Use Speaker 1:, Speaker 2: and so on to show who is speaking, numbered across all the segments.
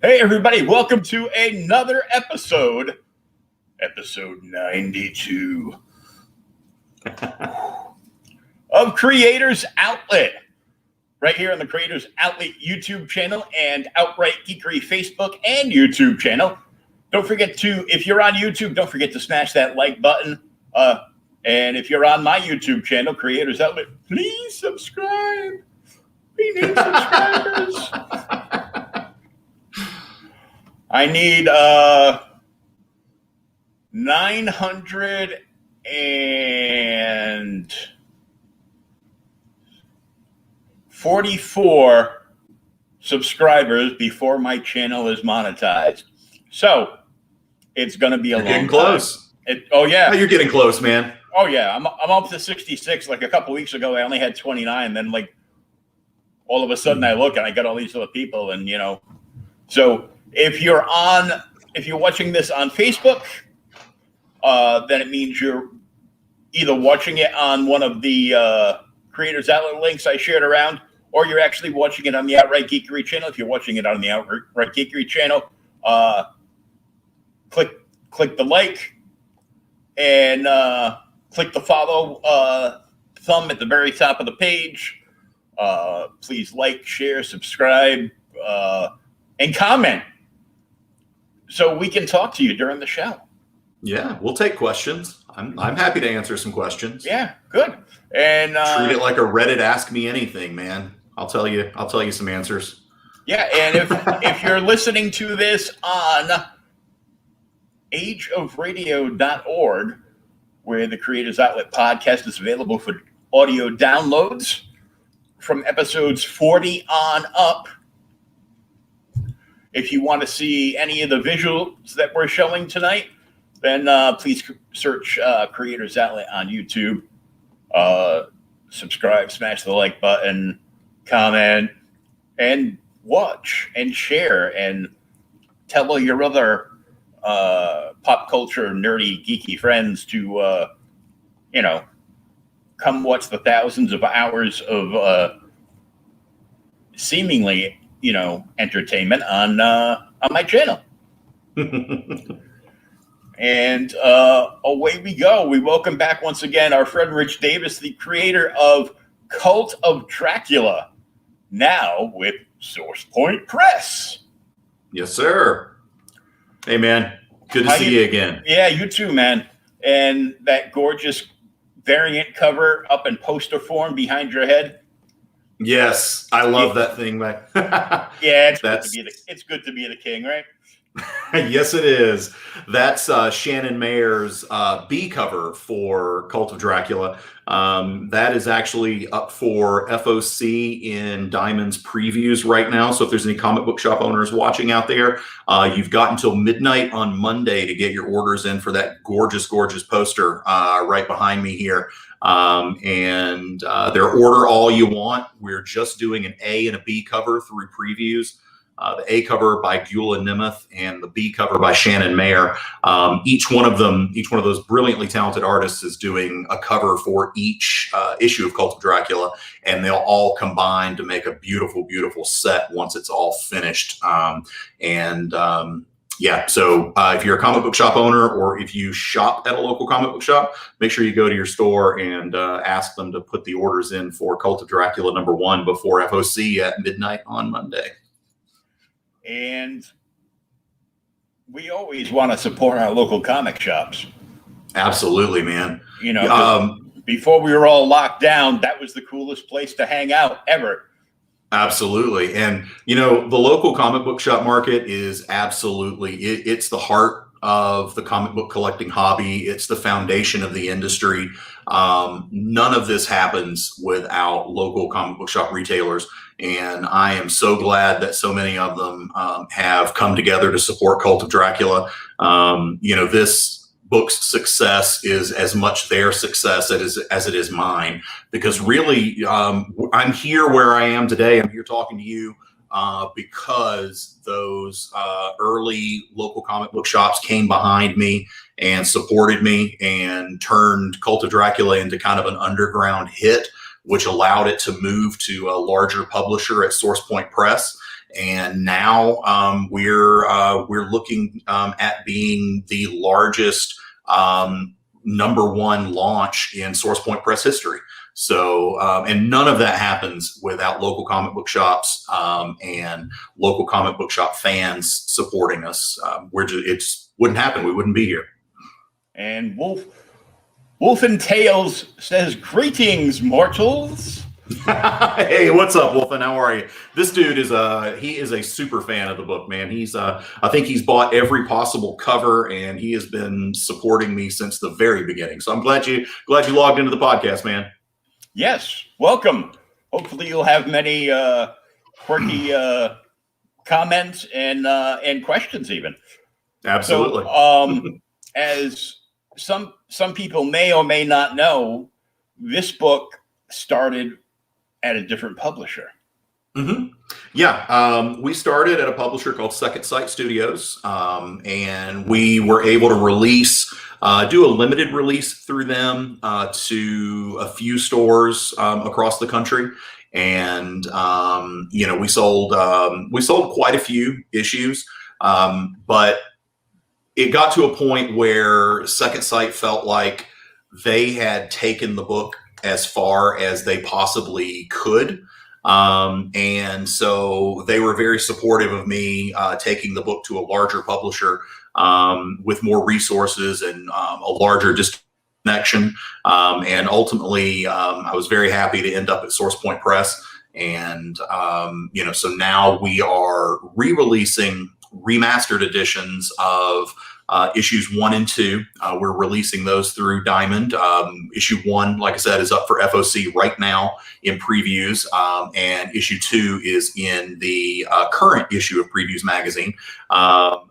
Speaker 1: Hey, everybody, welcome to another episode 92 of Creators Outlet, right here on the Creators Outlet YouTube channel and Outright Geekery Facebook and YouTube channel. Don't forget to, if you're on YouTube, don't forget to smash that like button. And if you're on my YouTube channel, Creators Outlet, please subscribe. We need subscribers. I need 944 subscribers before my channel is monetized. So it's going to be a long
Speaker 2: getting close.
Speaker 1: Oh yeah,
Speaker 2: you're getting close, man.
Speaker 1: Oh yeah, I'm up to 66. Like a couple weeks ago, I only had 29. Then like all of a sudden, I look and I got all these other people, and you know, so. If you're watching this on Facebook, then it means you're either watching it on one of the Creators Outlet links I shared around, or you're actually watching it on the Outright Geekery channel. If you're watching it on the Outright Geekery channel, click the like and click the follow thumb at the very top of the page. Please like, share, subscribe, and comment, so we can talk to you during the show.
Speaker 2: Yeah, we'll take questions. I'm happy to answer some questions.
Speaker 1: Yeah, good. And
Speaker 2: treat it like a Reddit Ask Me Anything, man. I'll tell you some answers.
Speaker 1: Yeah, and if you're listening to this on ageofradio.org, where the Creators Outlet podcast is available for audio downloads from episodes 40 on up. If you want to see any of the visuals that we're showing tonight, then please search Creators Outlet on YouTube. Subscribe, smash the like button, comment, and watch and share, and tell all your other pop culture, nerdy, geeky friends to, come watch the thousands of hours of seemingly entertainment on my channel. And away we go. We welcome back once again our friend Rich Davis, the creator of Cult of Dracula, now with Source Point Press.
Speaker 2: Yes, sir. Hey, man. Good to see you again.
Speaker 1: Yeah, you too, man. And that gorgeous variant cover up in poster form behind your head.
Speaker 2: Yes, I love that thing, man.
Speaker 1: Yeah, it's good to be the king, right?
Speaker 2: Yes, it is. That's Shannon Mayer's B cover for Cult of Dracula. That is actually up for FOC in Diamond's previews right now. So if there's any comic book shop owners watching out there, you've got until midnight on Monday to get your orders in for that gorgeous, gorgeous poster right behind me here. And they're order all you want. We're just doing an A and a B cover through previews. The A cover by Giulia Nemeth and the B cover by Shannon Mayer. Each one of those brilliantly talented artists is doing a cover for each issue of Cult of Dracula, and they'll all combine to make a beautiful, beautiful set once it's all finished. Yeah, so if you're a comic book shop owner, or if you shop at a local comic book shop, make sure you go to your store and ask them to put the orders in for Cult of Dracula #1 before FOC at midnight on Monday.
Speaker 1: And we always want to support our local comic shops.
Speaker 2: Absolutely, man.
Speaker 1: before we were all locked down, that was the coolest place to hang out ever.
Speaker 2: Absolutely. And, the local comic book shop market is absolutely, it's the heart of the comic book collecting hobby. It's the foundation of the industry. None of this happens without local comic book shop retailers. And I am so glad that so many of them have come together to support Cult of Dracula. This book's success is as much their success as it is mine, because really I'm here where I am today. I'm here talking to you because those early local comic book shops came behind me and supported me and turned Cult of Dracula into kind of an underground hit, which allowed it to move to a larger publisher at Source Point Press. And now we're looking at being the largest number one launch in Source Point Press history. So, and none of that happens without local comic book shops and local comic book shop fans supporting us. It wouldn't happen. We wouldn't be here. And
Speaker 1: Wolf and Tails says, "Greetings, mortals."
Speaker 2: Hey, what's up, Wolfen? How are you? This dude is a super fan of the book, man. I think he's bought every possible cover, and he has been supporting me since the very beginning. So I'm glad you logged into the podcast, man.
Speaker 1: Yes, welcome. Hopefully you'll have many quirky comments and questions even.
Speaker 2: Absolutely.
Speaker 1: So, as some people may or may not know, this book started at a different publisher.
Speaker 2: Mm-hmm. Yeah, we started at a publisher called Second Sight Studios, and we were able to do a limited release through them to a few stores across the country, and we sold quite a few issues, but it got to a point where Second Sight felt like they had taken the book as far as they possibly could. And so they were very supportive of me taking the book to a larger publisher with more resources and a larger connection. And ultimately, I was very happy to end up at Source Point Press. And, so now we are re-releasing remastered editions of issues 1 and 2. We're releasing those through Diamond. Issue 1, like I said, is up for FOC right now in previews, and issue 2 is in the current issue of Previews magazine.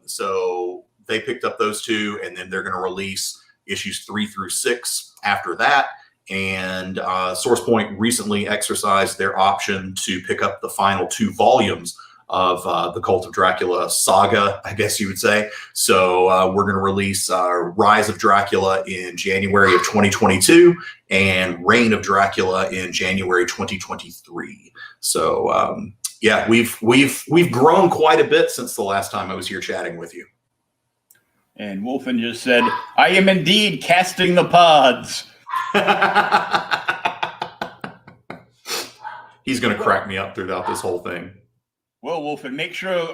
Speaker 2: So they picked up those two, and then they're going to release issues 3 through 6 after that. And Source Point recently exercised their option to pick up the final 2 volumes of the Cult of Dracula saga, I guess you would say. So we're going to release Rise of Dracula in January of 2022 and Reign of Dracula in January 2023. So yeah, we've grown quite a bit since the last time I was here chatting with you.
Speaker 1: And Wolfen just said, "I am indeed casting the pods."
Speaker 2: He's going to crack me up throughout this whole thing.
Speaker 1: Well, Wolfen, make sure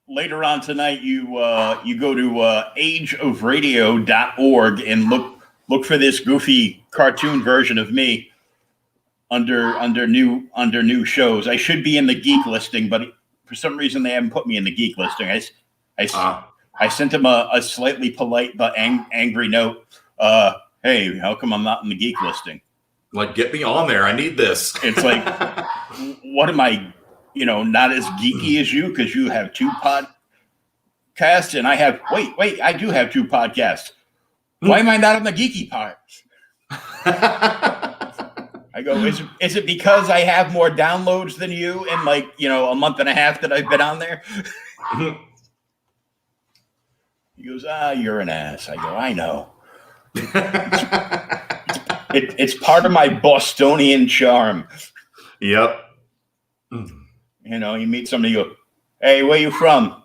Speaker 1: later on tonight you go to ageofradio.org and look for this goofy cartoon version of me under new shows. I should be in the geek listing, but for some reason they haven't put me in the geek listing. I sent him a slightly polite but angry note. Hey, how come I'm not in the geek listing?
Speaker 2: Like, get me on there. I need this.
Speaker 1: It's like, what am I? Not as geeky as you, because you have 2 podcasts and I have, wait, I do have 2 podcasts. Why am I not on the geeky part? I go, is it because I have more downloads than you in a month and a half that I've been on there? He goes, you're an ass. I go, I know. It's part of my Bostonian charm.
Speaker 2: Yep.
Speaker 1: You meet somebody, you go, "Hey, where you from?"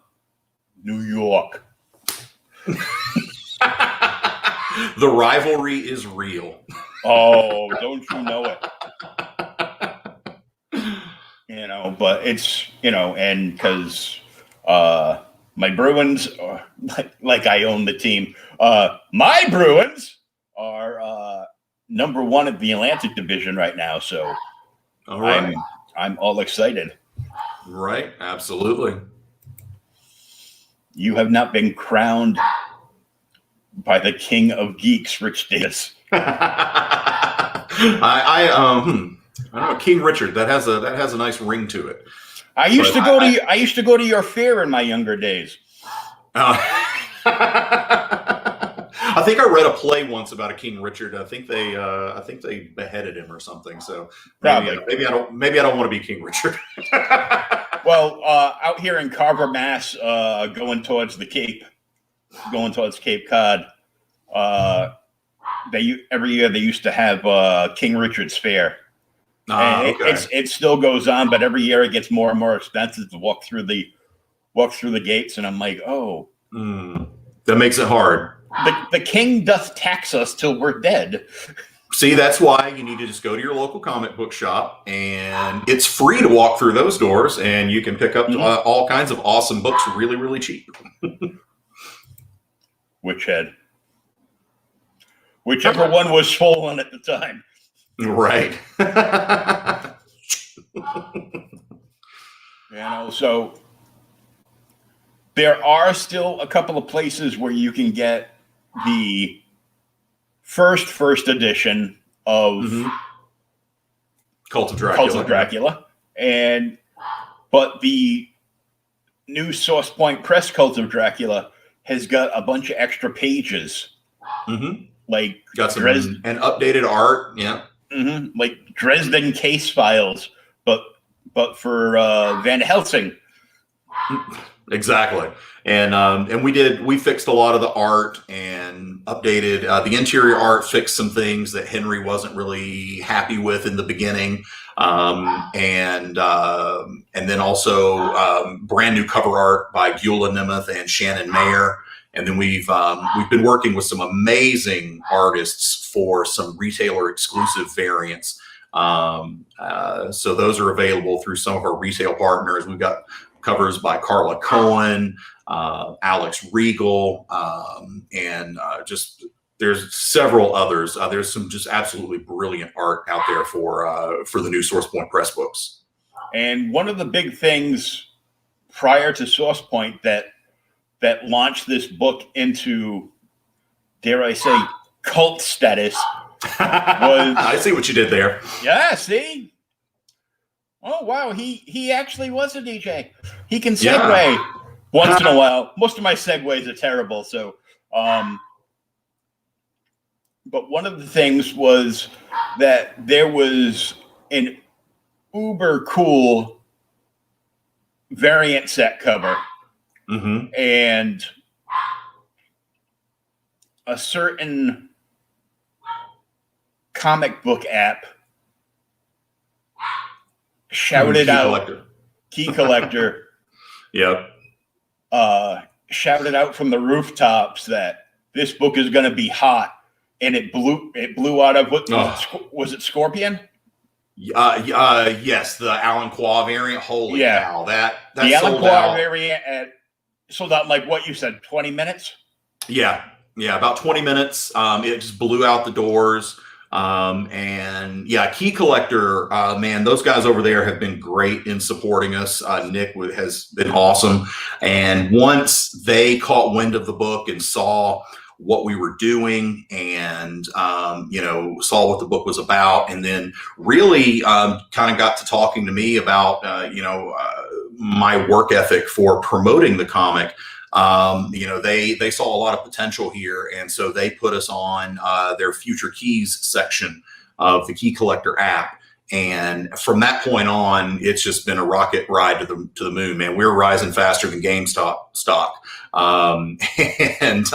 Speaker 1: "New York."
Speaker 2: The rivalry is real.
Speaker 1: Oh, don't you know it? But it's, and because my Bruins are like I own the team. My Bruins are #1 at the Atlantic Division right now. So
Speaker 2: All right.
Speaker 1: I'm all excited.
Speaker 2: Right. Absolutely.
Speaker 1: You have not been crowned by the King of Geeks, Rich Davis.
Speaker 2: I don't know, King Richard. That has a nice ring to it.
Speaker 1: I used to go to your fair in my younger days.
Speaker 2: I think I read a play once about a King Richard. I think they beheaded him or something. So maybe I don't want to be King Richard.
Speaker 1: Well, out here in Carver, Mass, going towards Cape Cod, every year they used to have King Richard's Fair. Okay. It still goes on, but every year it gets more and more expensive to walk through the gates, and I'm like, oh,
Speaker 2: that makes it hard.
Speaker 1: The king doth tax us till we're dead.
Speaker 2: See, that's why you need to just go to your local comic book shop, and it's free to walk through those doors, and you can pick up all kinds of awesome books really, really cheap.
Speaker 1: Whichever one was swollen at the time.
Speaker 2: Right.
Speaker 1: So there are still a couple of places where you can get the first edition of
Speaker 2: Cult of Dracula.
Speaker 1: But the new Source Point Press Cult of Dracula has got a bunch of extra pages. Like
Speaker 2: got some and updated art, yeah.
Speaker 1: Like Dresden case files, but for Van Helsing.
Speaker 2: Exactly. And we fixed a lot of the art and updated the interior art, fixed some things that Henry wasn't really happy with in the beginning. And then also brand new cover art by Giulia Nemeth and Shannon Mayer. And then we've been working with some amazing artists for some retailer exclusive variants. So those are available through some of our retail partners. We've got covers by Carla Cohen, Alex Regal, and just there's several others. There's some just absolutely brilliant art out there for the new Source Point Press books.
Speaker 1: And one of the big things prior to Source Point that launched this book into, dare I say, cult status was...
Speaker 2: I see what you did there.
Speaker 1: Yeah, see? Oh, wow, he actually was a DJ. He can segue once in a while. Most of my segues are terrible, so... but one of the things was that there was an uber cool variant set cover. And a certain comic book app shouted out, Key Collector.
Speaker 2: Yep.
Speaker 1: Shouted out from the rooftops that this book is going to be hot, and it blew out of was it Scorpion?
Speaker 2: Yes, the Alan Qua variant. Holy cow! That
Speaker 1: the Alan Qua variant sold out in, like what you said, 20 minutes?
Speaker 2: Yeah, about 20 minutes. It just blew out the doors. And yeah, Key Collector, man, those guys over there have been great in supporting us. Nick has been awesome. And once they caught wind of the book and saw what we were doing and, saw what the book was about, and then really kind of got to talking to me about, my work ethic for promoting the comic. They saw a lot of potential here, and so they put us on their Future Keys section of the Key Collector app. And from that point on, it's just been a rocket ride to the moon, man. We're rising faster than GameStop stock. That's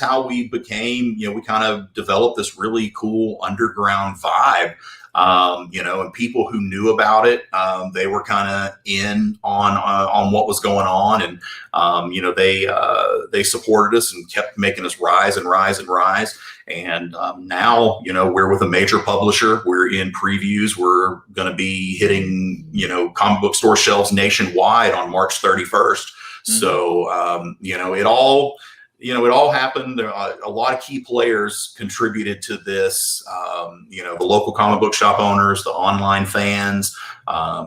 Speaker 2: how we became, we kind of developed this really cool underground vibe. And people who knew about it, they were kind of in on what was going on, and they supported us and kept making us rise and rise and rise. And now, we're with a major publisher. We're in previews. We're going to be hitting, comic book store shelves nationwide on March 31st. So, it all happened. A lot of key players contributed to this. The local comic book shop owners, the online fans,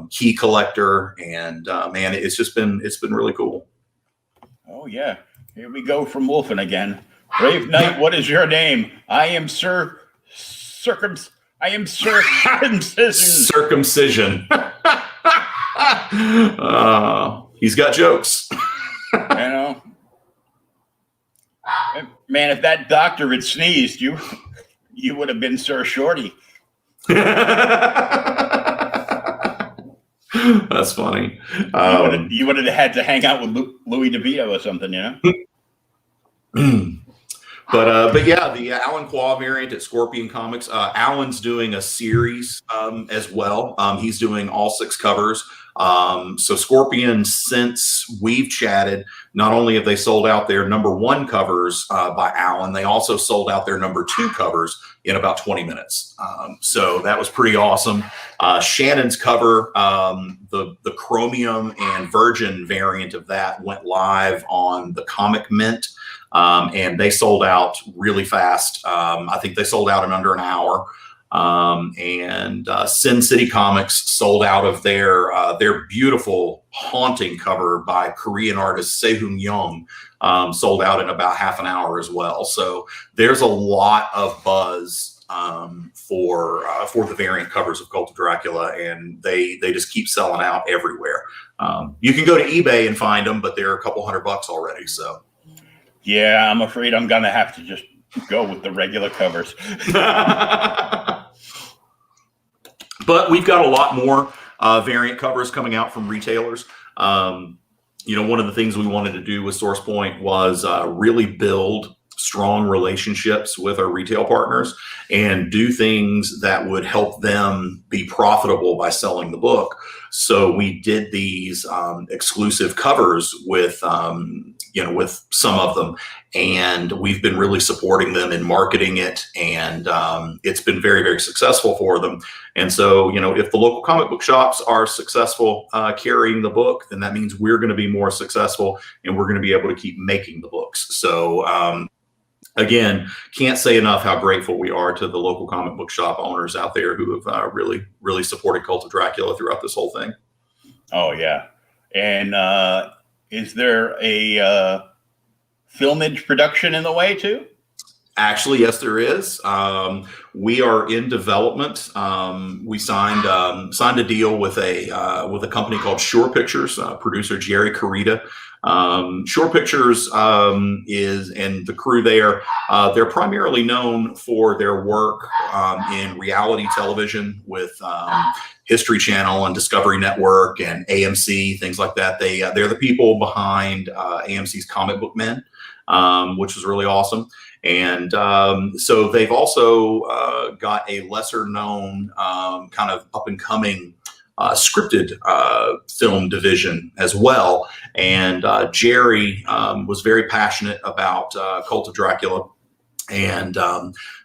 Speaker 2: key collector, and man, it's been really cool.
Speaker 1: Oh yeah, here we go from Wolfen again. Brave Knight, what is your name? I am Sir Circumcision.
Speaker 2: Circumcision. He's got jokes.
Speaker 1: Man, if that doctor had sneezed, you would have been Sir Shorty.
Speaker 2: That's funny.
Speaker 1: You would have had to hang out with Louis DeVito or something,
Speaker 2: But yeah, the Alan Quah variant at Scorpion Comics. Alan's doing a series as well. He's doing all 6 covers. So Scorpion, since we've chatted, not only have they sold out their #1 covers by Alan, they also sold out their #2 covers in about 20 minutes. So that was pretty awesome. Shannon's cover, the Chromium and Virgin variant of that went live on the Comic Mint. And they sold out really fast. I think they sold out in under an hour. And Sin City Comics sold out of their beautiful haunting cover by Korean artist Sehun Young, sold out in about half an hour as well. So there's a lot of buzz for the variant covers of Cult of Dracula, and they just keep selling out everywhere. You can go to eBay and find them, but they're a couple $100 already. So.
Speaker 1: Yeah, I'm afraid I'm going to have to just go with the regular covers.
Speaker 2: But we've got a lot more variant covers coming out from retailers. One of the things we wanted to do with SourcePoint was really build strong relationships with our retail partners and do things that would help them be profitable by selling the book. So we did these exclusive covers with some of them, and we've been really supporting them in marketing it, and it's been very, very successful for them. And so, if the local comic book shops are successful carrying the book, then that means we're going to be more successful, and we're going to be able to keep making the books. So, again, can't say enough how grateful we are to the local comic book shop owners out there who have really, really supported Cult of Dracula throughout this whole thing.
Speaker 1: Oh, yeah. And is there a filmage production in the way, too?
Speaker 2: Actually, yes, there is. We are in development. We signed a deal with a company called Shore Pictures, producer Jerry Carita. Shore Pictures is, and the crew there, they're primarily known for their work in reality television with History Channel and Discovery Network and AMC, things like that. They're the people behind AMC's Comic Book Men, which was really awesome. And so they've also got a lesser known kind of up and coming scripted film division as well. And Jerry was very passionate about Cult of Dracula. And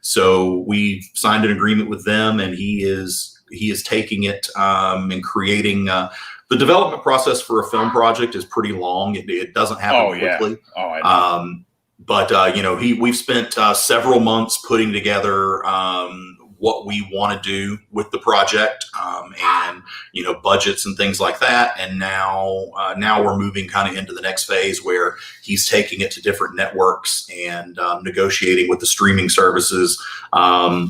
Speaker 2: so we signed an agreement with them, and he is taking it and creating the development process for a film project is pretty long. It doesn't happen quickly.
Speaker 1: Oh, I know.
Speaker 2: But we've spent several months putting together what we want to do with the project, and budgets and things like that. And now we're moving kind of into the next phase where he's taking it to different networks and negotiating with the streaming services.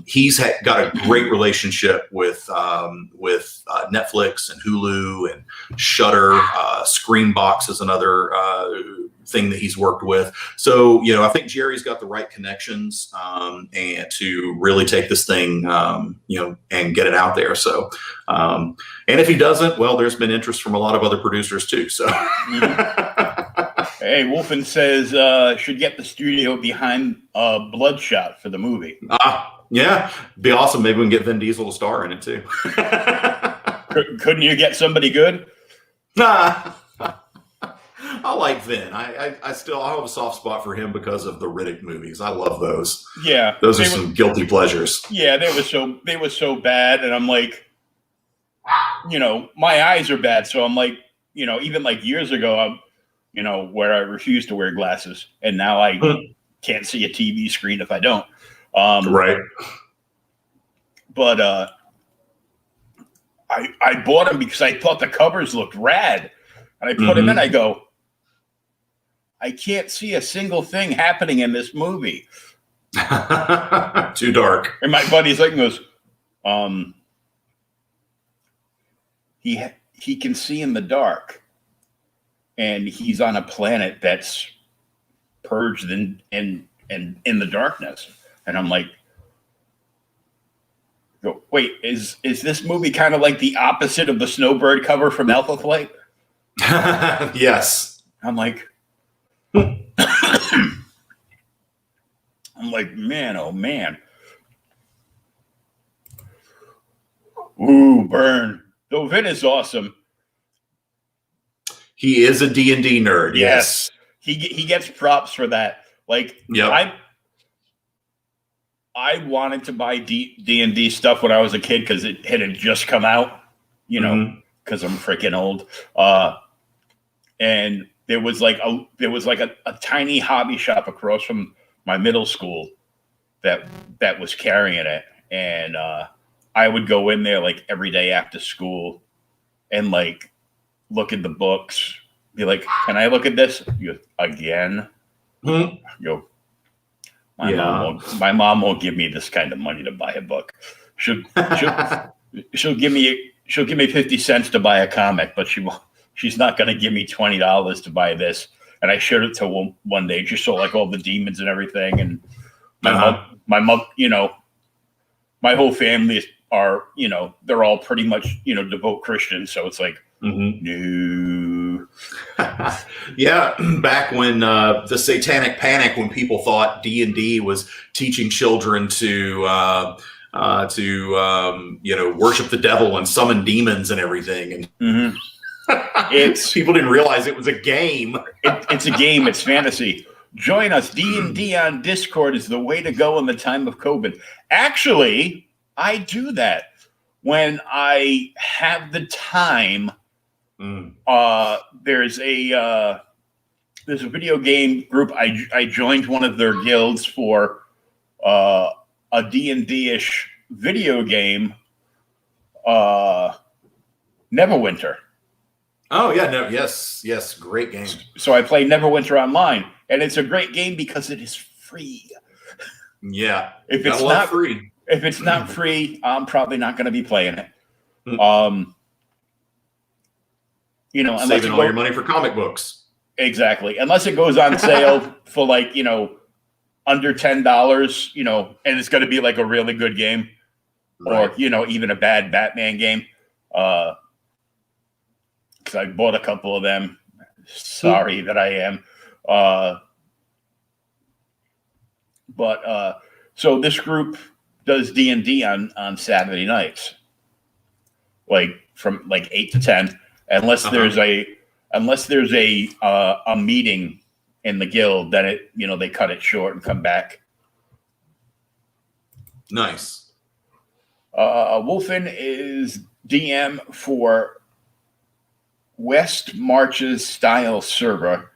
Speaker 2: He's got a great relationship with Netflix and Hulu and Shudder. Screenbox is another thing that he's worked with. So, I think Jerry's got the right connections and to really take this thing, and get it out there. So, and if he doesn't, well, there's been interest from a lot of other producers too. So,
Speaker 1: Hey, Wolfen says should get the studio behind Bloodshot for the movie.
Speaker 2: Yeah, be awesome. Maybe we can get Vin Diesel to star in it too.
Speaker 1: Couldn't you get somebody good?
Speaker 2: I like Vin. I still have a soft spot for him because of the Riddick movies. I love those.
Speaker 1: Yeah,
Speaker 2: those are some guilty pleasures.
Speaker 1: Yeah, they were so bad, and I'm like, my eyes are bad, so I'm like, even like years ago, where I refuse to wear glasses, and now I can't see a TV screen if I don't.
Speaker 2: Right.
Speaker 1: But I bought them because I thought the covers looked rad, and I put them in. I go, I can't see a single thing happening in this movie.
Speaker 2: Too dark.
Speaker 1: And my buddy's like, goes, he can see in the dark, and he's on a planet that's purged in the darkness. And I'm like, wait, is this movie kind of like the opposite of the Snowbird cover from Alpha Flight?
Speaker 2: Yes.
Speaker 1: I'm like, man, oh man. Ooh, burn. Though Vin is awesome.
Speaker 2: He is a D&D nerd. Yes.
Speaker 1: He gets props for that. Like,
Speaker 2: yep.
Speaker 1: I wanted to buy D&D stuff when I was a kid because it had just come out, because I'm freaking old. And there was like a tiny hobby shop across from my middle school that was carrying it, and I would go in there like every day after school and like look at the books, be like, "Can I look at this?" You again? Yo, my mom won't give me this kind of money to buy a book. She'll give me 50 cents to buy a comic, but she's not going to give me $20 to buy this. And I showed it to one day, just saw like all the demons and everything. And my mom, my whole family are, they're all pretty much, devout Christians. So it's like, no.
Speaker 2: Yeah, back when the Satanic Panic, when people thought D&D was teaching children to worship the devil and summon demons and everything, and people didn't realize it was a game.
Speaker 1: It's a game. It's fantasy. Join us. D&D on Discord is the way to go in the time of COVID. Actually, I do that when I have the time. There's a video game group. I joined one of their guilds for a D&D-ish video game, Neverwinter.
Speaker 2: Oh yeah, yes, great game.
Speaker 1: So I play Neverwinter online, and it's a great game because it is free.
Speaker 2: Yeah,
Speaker 1: if it's not free, I'm probably not going to be playing it.
Speaker 2: Saving all your money for comic books.
Speaker 1: Exactly. Unless it goes on sale for like, under $10, and it's going to be like a really good game, right. Or, even a bad Batman game. Because I bought a couple of them. Sorry that I am. So this group does D&D on Saturday nights, like from like 8 to 10. Unless there's a meeting in the guild, then they cut it short and come back.
Speaker 2: Nice.
Speaker 1: Wolfen is DM for West Marches Style Server.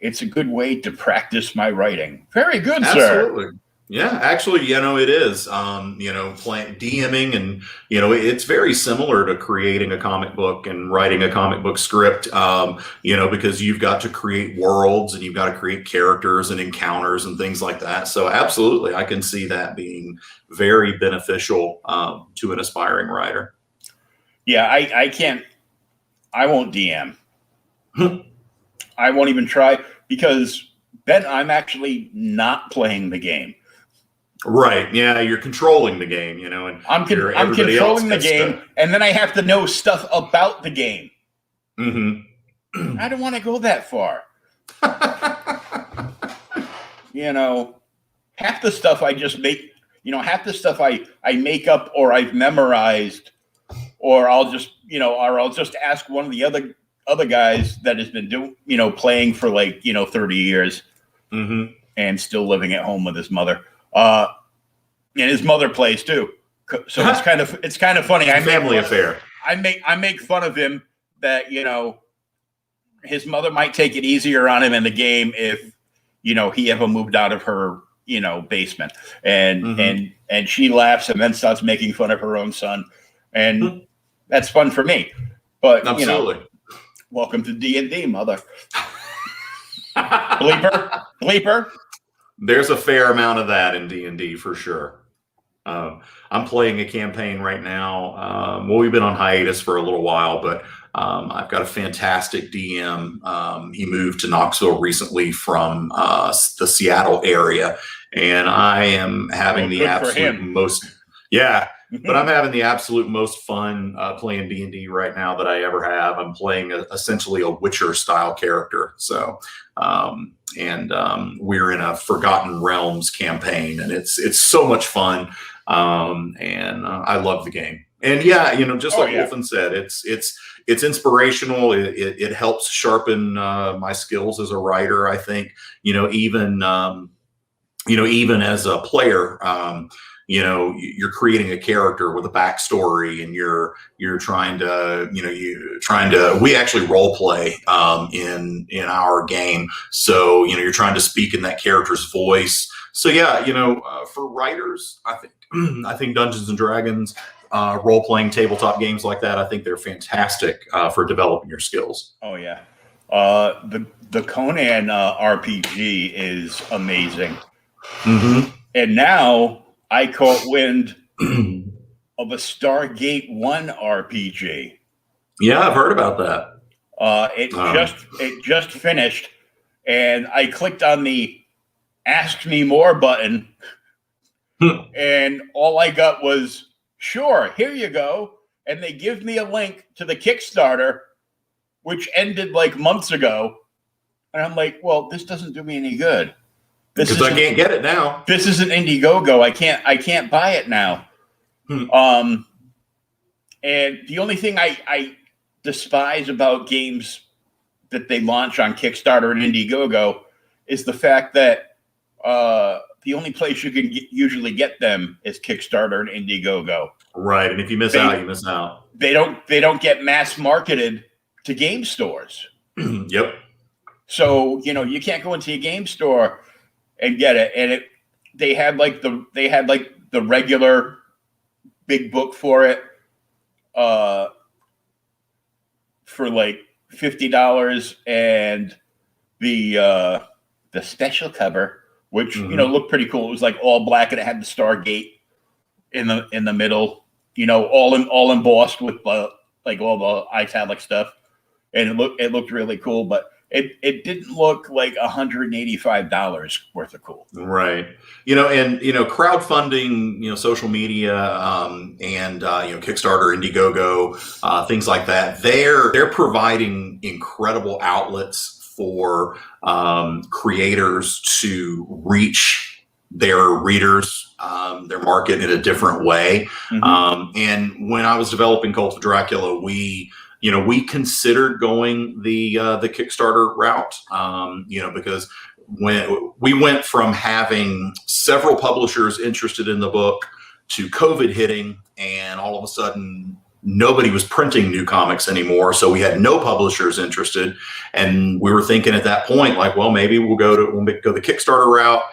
Speaker 1: It's a good way to practice my writing. Very good,
Speaker 2: Absolutely.
Speaker 1: Sir.
Speaker 2: Yeah, actually, it is. Playing DMing, and it's very similar to creating a comic book and writing a comic book script. Because you've got to create worlds and you've got to create characters and encounters and things like that. So, absolutely, I can see that being very beneficial to an aspiring writer.
Speaker 1: Yeah, I can't. I won't DM. I won't even try because then I'm actually not playing the game.
Speaker 2: Right. Yeah, you're controlling the game, and
Speaker 1: I'm controlling the game, and then I have to know stuff about the game. I don't want to go that far. Half the stuff I just make, half the stuff I make up or I've memorized, or I'll just ask one of the other guys that has been playing for like 30 years and still living at home with his mother. And his mother plays too, so it's kind of funny.
Speaker 2: Family affair.
Speaker 1: I make fun of him that his mother might take it easier on him in the game if, he ever moved out of her, basement, and she laughs and then starts making fun of her own son. And that's fun for me. But,
Speaker 2: absolutely.
Speaker 1: Welcome to D&D, mother. Bleeper.
Speaker 2: There's a fair amount of that in D&D for sure. I'm playing a campaign right now. We've been on hiatus for a little while, but I've got a fantastic DM. He moved to Knoxville recently from the Seattle area, and I am having the absolute most. Yeah, but I'm having the absolute most fun playing D&D right now that I ever have. I'm playing essentially a Witcher style character. So, we're in a Forgotten Realms campaign, and it's so much fun. I love the game. And yeah, just like Wolfen said, it's inspirational. It helps sharpen my skills as a writer. I think, even as a player, you're creating a character with a backstory, and you're trying to, we actually role play, in our game. So, you're trying to speak in that character's voice. So yeah, for writers, I think Dungeons and Dragons, role playing tabletop games like that, I think they're fantastic, for developing your skills.
Speaker 1: Oh yeah. The Conan, RPG is amazing.
Speaker 2: Mm-hmm.
Speaker 1: And now I caught wind of a Stargate 1 RPG.
Speaker 2: Yeah, I've heard about that.
Speaker 1: It just finished, and I clicked on the Ask Me More button, and all I got was, sure, here you go. And they give me a link to the Kickstarter, which ended like months ago. And I'm like, well, this doesn't do me any good.
Speaker 2: Because I can't get it now.
Speaker 1: This isn't Indiegogo. I can't buy it now. And the only thing I despise about games that they launch on Kickstarter and Indiegogo is the fact that the only place you can usually get them is Kickstarter and Indiegogo.
Speaker 2: Right, and if you miss out, you miss out.
Speaker 1: They don't get mass marketed to game stores.
Speaker 2: Yep.
Speaker 1: So you can't go into a game store and get it. And they had like the regular big book for it, for like $50, and the special cover, which looked pretty cool. It was like all black, and it had the Stargate in the middle, all embossed with like all the italic stuff, and it looked really cool, but it didn't look like $185 worth of cool.
Speaker 2: Right. And crowdfunding, social media, and Kickstarter, Indiegogo, things like that. They're providing incredible outlets for creators to reach their readers, their market in a different way. And when I was developing Cult of Dracula, we considered going the Kickstarter route, because when we went from having several publishers interested in the book to COVID hitting, and all of a sudden nobody was printing new comics anymore. So we had no publishers interested. And we were thinking at that point, like, well, maybe we'll go the Kickstarter route.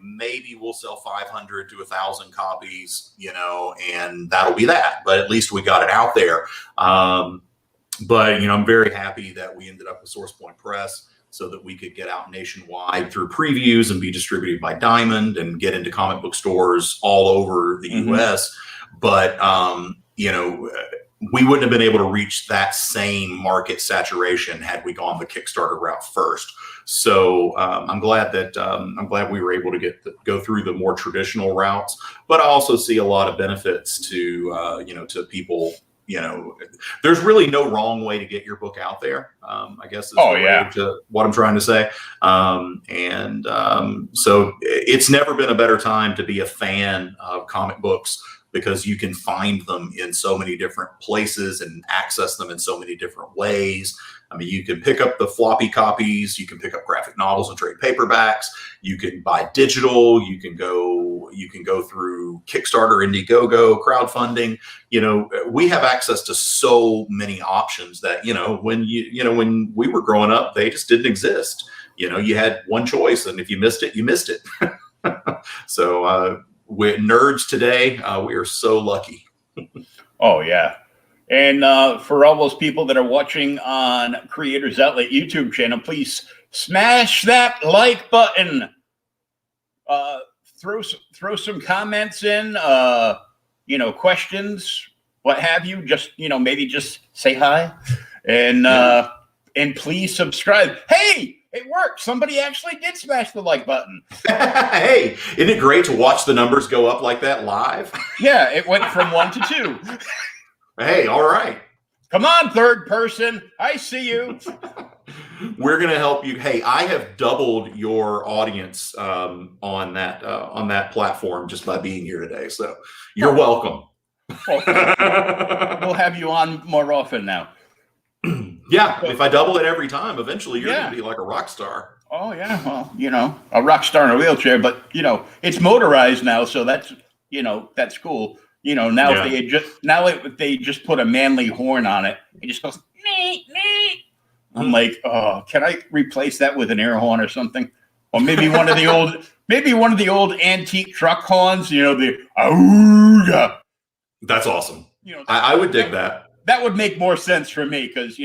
Speaker 2: Maybe we'll sell 500 to 1,000 copies, and that'll be that. But at least we got it out there. But, I'm very happy that we ended up with Source Point Press, so that we could get out nationwide through previews and be distributed by Diamond and get into comic book stores all over the U.S. But, we wouldn't have been able to reach that same market saturation had we gone the Kickstarter route first. So I'm glad we were able to go through the more traditional routes. But I also see a lot of benefits to to people. There's really no wrong way to get your book out there, I guess is what I'm trying to say. So it's never been a better time to be a fan of comic books, because you can find them in so many different places and access them in so many different ways. I mean, you can pick up the floppy copies, you can pick up graphic novels and trade paperbacks, you can buy digital, you can go you can go through Kickstarter, Indiegogo, crowdfunding. We have access to so many options that, when we were growing up, they just didn't exist. You had one choice, and if you missed it, you missed it. So we're nerds today. We are so lucky.
Speaker 1: Oh, yeah. And for all those people that are watching on Creators Outlet YouTube channel, please smash that like button. Throw some comments in, questions, what have you. Just, maybe just say hi. And please subscribe. Hey, it worked. Somebody actually did smash the like button.
Speaker 2: Hey, isn't it great to watch the numbers go up like that live?
Speaker 1: Yeah, it went from 1 to 2.
Speaker 2: Hey, all right.
Speaker 1: Come on, third person. I see you.
Speaker 2: We're going to help you. Hey, I have doubled your audience on that platform just by being here today. So you're welcome.
Speaker 1: We'll have you on more often now.
Speaker 2: Yeah, if I double it every time, eventually you're going to be like a rock star.
Speaker 1: Oh, yeah. Well, a rock star in a wheelchair, but, it's motorized now. So that's cool. Now if they just put a manly horn on it, it just goes, nee, nee. I'm like, oh, can I replace that with an air horn or something? Or maybe one of the old antique truck horns, the auga.
Speaker 2: That's awesome. I would dig that.
Speaker 1: That would make more sense for me because,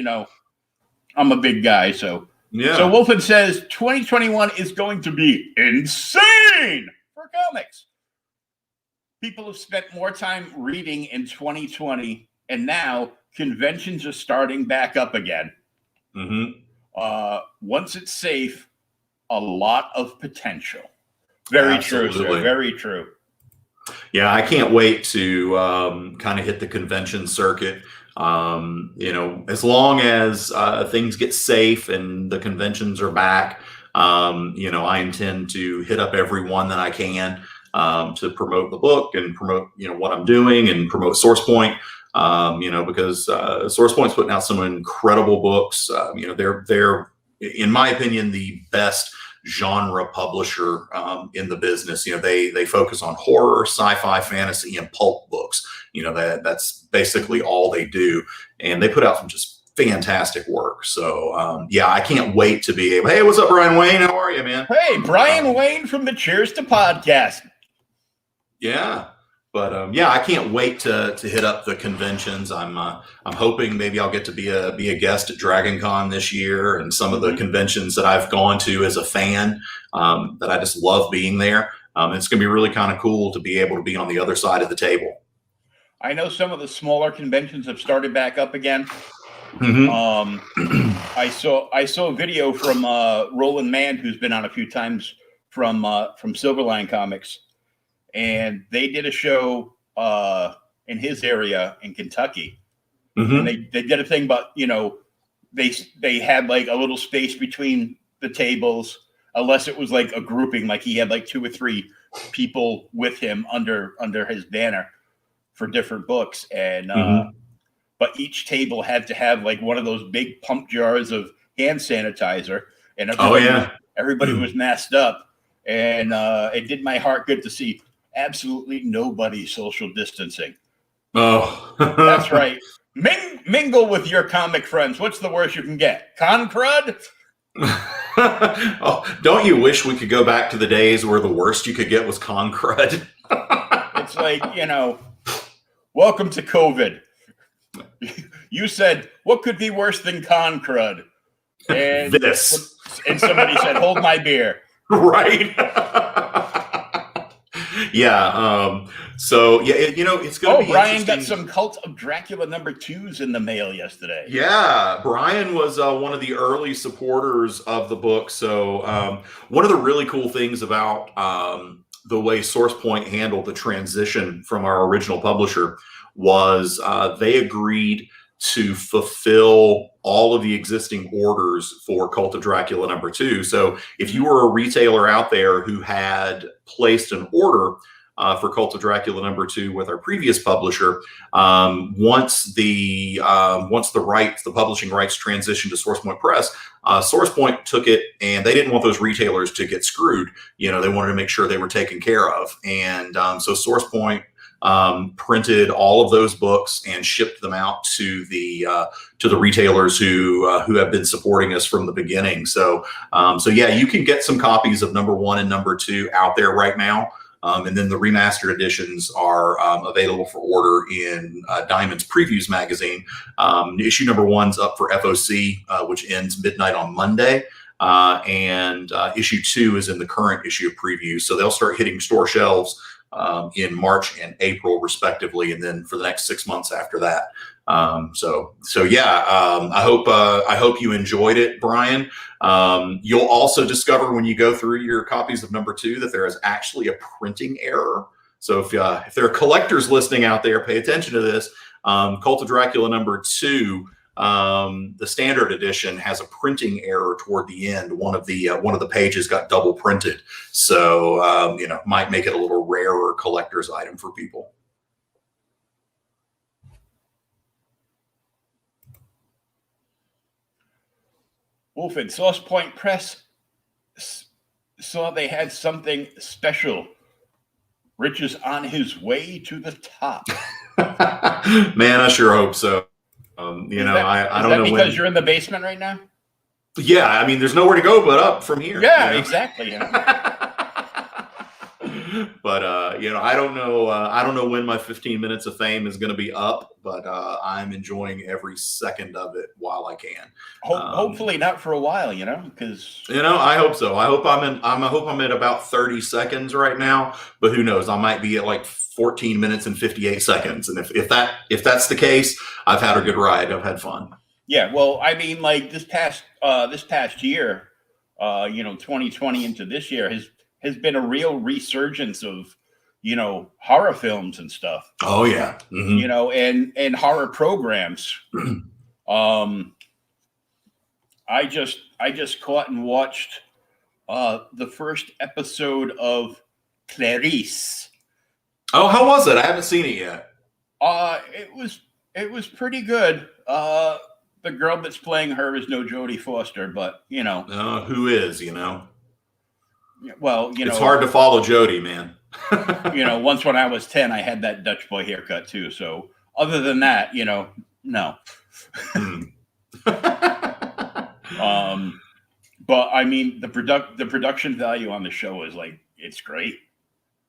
Speaker 1: I'm a big guy. So,
Speaker 2: yeah.
Speaker 1: So Wolfen says 2021 is going to be insane for comics. People have spent more time reading in 2020, and now conventions are starting back up again.
Speaker 2: Mm-hmm.
Speaker 1: Once it's safe, a lot of potential. Very
Speaker 2: Absolutely.
Speaker 1: True, sir. Very true.
Speaker 2: Yeah, I can't wait to kind of hit the convention circuit. As long as things get safe and the conventions are back, I intend to hit up every one that I can to promote the book and promote, what I'm doing and promote SourcePoint. Because SourcePoint's putting out some incredible books. They're, in my opinion, the best genre publisher in the business. They focus on horror, sci-fi, fantasy, and pulp books. That's basically all they do, and they put out some just fantastic work. So I can't wait to be able. Hey, what's up, Brian Wayne? How are you, man?
Speaker 1: Hey, Brian Wayne from the Cheers to Podcast.
Speaker 2: Yeah. But I can't wait to hit up the conventions. I'm hoping maybe I'll get to be a guest at Dragon Con this year and some of the conventions that I've gone to as a fan that I just love being there. It's going to be really kind of cool to be able to be on the other side of the table.
Speaker 1: I know some of the smaller conventions have started back up again.
Speaker 2: Mm-hmm.
Speaker 1: I saw a video from Roland Mann, who's been on a few times from Silverline Comics. And they did a show in his area in Kentucky. Mm-hmm. And they did a thing about, they had like a little space between the tables, unless it was like a grouping, like he had like 2 or 3 people with him under his banner for different books. And but each table had to have like one of those big pump jars of hand sanitizer. And everybody was masked up. And it did my heart good to see absolutely nobody social distancing.
Speaker 2: Oh,
Speaker 1: that's right. Mingle with your comic friends. What's the worst you can get? Con crud?
Speaker 2: Oh, don't you wish we could go back to the days where the worst you could get was con crud?
Speaker 1: It's like, welcome to COVID. You said, what could be worse than con crud? And
Speaker 2: this.
Speaker 1: And somebody said, hold my beer.
Speaker 2: Right. Yeah. So it's going to be.
Speaker 1: Brian got some Cult of Dracula #2s in the mail yesterday.
Speaker 2: Yeah, Brian was one of the early supporters of the book. So one of the really cool things about the way SourcePoint handled the transition from our original publisher was they agreed to fulfill all of the existing orders for Cult of Dracula #2. So if you were a retailer out there who had placed an order for Cult of Dracula #2 with our previous publisher. Once the publishing rights transitioned to SourcePoint Press, SourcePoint took it, and they didn't want those retailers to get screwed. They wanted to make sure they were taken care of, and so SourcePoint printed all of those books and shipped them out to the retailers who have been supporting us from the beginning. So yeah, you can get some copies of #1 and #2 out there right now. And then the remastered editions are available for order in Diamond's Previews magazine. Issue #1's up for FOC, which ends midnight on Monday. And issue 2 is in the current issue of Previews. So they'll start hitting store shelves in March and April, respectively, and then for the next 6 months after that. So yeah, I hope you enjoyed it, Brian. You'll also discover when you go through your copies of #2 that there is actually a printing error. So if there are collectors listening out there, pay attention to this. Cult of Dracula #2. The standard edition has a printing error toward the end. One of the pages got double printed, so might make it a little rarer collector's item for people.
Speaker 1: Wolf and SourcePoint Press saw they had something special. Rich is on his way to the top.
Speaker 2: Man, I sure hope so. I don't know
Speaker 1: because
Speaker 2: when.
Speaker 1: You're in the basement right now?
Speaker 2: Yeah, I mean, there's nowhere to go but up from here.
Speaker 1: Yeah, exactly.
Speaker 2: But I don't know when my 15 minutes of fame is going to be up, but I'm enjoying every second of it while I can.
Speaker 1: Hopefully not for a while, because
Speaker 2: I hope so. I hope I'm at about 30 seconds right now, but who knows? I might be at like 14 minutes and 58 seconds, and if that's the case, I've had a good ride. I've had fun.
Speaker 1: Yeah, well, I mean, like this past year, 2020 into this year has been a real resurgence of, horror films and stuff.
Speaker 2: Oh yeah. Mm-hmm.
Speaker 1: And horror programs. I just caught and watched the first episode of Clarice.
Speaker 2: Oh, how was it? I haven't seen it yet.
Speaker 1: It was pretty good. The girl that's playing her is no Jodie Foster, but
Speaker 2: who is?
Speaker 1: Well,
Speaker 2: it's hard to follow Jodie, man.
Speaker 1: Once when I was 10, I had that Dutch boy haircut too. So other than that, no. But I mean, the production value on the show is it's great.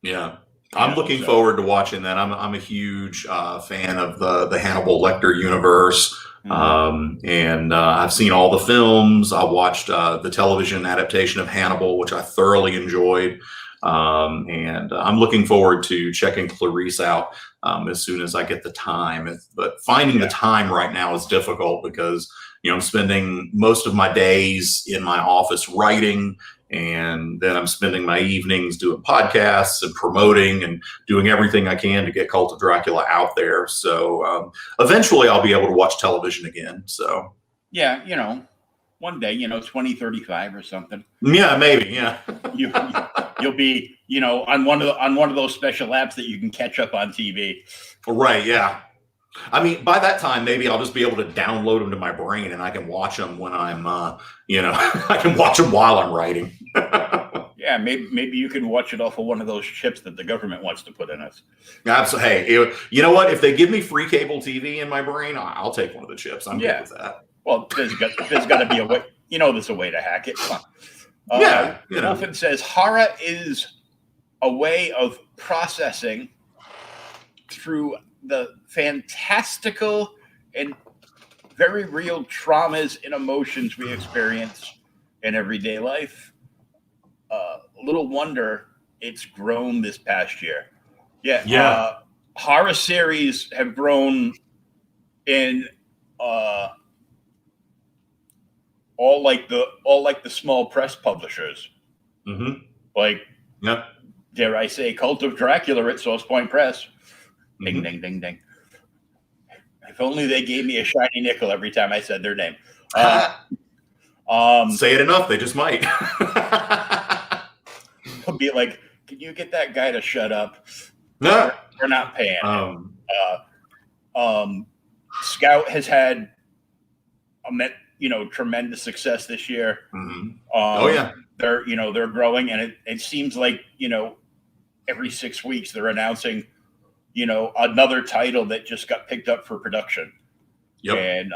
Speaker 2: Yeah. I'm looking forward to watching that. I'm a huge fan of the Hannibal Lecter universe. Mm-hmm. And I've seen all the films. I watched the television adaptation of Hannibal, which I thoroughly enjoyed. And I'm looking forward to checking Clarice out as soon as I get the time. But finding the time right now is difficult because, I'm spending most of my days in my office writing, and then I'm spending my evenings doing podcasts and promoting and doing everything I can to get Cult of Dracula out there. So eventually I'll be able to watch television again. So
Speaker 1: yeah, one day, 2035 or something.
Speaker 2: Yeah, maybe. Yeah.
Speaker 1: You'll be, on one of those special apps that you can catch up on TV.
Speaker 2: Right. Yeah. I mean, by that time, maybe I'll just be able to download them to my brain, and I can watch them when I'm, I can watch them while I'm writing.
Speaker 1: Yeah, maybe you can watch it off of one of those chips that the government wants to put in us.
Speaker 2: Absolutely. Hey, you know what? If they give me free cable TV in my brain, I'll take one of the chips. I'm good with that.
Speaker 1: Well, there's got to be a way. There's a way to hack it. Come on. Wolfen says horror is a way of processing through the fantastical and very real traumas and emotions we experience in everyday life. Little wonder it's grown this past year. Yeah. Horror series have grown in all like the small press publishers.
Speaker 2: Mm-hmm.
Speaker 1: Dare I say, Cult of Dracula at SourcePoint Press. Ding, ding, ding, ding. If only they gave me a shiny nickel every time I said their name.
Speaker 2: Say it enough, they just might.
Speaker 1: It'll be like can you get that guy to shut up?
Speaker 2: No.
Speaker 1: We're not paying him. Scout has had tremendous success this year. They're growing, and it seems like every 6 weeks they're announcing another title that just got picked up for production.
Speaker 2: Yep.
Speaker 1: And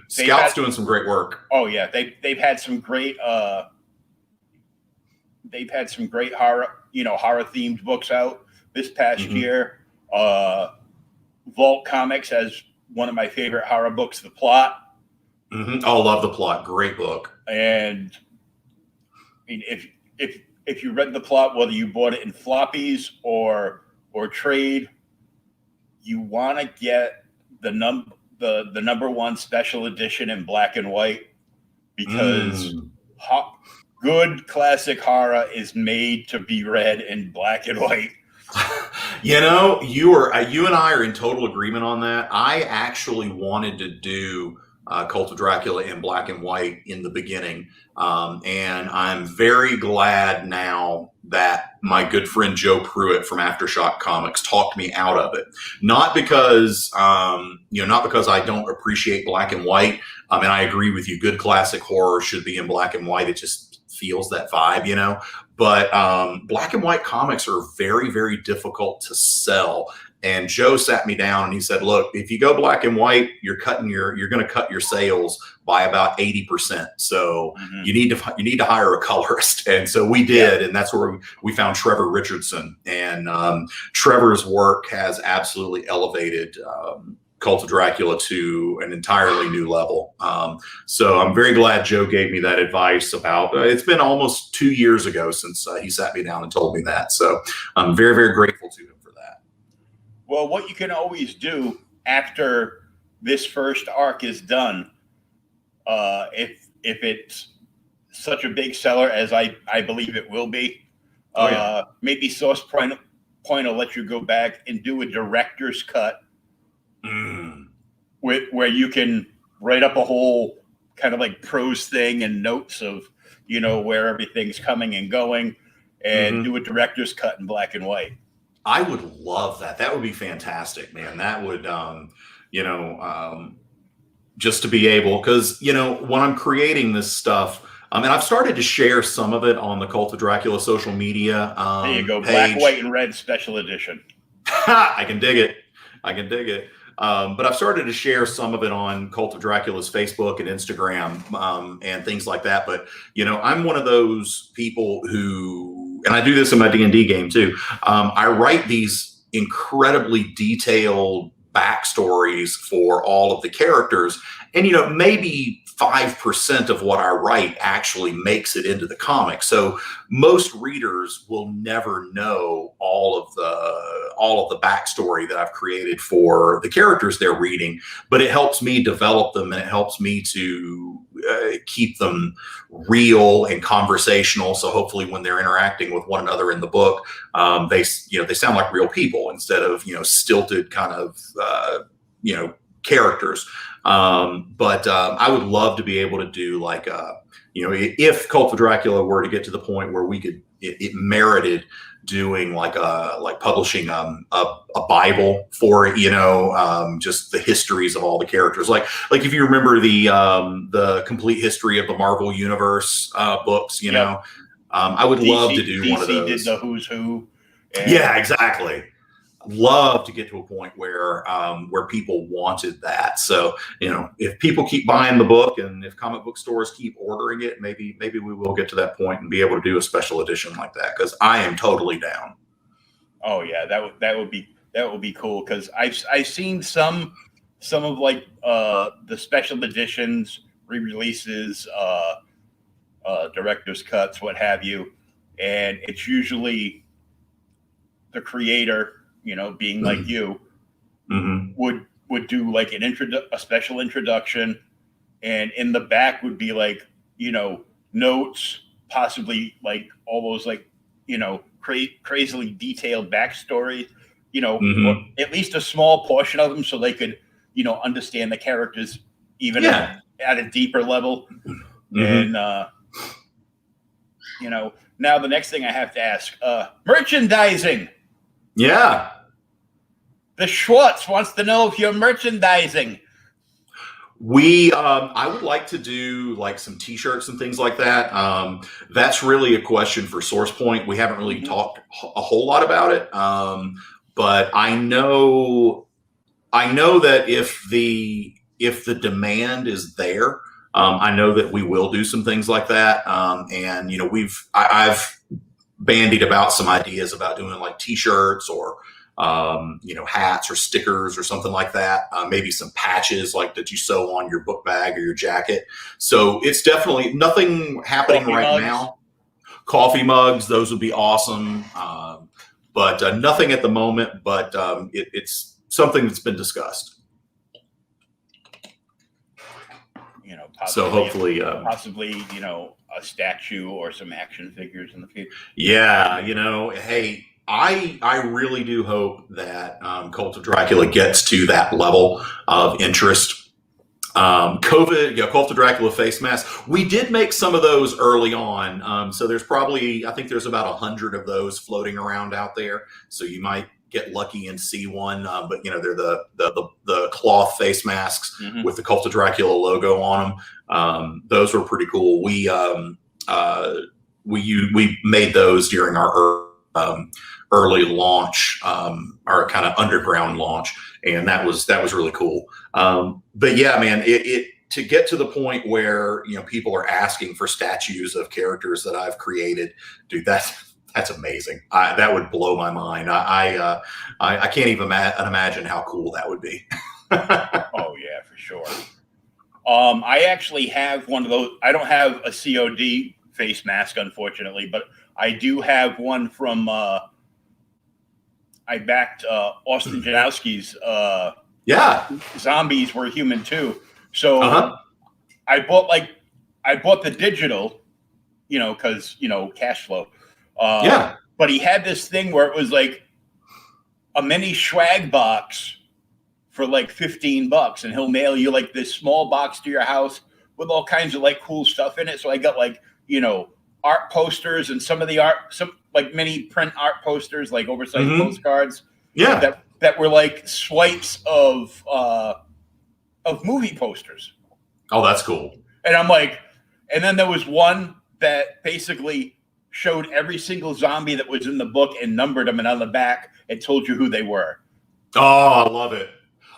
Speaker 2: Scout's doing some great work.
Speaker 1: Oh yeah, they've had some great horror horror themed books out this past year. Vault Comics has one of my favorite horror books, The Plot.
Speaker 2: Oh, love The Plot. Great book.
Speaker 1: And I mean, if you read The Plot, whether you bought it in floppies or trade, you want to get the number one special edition in black and white, because good classic horror is made to be read in black and white.
Speaker 2: You and I are in total agreement on that. I actually wanted to do Cult of Dracula in black and white in the beginning. And I'm very glad now that my good friend Joe Pruitt from Aftershock Comics talked me out of it. Not because I don't appreciate black and white. And I agree with you. Good classic horror should be in black and white. It just feels that vibe, But black and white comics are very, very difficult to sell. And Joe sat me down and he said, look, if you go black and white, you're going to cut your sales by about 80%. So you need to hire a colorist. And so we did. And that's where we found Trevor Richardson. And Trevor's work has absolutely elevated Cult of Dracula to an entirely new level. So I'm very glad Joe gave me that advice about, it's been almost 2 years ago since he sat me down and told me that. So I'm very, very grateful to him for that.
Speaker 1: Well, what you can always do after this first arc is done, if it's such a big seller as I believe it will be, maybe Source Point will let you go back and do a director's cut where you can write up a whole kind of like prose thing and notes of where everything's coming and going, and do a director's cut in black and white.
Speaker 2: I would love that. That would be fantastic, man. That would just to be able, because when I'm creating this stuff, and I've started to share some of it on the Cult of Dracula social media
Speaker 1: there you go,
Speaker 2: page.
Speaker 1: Black, white, and red special edition.
Speaker 2: I can dig it. But I've started to share some of it on Cult of Dracula's Facebook and Instagram and things like that. But, I'm one of those people who, and I do this in my D&D game too. I write these incredibly detailed backstories for all of the characters. And, maybe 5% of what I write actually makes it into the comic. So most readers will never know all of the backstory that I've created for the characters they're reading, but it helps me develop them, and it helps me to keep them real and conversational. So hopefully when they're interacting with one another in the book, they sound like real people instead of, stilted kind of, characters. But I would love to be able to do like, if Cult of Dracula were to get to the point where we could, it merited doing like publishing a Bible for it, just the histories of all the characters. Like if you remember the complete history of the Marvel Universe books, I would love to do one of those.
Speaker 1: DC did the Who's Who.
Speaker 2: Yeah, exactly. Love to get to a point where people wanted that. So, if people keep buying the book and if comic book stores keep ordering it, maybe we will get to that point and be able to do a special edition like that, because I am totally down.
Speaker 1: Oh yeah, that would be cool, because I've seen some of like the special editions, re-releases, director's cuts, what have you, and it's usually the creator, being like you, would do like a special introduction, and in the back would be like, notes, possibly like all those like, crazily detailed backstory, or at least a small portion of them, so they could, understand the characters even at a deeper level. And, now the next thing I have to ask, merchandising.
Speaker 2: Yeah.
Speaker 1: The Schwartz wants to know if you're merchandising.
Speaker 2: I would like to do like some t-shirts and things like that. That's really a question for SourcePoint. We haven't really talked a whole lot about it. But I know that if the demand is there, I know that we will do some things like that. And you know, I've bandied about some ideas about doing like t-shirts or you know, hats or stickers or something like that. Maybe some patches like that you sew on your book bag or your jacket. So it's definitely nothing happening
Speaker 1: Coffee
Speaker 2: right
Speaker 1: mugs.
Speaker 2: now. Coffee mugs, those would be awesome. But nothing at the moment, but it's something that's been discussed.
Speaker 1: You know,
Speaker 2: so hopefully,
Speaker 1: possibly, you know, a statue or some action figures in the future.
Speaker 2: Yeah, you know, hey, I really do hope that Cult of Dracula gets to that level of interest. Cult of Dracula face mask. We did make some of those early on. So there's probably, I think there's about 100 of those floating around out there. So you might get lucky and see one. But you know, they're the cloth face masks with the Cult of Dracula logo on them. Those were pretty cool. We made those during our early launch, our kind of underground launch, and that was really cool. But yeah, man, it to get to the point where, you know, people are asking for statues of characters that I've created, dude, that's amazing. That would blow my mind. I can't even imagine how cool that would be.
Speaker 1: Oh yeah, for sure. I actually have one of those. I don't have a COD face mask, unfortunately, but I do have one from. I backed Austin Janowski's.
Speaker 2: Yeah,
Speaker 1: Zombies Were Human Too. So I bought the digital, you know, because, you know, cash flow.
Speaker 2: Yeah.
Speaker 1: But he had this thing where it was like a mini swag box for like $15, and he'll mail you like this small box to your house with all kinds of like cool stuff in it. So I got like, you know, art posters and some like mini print art posters, like oversized postcards.
Speaker 2: Yeah.
Speaker 1: That were like swipes of movie posters.
Speaker 2: Oh, that's cool.
Speaker 1: And I'm like, and then there was one that basically showed every single zombie that was in the book and numbered them, and on the back it told you who they were.
Speaker 2: Oh, I love it.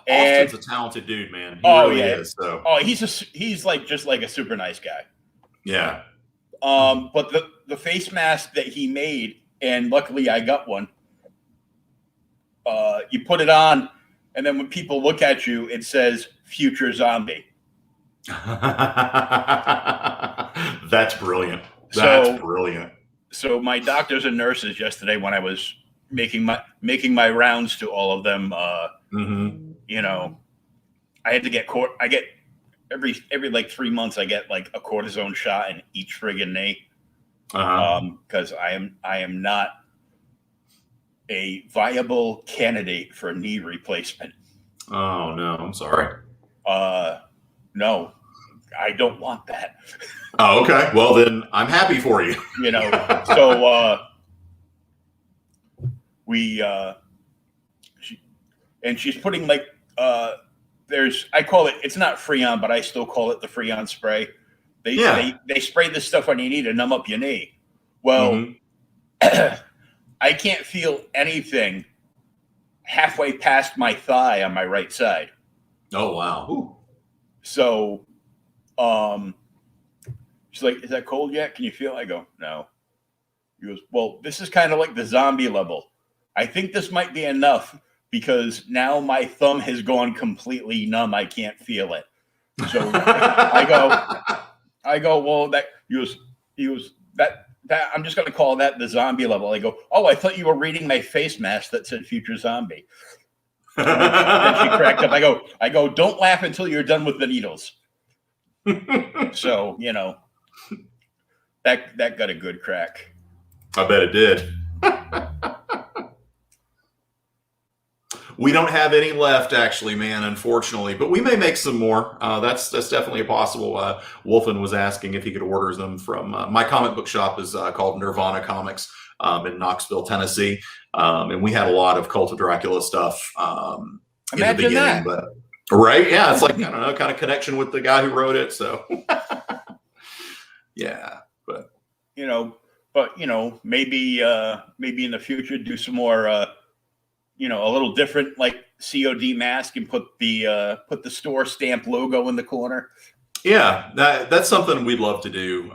Speaker 1: And,
Speaker 2: Austin's a talented dude, man. He really is. So.
Speaker 1: Oh, he's like just like a super nice guy.
Speaker 2: Yeah.
Speaker 1: But the face mask that he made, and luckily I got one. You put it on, and then when people look at you, it says "Future Zombie."
Speaker 2: That's brilliant. That's brilliant.
Speaker 1: So my doctors and nurses yesterday, when I was making my rounds to all of them, you know, I had to get I get every like 3 months I get like a cortisone shot in each friggin' knee, because I am not a viable candidate for knee replacement.
Speaker 2: Oh no, I'm sorry.
Speaker 1: No, I don't want that.
Speaker 2: Oh, okay. Well, then I'm happy for you.
Speaker 1: You know, so she's putting like I call it, it's not Freon, but I still call it the Freon spray. They spray this stuff on your knee to numb up your knee. Well, I can't feel anything halfway past my thigh on my right side.
Speaker 2: Oh wow. Ooh.
Speaker 1: So she's like, "Is that cold yet? Can you feel it?" I go, "No." He goes, "Well, this is kind of like the zombie level. I think this might be enough, because now my thumb has gone completely numb. I can't feel it." So I go, "Well, that," he goes, that I'm just going to call that the zombie level. I go, "Oh, I thought you were reading my face mask that said future zombie." Then she cracked up. I go, "Don't laugh until you're done with the needles." So, you know, that got a good crack.
Speaker 2: I bet it did. We don't have any left, actually, man, unfortunately. But we may make some more. That's definitely a possible. Wolfen was asking if he could order them from my comic book shop is called Nirvana Comics in Knoxville, Tennessee, and we had a lot of Cult of Dracula stuff in the beginning. But right, yeah, it's like I don't know, kind of connection with the guy who wrote it. So yeah, but
Speaker 1: maybe in the future do some more, a little different, like COD mask and put the store stamp logo in the corner.
Speaker 2: Yeah, that's something we'd love to do.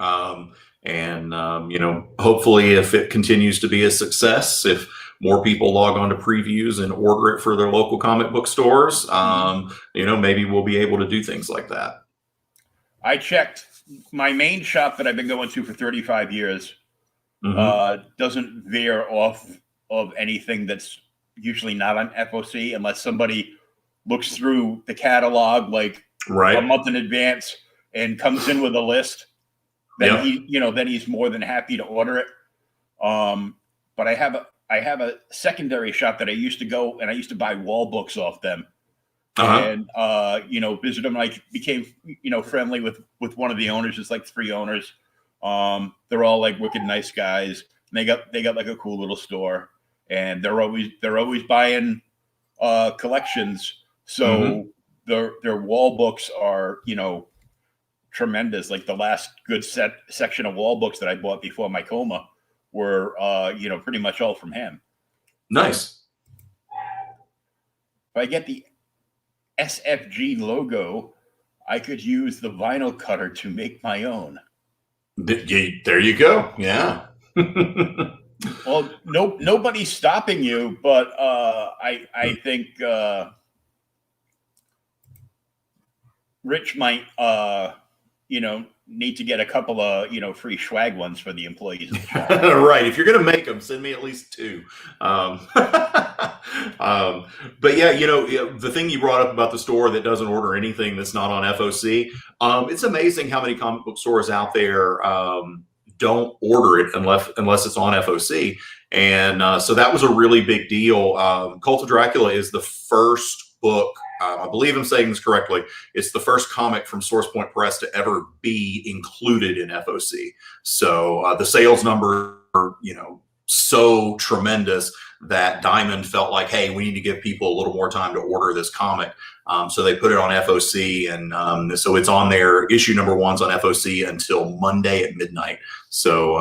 Speaker 2: Hopefully if it continues to be a success, if more people log on to previews and order it for their local comic book stores, maybe we'll be able to do things like that. I
Speaker 1: checked my main shop that I've been going to for 35 years. Doesn't veer off of anything that's usually not on FOC unless somebody looks through the catalog like a month in advance and comes in with a list. Then then he's more than happy to order it. But I have a secondary shop that I used to go and I used to buy wall books off them. And visit them. I became friendly with one of the owners. It's like 3 owners. They're all like wicked nice guys. And they got like a cool little store, and they're always buying collections. So their wall books are tremendous. Like the last good section of wall books that I bought before my coma were pretty much all from him.
Speaker 2: Nice.
Speaker 1: If I get the SFG logo, I could use the vinyl cutter to make my own.
Speaker 2: There you go. Yeah.
Speaker 1: Well, nobody's stopping you, but I think Rich might need to get a couple of free swag ones for the employees of the shop.
Speaker 2: Right. If you're gonna make them, send me at least 2. But yeah, the thing you brought up about the store that doesn't order anything that's not on FOC, it's amazing how many comic book stores out there don't order it unless it's on FOC. And so that was a really big deal. Cult of Dracula is the first book, I believe I'm saying this correctly, it's the first comic from Source Point Press to ever be included in FOC. So the sales number are, so tremendous that Diamond felt like, hey, we need to give people a little more time to order this comic. So they put it on FOC, and so it's on there. Issue number 1's on FOC until Monday at midnight. So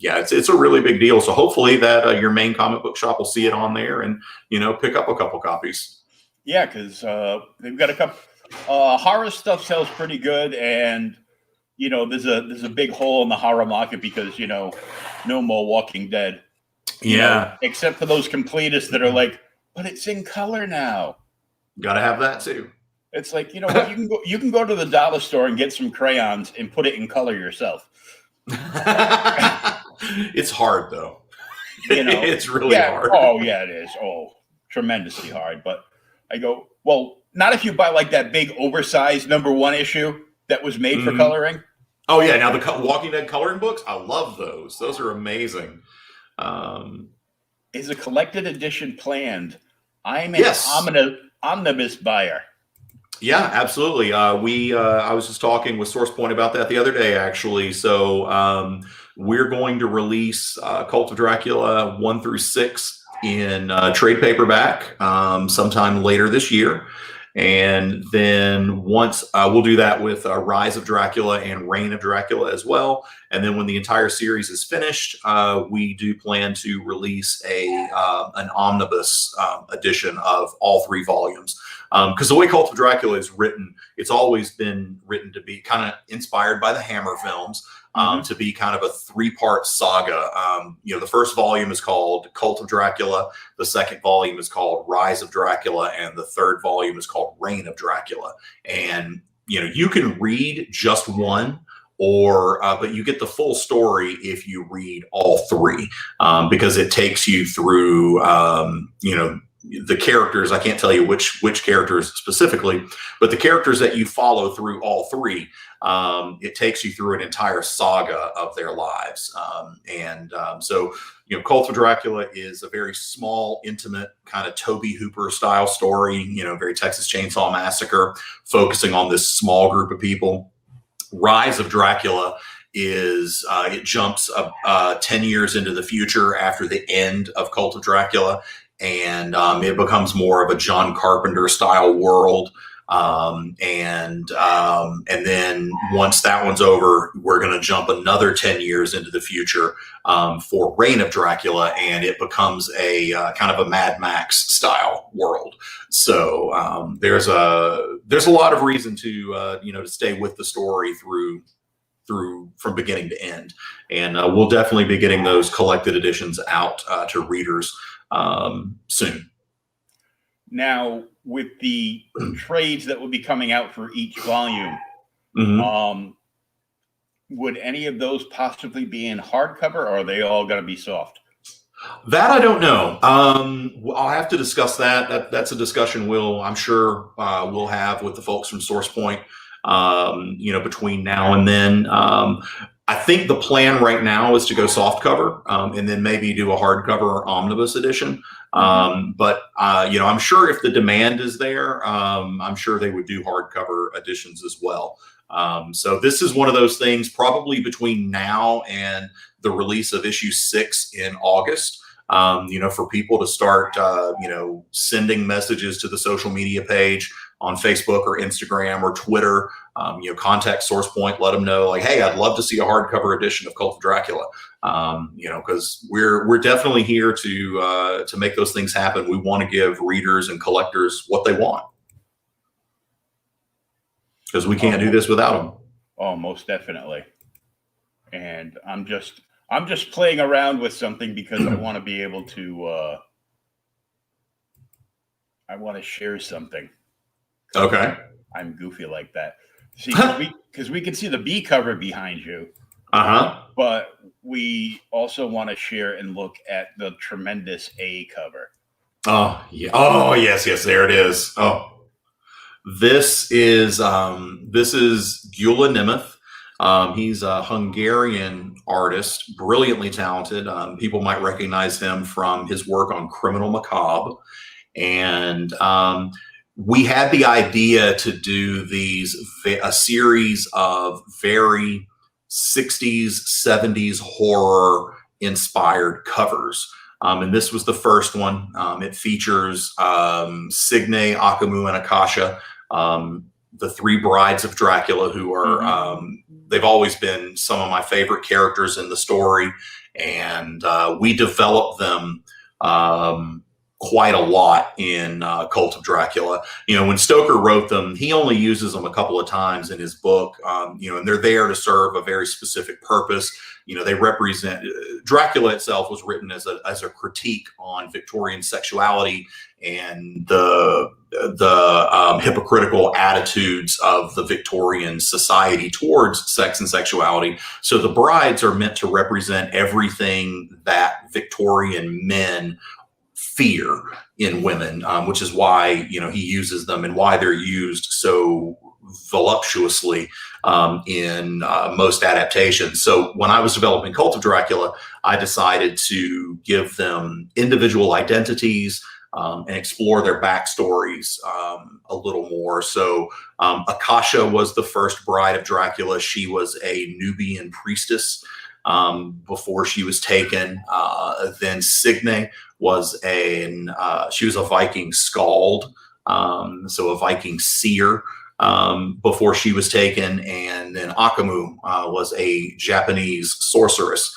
Speaker 2: it's a really big deal. So hopefully that your main comic book shop will see it on there and pick up a couple copies.
Speaker 1: Yeah, because they've got a couple. Horror stuff sells pretty good, and there's a big hole in the horror market because no more Walking Dead. Except for those completists that are like, but it's in color now.
Speaker 2: Got to have that too.
Speaker 1: It's like you can go to the dollar store and get some crayons and put it in color yourself.
Speaker 2: It's hard though. It's really hard.
Speaker 1: Oh yeah, it is. Oh, tremendously hard. But I go, well, not if you buy like that big oversized #1 issue that was made for coloring.
Speaker 2: Oh yeah, now the Walking Dead coloring books, I love those. Those are amazing.
Speaker 1: Is a collected edition planned? I'm an omnibus buyer.
Speaker 2: Yeah, absolutely. I was just talking with Source Point about that the other day, actually. So we're going to release Cult of Dracula 1 through 6 in trade paperback sometime later this year. And then once we'll do that with Rise of Dracula and Reign of Dracula as well. And then when the entire series is finished, we do plan to release an omnibus edition of all 3 volumes. Because the way Cult of Dracula is written, it's always been written to be kind of inspired by the Hammer films, to be kind of a 3-part saga. The first volume is called Cult of Dracula, the second volume is called Rise of Dracula, and the third volume is called Reign of Dracula. And you can read just one, but you get the full story if you read all 3, because it takes you through the characters, I can't tell you which characters specifically, but the characters that you follow through all three, it takes you through an entire saga of their lives. So, Cult of Dracula is a very small, intimate, kind of Tobe Hooper style story, very Texas Chainsaw Massacre, focusing on this small group of people. Rise of Dracula is, it jumps 10 years into the future after the end of Cult of Dracula. And it becomes more of a John Carpenter style world. And then once that one's over, we're going to jump another 10 years into the future for Reign of Dracula, and it becomes a kind of a Mad Max style world. So there's a lot of reason to to stay with the story through from beginning to end, and we'll definitely be getting those collected editions out to readers soon.
Speaker 1: Now, with the trades that will be coming out for each volume, would any of those possibly be in hardcover, or are they all going to be soft?
Speaker 2: That I don't know. I'll have to discuss that. That's a discussion I'm sure we'll have with the folks from Source Point, between now and then. I think the plan right now is to go soft cover, and then maybe do a hardcover omnibus edition. But I'm sure if the demand is there, I'm sure they would do hardcover editions as well. So this is one of those things probably between now and the release of issue 6 in August, for people to start, sending messages to the social media page on Facebook or Instagram or Twitter, contact Source Point, let them know, like, hey, I'd love to see a hardcover edition of Cult of Dracula. Because we're definitely here to make those things happen. We want to give readers and collectors what they want, because we can't do this without them.
Speaker 1: Oh, most definitely. And I'm just playing around with something because I want to be able to. I want to share something.
Speaker 2: Okay.
Speaker 1: I'm goofy like that. See, because we can see the B cover behind you. But we also want to share and look at the tremendous A cover.
Speaker 2: Oh yeah. Oh yes. There it is. Oh, this is Giulia Nemeth. He's a Hungarian artist, brilliantly talented. People might recognize him from his work on Criminal Macabre, and we had the idea to do a series of very 60s, 70s horror inspired covers. And this was the first one. It features Signe, Akamu, and Akasha, the 3 brides of Dracula, who are, they've always been some of my favorite characters in the story. And we developed them quite a lot in Cult of Dracula. When Stoker wrote them, he only uses them a couple of times in his book, and they're there to serve a very specific purpose. They represent, Dracula itself was written as a critique on Victorian sexuality and the hypocritical attitudes of the Victorian society towards sex and sexuality. So the brides are meant to represent everything that Victorian men fear in women, which is why he uses them and why they're used so voluptuously in most adaptations. So when I was developing Cult of Dracula, I decided to give them individual identities and explore their backstories a little more. So Akasha was the first bride of Dracula. She was a Nubian priestess before she was taken. Then Signe was she was a Viking skald, so a Viking seer before she was taken. And then Akamu was a Japanese sorceress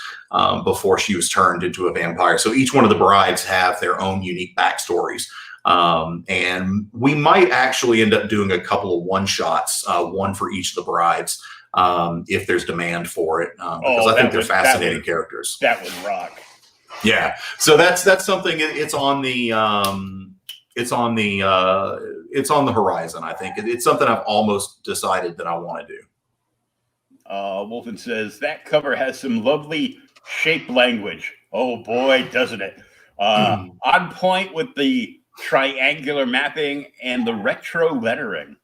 Speaker 2: before she was turned into a vampire. So each one of the brides have their own unique backstories. And we might actually end up doing a couple of one-shots, one for each of the brides, if there's demand for it, because I think they're fascinating characters.
Speaker 1: That would rock.
Speaker 2: Yeah, so that's something. It's on the horizon. I think it's something I've almost decided that I want to do.
Speaker 1: Wolfen says that cover has some lovely shape language. Oh boy, doesn't it? On point with the triangular mapping and the retro lettering.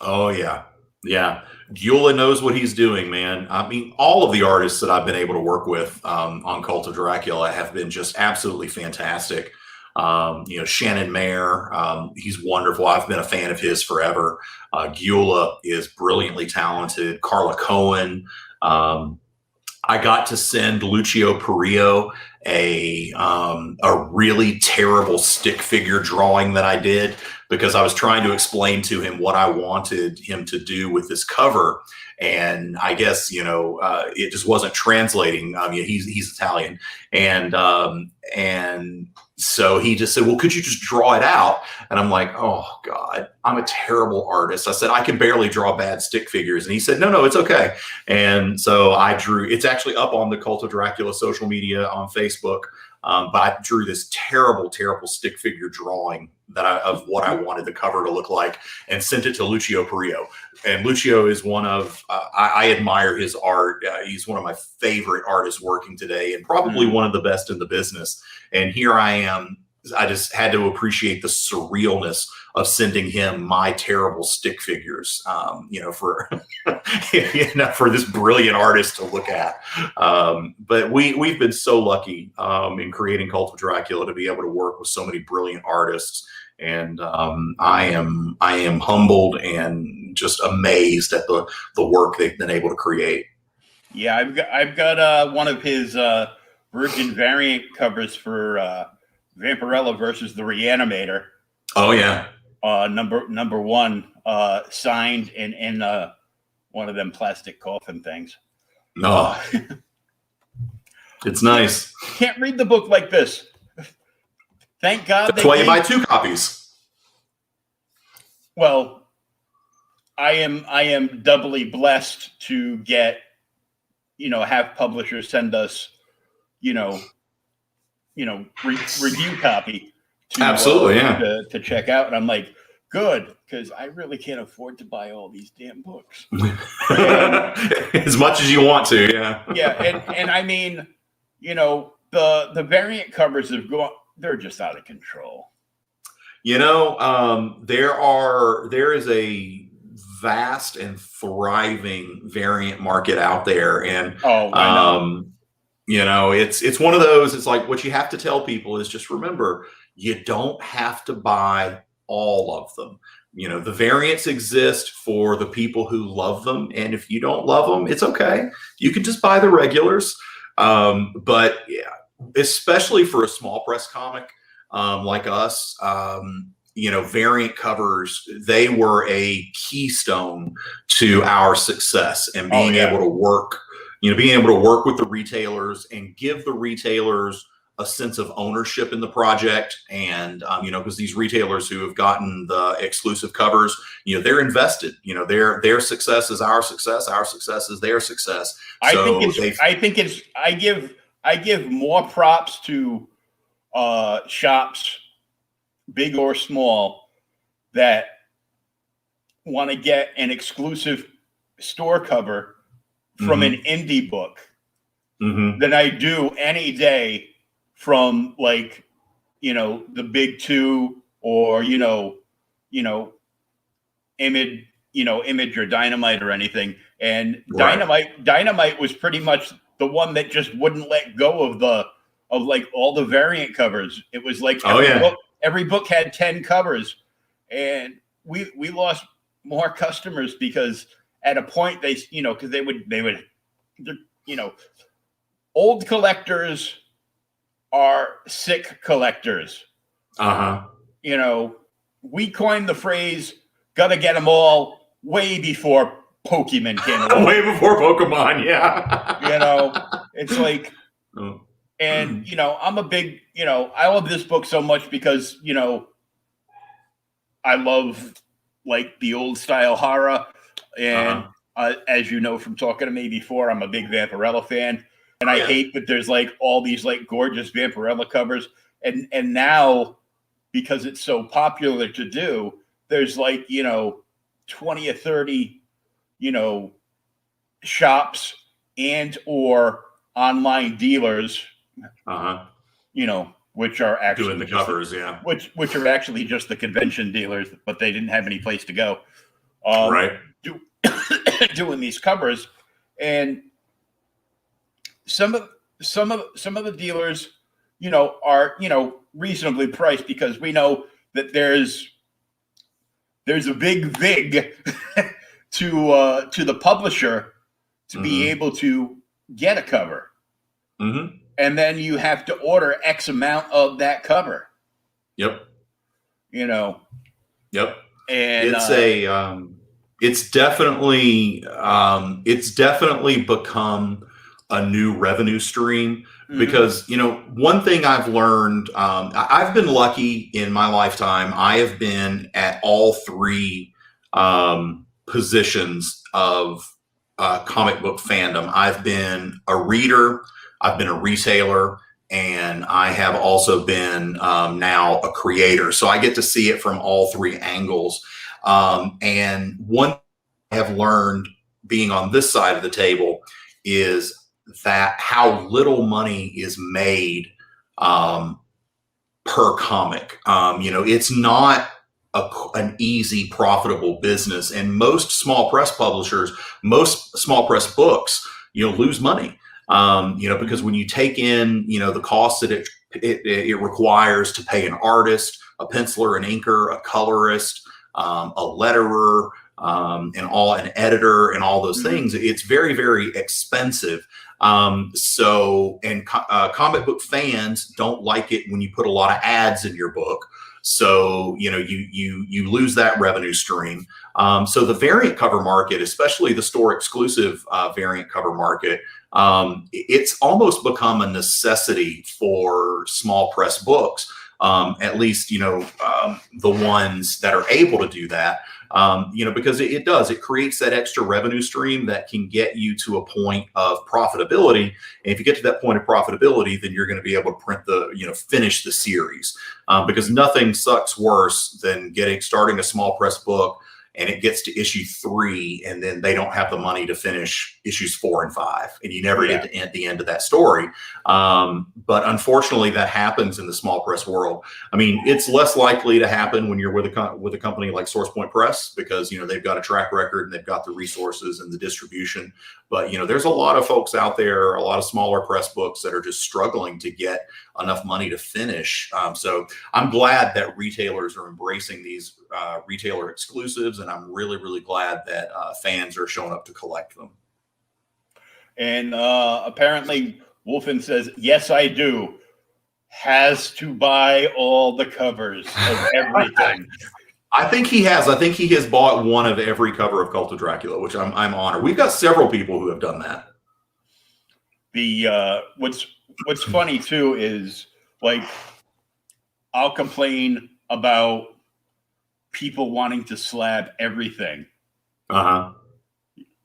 Speaker 2: Oh yeah. Yeah. Giulia knows what he's doing, man. I mean, all of the artists that I've been able to work with on Cult of Dracula have been just absolutely fantastic. Shannon Mayer, he's wonderful. I've been a fan of his forever. Giulia is brilliantly talented. Carla Cohen. I got to send Lucio Perillo a really terrible stick figure drawing that I did because I was trying to explain to him what I wanted him to do with this cover. And I guess, it just wasn't translating. I mean, he's Italian. And so he just said, well, could you just draw it out? And I'm like, oh God, I'm a terrible artist. I said, I can barely draw bad stick figures. And he said, no, it's okay. And so I drew, it's actually up on the Cult of Dracula social media on Facebook. But I drew this terrible, terrible stick figure drawing of what I wanted the cover to look like and sent it to Lucio Perillo. And Lucio is one of, I admire his art. He's one of my favorite artists working today and probably one of the best in the business. And here I am. I just had to appreciate the surrealness of sending him my terrible stick figures, for for this brilliant artist to look at. But we've been so lucky in creating Cult of Dracula to be able to work with so many brilliant artists, and I am humbled and just amazed at the work they've been able to create.
Speaker 1: Yeah, I've got one of his Virgin variant covers for Vampirella versus the Reanimator.
Speaker 2: Oh yeah.
Speaker 1: Number one, signed in one of them plastic coffin things.
Speaker 2: No, it's nice.
Speaker 1: Can't read the book like this. Thank God.
Speaker 2: That's why you buy 2 copies.
Speaker 1: Well, I am doubly blessed to get, have publishers send us, review copy.
Speaker 2: Absolutely, yeah.
Speaker 1: To check out, and I'm like, good, because I really can't afford to buy all these damn books.
Speaker 2: As much as you want to, yeah.
Speaker 1: Yeah, and I mean, the variant covers have gone; they're just out of control.
Speaker 2: There is a vast and thriving variant market out there, and it's one of those. It's like what you have to tell people is just remember. You don't have to buy all of them. The variants exist for the people who love them. And if you don't love them, it's okay. You can just buy the regulars. But yeah, especially for a small press comic like us, variant covers, they were a keystone to our success and being able to work, with the retailers and give the retailers a sense of ownership in the project. And, because these retailers who have gotten the exclusive covers, they're invested, their success is our success is their success.
Speaker 1: I give more props to shops, big or small, that want to get an exclusive store cover from an indie book than I do any day from the big 2 or Image or Dynamite or anything. And Dynamite was pretty much the one that just wouldn't let go of all the variant covers. It was like every book had 10 covers, and we lost more customers because at a point because they would old collectors are sick collectors. We coined the phrase "gotta get them all" way before Pokemon came along.
Speaker 2: Way before Pokemon, yeah.
Speaker 1: It's like, and I'm a big, I love this book so much because I love the old style horror, and as you know from talking to me before, I'm a big Vampirella fan. And I hate that there's all these gorgeous Vampirella covers. And now, because it's so popular to do, there's 20 or 30, shops and or online dealers, which are actually
Speaker 2: doing the covers,
Speaker 1: which are actually just the convention dealers, but they didn't have any place to go.
Speaker 2: Right.
Speaker 1: Doing these covers, and some of the dealers, are reasonably priced, because we know that there's a big vig to the publisher to be able to get a cover.
Speaker 2: Mm-hmm.
Speaker 1: And then you have to order X amount of that cover.
Speaker 2: Yep.
Speaker 1: Yep.
Speaker 2: And it's definitely become a new revenue stream, because one thing I've learned, I've been lucky in my lifetime. I have been at all three positions of comic book fandom. I've been a reader, I've been a retailer, and I have also been now a creator. So I get to see it from all three angles. And one thing I have learned being on this side of the table is that how little money is made per comic. It's not an easy, profitable business. And most small press publishers, most small press books, lose money. Because when you take in, the costs that it requires to pay an artist, a penciler, an inker, a colorist, a letterer, and an editor, and all those things, it's very, very expensive. Comic book fans don't like it when you put a lot of ads in your book. So, you lose that revenue stream. So the variant cover market, especially the store exclusive variant cover market, it's almost become a necessity for small press books. At least, the ones that are able to do that, because it creates that extra revenue stream that can get you to a point of profitability. And if you get to that point of profitability, then you're going to be able to finish the series, because nothing sucks worse than starting a small press book and it gets to issue 3, and then they don't have the money to finish issues 4 and 5, and you never get to the end of that story. But unfortunately, that happens in the small press world. I mean, it's less likely to happen when you're with a company like SourcePoint Press, because they've got a track record and they've got the resources and the distribution. But there's a lot of folks out there, a lot of smaller press books that are just struggling to get enough money to finish. So I'm glad that retailers are embracing these retailer exclusives, and I'm really, really glad that fans are showing up to collect them.
Speaker 1: And apparently Wolfen says, yes, I do. Has to buy all the covers of everything.
Speaker 2: I think he has. I think he has bought one of every cover of Cult of Dracula, which I'm honored. We've got several people who have done that.
Speaker 1: The what's funny too is, like, I'll complain about people wanting to slab everything. He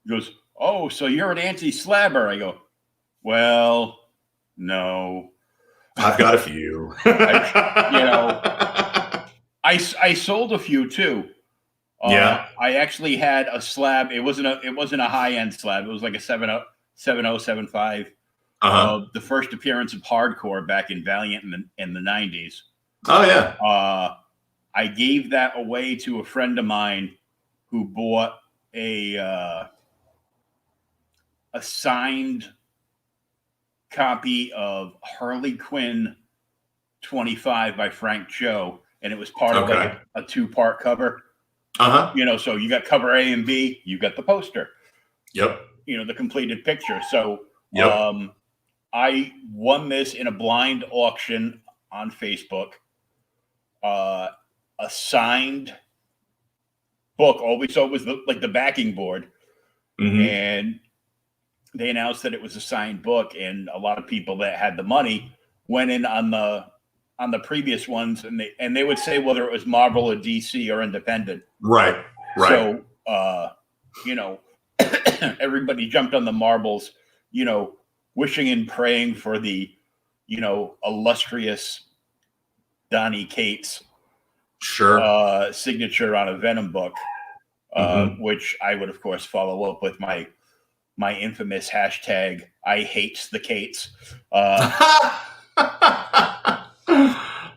Speaker 1: goes, oh, so you're an anti-slabber? I go, well, no.
Speaker 2: I've got a few.
Speaker 1: I sold a few too. I actually had a slab. It wasn't a high end slab. It was like a 7075. The first appearance of Hardcore back in Valiant in the 90s.
Speaker 2: Oh yeah.
Speaker 1: I gave that away to a friend of mine who bought a signed copy of Harley Quinn 25 by Frank Joe, and it was part of like a 2-part cover. So you got cover A and B, you got the poster.
Speaker 2: Yep.
Speaker 1: The completed picture. So I won this in a blind auction on Facebook. A signed book. All we saw was the backing board, and they announced that it was a signed book, and a lot of people that had the money went in on the previous ones, and they would say whether it was Marvel or DC or independent.
Speaker 2: Right.
Speaker 1: So everybody jumped on the Marvels, wishing and praying for the illustrious Donny Cates signature on a Venom book, which I would of course follow up with my infamous hashtag I hates the Cates.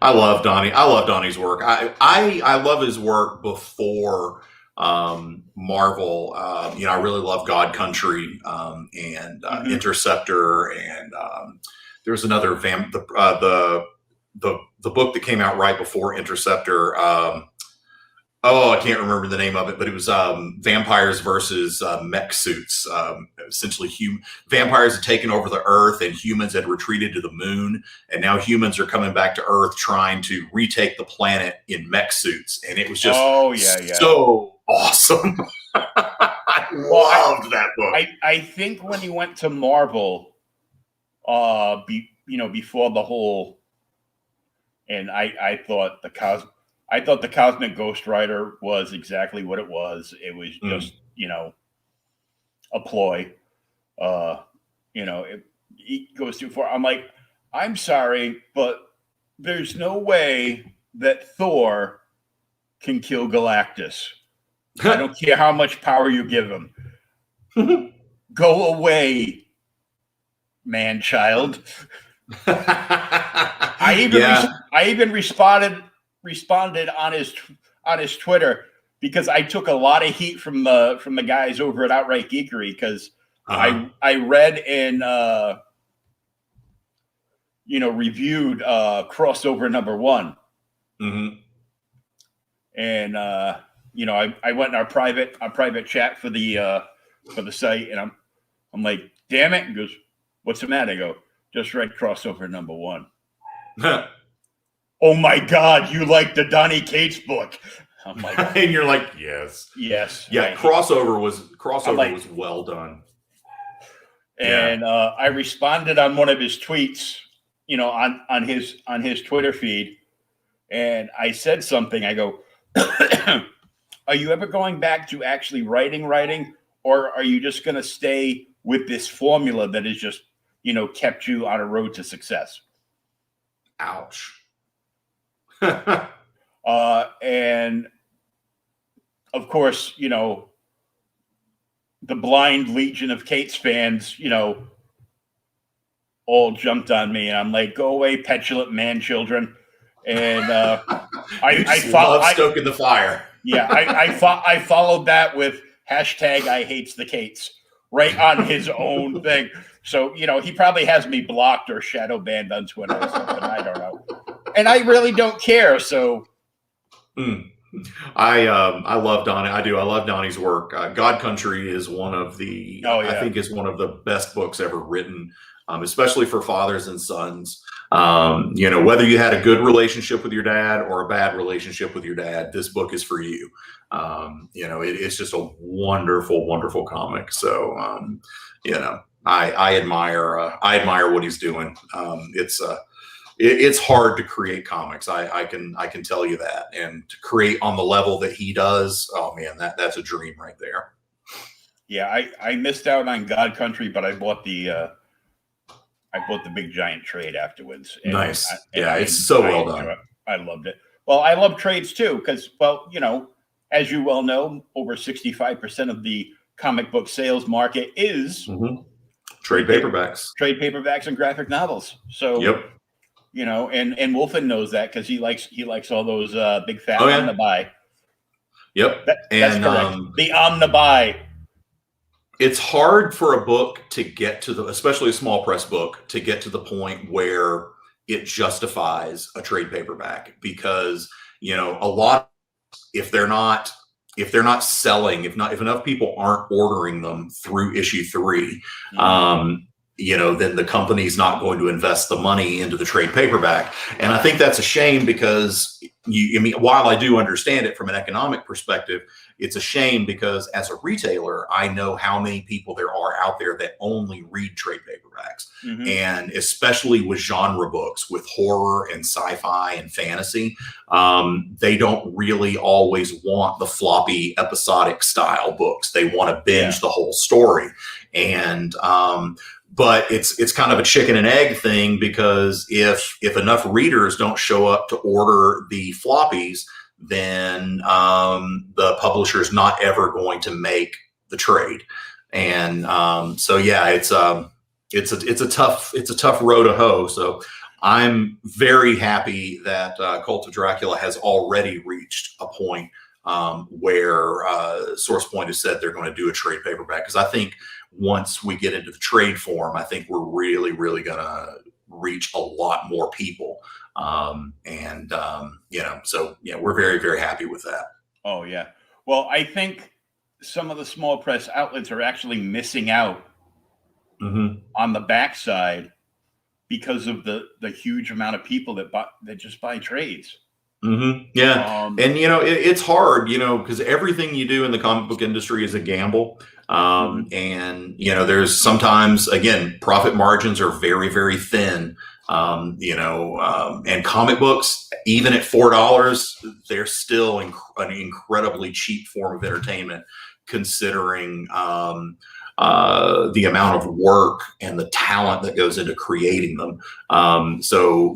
Speaker 2: I love Donnie. I love Donnie's work. I love his work before Marvel. I really love God Country and Interceptor, and there's another the book that came out right before Interceptor. I can't remember the name of it, but it was vampires versus mech suits. Essentially, vampires had taken over the Earth, and humans had retreated to the moon, and now humans are coming back to Earth trying to retake the planet in mech suits, and it was just so awesome. I loved that book.
Speaker 1: I think when he went to Marvel, before the whole, and I thought the Cosmic Ghost Rider was exactly what it was. It was just, a ploy. It goes too far. I'm like, I'm sorry, but there's no way that Thor can kill Galactus. I don't care how much power you give him. Go away, man-child. I even responded on his Twitter, because I took a lot of heat from the guys over at Outright Geekery, because I read and reviewed crossover #1, and I went in our private chat for the site, and I'm like, damn it. He goes, what's the matter? I go, just read crossover #1. Oh my God, you like the Donny Cates book? I'm like,
Speaker 2: and you're like, yes. Yeah, crossover was well done.
Speaker 1: And I responded on one of his tweets, on his Twitter feed, and I said something. I go, are you ever going back to actually writing, or are you just going to stay with this formula that has just, kept you on a road to success?
Speaker 2: Ouch.
Speaker 1: And of course, the blind legion of Cates fans, all jumped on me, and I'm like, go away, petulant man children. And I
Speaker 2: love stoking the fire.
Speaker 1: Yeah, I followed that with hashtag I hates the Cates right on his own thing. So, he probably has me blocked or shadow banned on Twitter or something. I don't know. And I really don't care. So
Speaker 2: I love Donnie. I do. I love Donnie's work. God Country is one of the, I think is one of the best books ever written, especially for fathers and sons. Whether you had a good relationship with your dad or a bad relationship with your dad, this book is for you. It's just a wonderful, wonderful comic. So, I admire what he's doing. It's hard to create comics. I can tell you that, and to create on the level that he does, oh man, that's a dream right there.
Speaker 1: Yeah, I missed out on God Country, but I bought the big giant trade afterwards.
Speaker 2: Nice. It's so well done.
Speaker 1: I loved it. Well, I love trades too, because, as you well know, over 65% of the comic book sales market is
Speaker 2: trade
Speaker 1: paperbacks and graphic novels. So,
Speaker 2: yep.
Speaker 1: And Wolfen knows that, because he likes all those big fat omnibuy.
Speaker 2: Yep.
Speaker 1: That's correct. The omnibuy.
Speaker 2: It's hard for a book to get to especially a small press book, to get to the point where it justifies a trade paperback, because, a lot, if they're not selling, if enough people aren't ordering them through issue 3, then the company's not going to invest the money into the trade paperback. And I think that's a shame, because while I do understand it from an economic perspective, it's a shame, because as a retailer, I know how many people there are out there that only read trade paperbacks. And especially with genre books, with horror and sci-fi and fantasy, they don't really always want the floppy episodic style books. They want to binge the whole story. And but it's kind of a chicken and egg thing, because if enough readers don't show up to order the floppies, then the publisher is not ever going to make the trade. And it's a tough row to hoe. So I'm very happy that Cult of Dracula has already reached a point where Source Point has said they're going to do a trade paperback. Because I think once we get into the trade form, I think we're really, really going to reach a lot more people. So we're very, very happy with that.
Speaker 1: Oh, yeah. Well, I think some of the small press outlets are actually missing out on the backside because of the huge amount of people that just buy trades.
Speaker 2: Yeah. And, it's hard, because everything you do in the comic book industry is a gamble. And, there's sometimes, again, profit margins are very, very thin. And comic books, even at $4, they're still an incredibly cheap form of entertainment, considering the amount of work and the talent that goes into creating them. So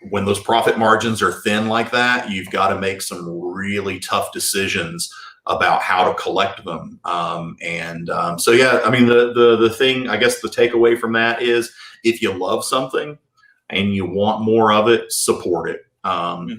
Speaker 2: when those profit margins are thin like that, you've got to make some really tough decisions about how to collect them. So yeah, I mean, the thing, I guess the takeaway from that is, if you love something and you want more of it, support it. That's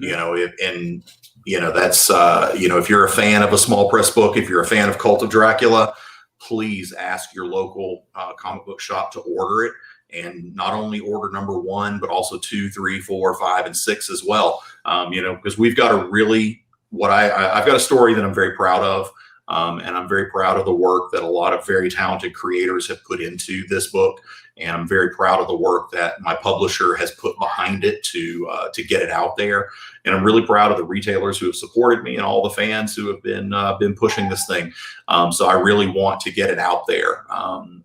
Speaker 2: if you're a fan of a small press book, if you're a fan of Cult of Dracula, please ask your local comic book shop to order it, and not only order number 1, but also 2, 3, 4, 5, and 6 as well. Because we've got I've got a story that I'm very proud of. And I'm very proud of the work that a lot of very talented creators have put into this book. And I'm very proud of the work that my publisher has put behind it to get it out there. And I'm really proud of the retailers who have supported me and all the fans who have been pushing this thing. So I really want to get it out there.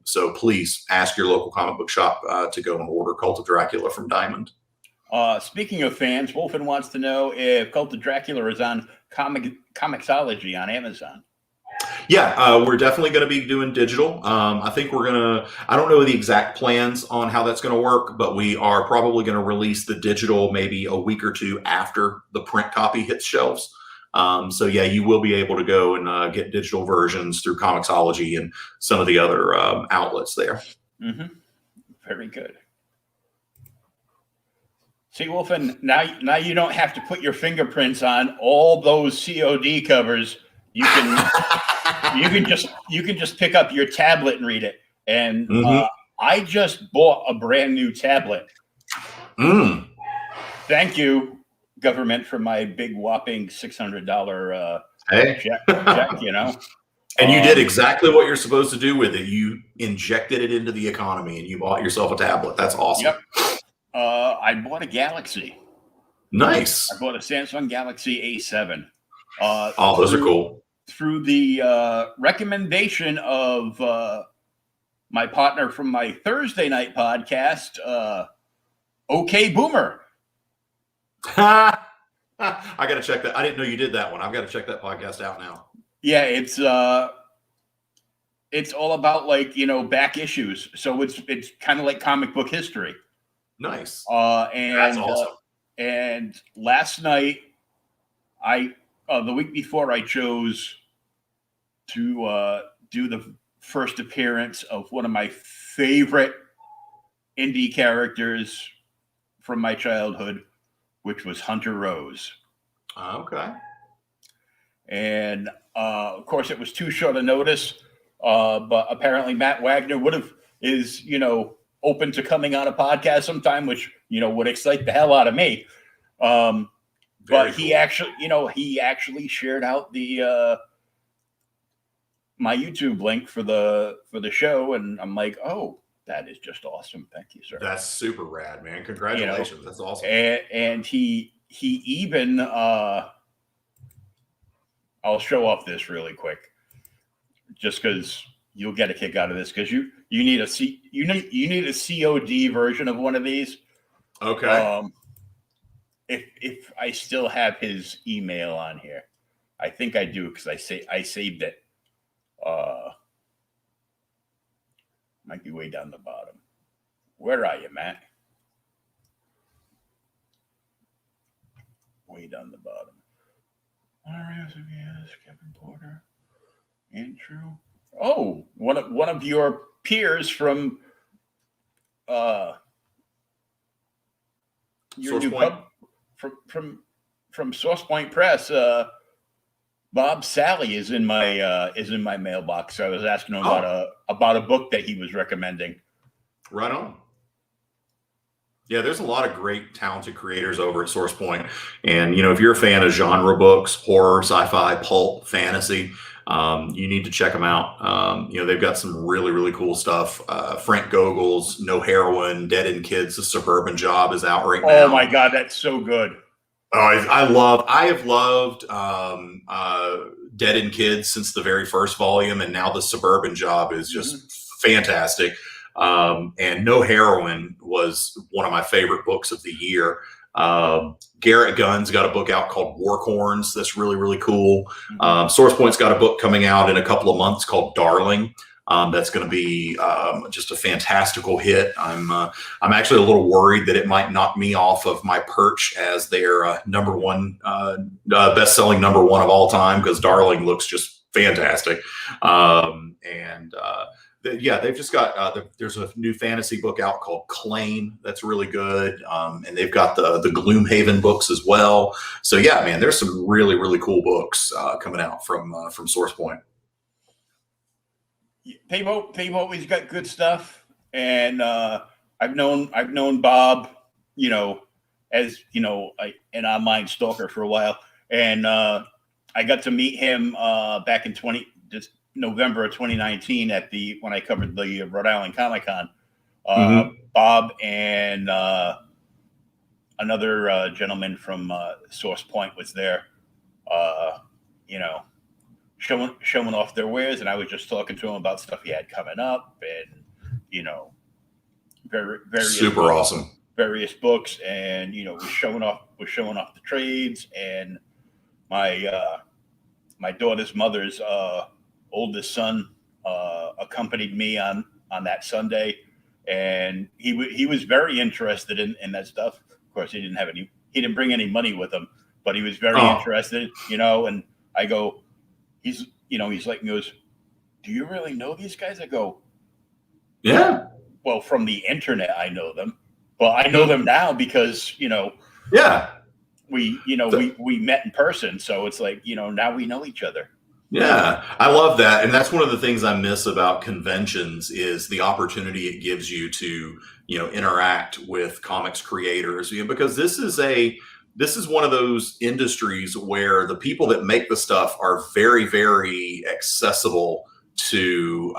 Speaker 2: So please ask your local comic book shop to go and order Cult of Dracula from Diamond.
Speaker 1: Speaking of fans, Wolfen wants to know if Cult of Dracula is on Comixology on Amazon.
Speaker 2: Yeah, we're definitely going to be doing digital. I think I don't know the exact plans on how that's going to work, but we are probably going to release the digital maybe a week or two after the print copy hits shelves. So yeah, you will be able to go and get digital versions through Comixology and some of the other outlets there.
Speaker 1: Very good. See, Wolfen, now you don't have to put your fingerprints on all those COD covers. You can just pick up your tablet and read it. And I just bought a brand new tablet. Thank you, government, for my big whopping $600 check.
Speaker 2: And you did exactly what you're supposed to do with it. You injected it into the economy, and you bought yourself a tablet. That's awesome.
Speaker 1: Yep. I bought a Galaxy.
Speaker 2: Nice.
Speaker 1: I bought a Samsung Galaxy A7.
Speaker 2: Those are cool.
Speaker 1: Through the recommendation of my partner from my Thursday night podcast, OK Boomer.
Speaker 2: I got to check that. I didn't know you did that one. I've got to check that podcast out now.
Speaker 1: Yeah, it's all about back issues. So it's kind of like comic book history.
Speaker 2: Nice.
Speaker 1: That's
Speaker 2: awesome.
Speaker 1: And last night, the week before, I chose to do the first appearance of one of my favorite indie characters from my childhood, which was Hunter Rose.
Speaker 2: Okay.
Speaker 1: And of course, it was too short a notice, but apparently Matt Wagner is open to coming on a podcast sometime, which would excite the hell out of me. But he actually shared out the my YouTube link for the show, and I'm like, oh, that is just awesome. Thank you, sir.
Speaker 2: That's super rad, man. Congratulations. That's awesome.
Speaker 1: And he even I'll show off this really quick, just because you'll get a kick out of this, because you need a COD version of one of these.
Speaker 2: Okay.
Speaker 1: If I still have his email on here, I think I do, because I saved it. Might be way down the bottom. Where are you, Matt? Way down the bottom. Kevin Porter, Andrew. Oh, one of your peers from your
Speaker 2: Source
Speaker 1: new
Speaker 2: Point.
Speaker 1: from Source Point Press. Bob Sally is in my mailbox. So I was asking him about a book that he was recommending.
Speaker 2: Right on. Yeah, there's a lot of great, talented creators over at Source Point. And, if you're a fan of genre books, horror, sci-fi, pulp, fantasy, you need to check them out. They've got some really, really cool stuff. Frank Gogel's No Heroin, Dead End Kids, The Suburban Job is out right now.
Speaker 1: Oh my God, that's so good.
Speaker 2: Oh, I have loved Dead End Kids since the very first volume, and now The Suburban Job is just fantastic. And No Heroin was one of my favorite books of the year. Garrett Gunn's got a book out called Warcorns that's really, really cool. Source Point's got a book coming out in a couple of months called Darling. That's going to be just a fantastical hit. I'm actually a little worried that it might knock me off of my perch as their number one, best-selling number one of all time, because Darling looks just fantastic. They've just got there's a new fantasy book out called Claim that's really good, and they've got the Gloomhaven books as well. So yeah, man, there's some really, really cool books coming out from Source Point.
Speaker 1: They've always got good stuff, and I've known Bob, as an online stalker for a while, and I got to meet him back in November of 2019 when I covered the Rhode Island Comic Con. Bob and another gentleman from Source Point was there, showing off their wares, and I was just talking to him about stuff he had coming up, and various
Speaker 2: super awesome
Speaker 1: various books, and was showing off the trades, and my daughter's mother's oldest son accompanied me on that Sunday, and he was very interested in that stuff. Of course, he didn't bring any money with him, but he was very interested, and I go, he goes, do you really know these guys? I go,
Speaker 2: yeah.
Speaker 1: Well, from the internet, I know them, but I know them now because,
Speaker 2: yeah,
Speaker 1: we met in person. So it's like, now we know each other.
Speaker 2: Yeah, I love that. And that's one of the things I miss about conventions is the opportunity it gives you to, interact with comics creators, because this is one of those industries where the people that make the stuff are very, very accessible to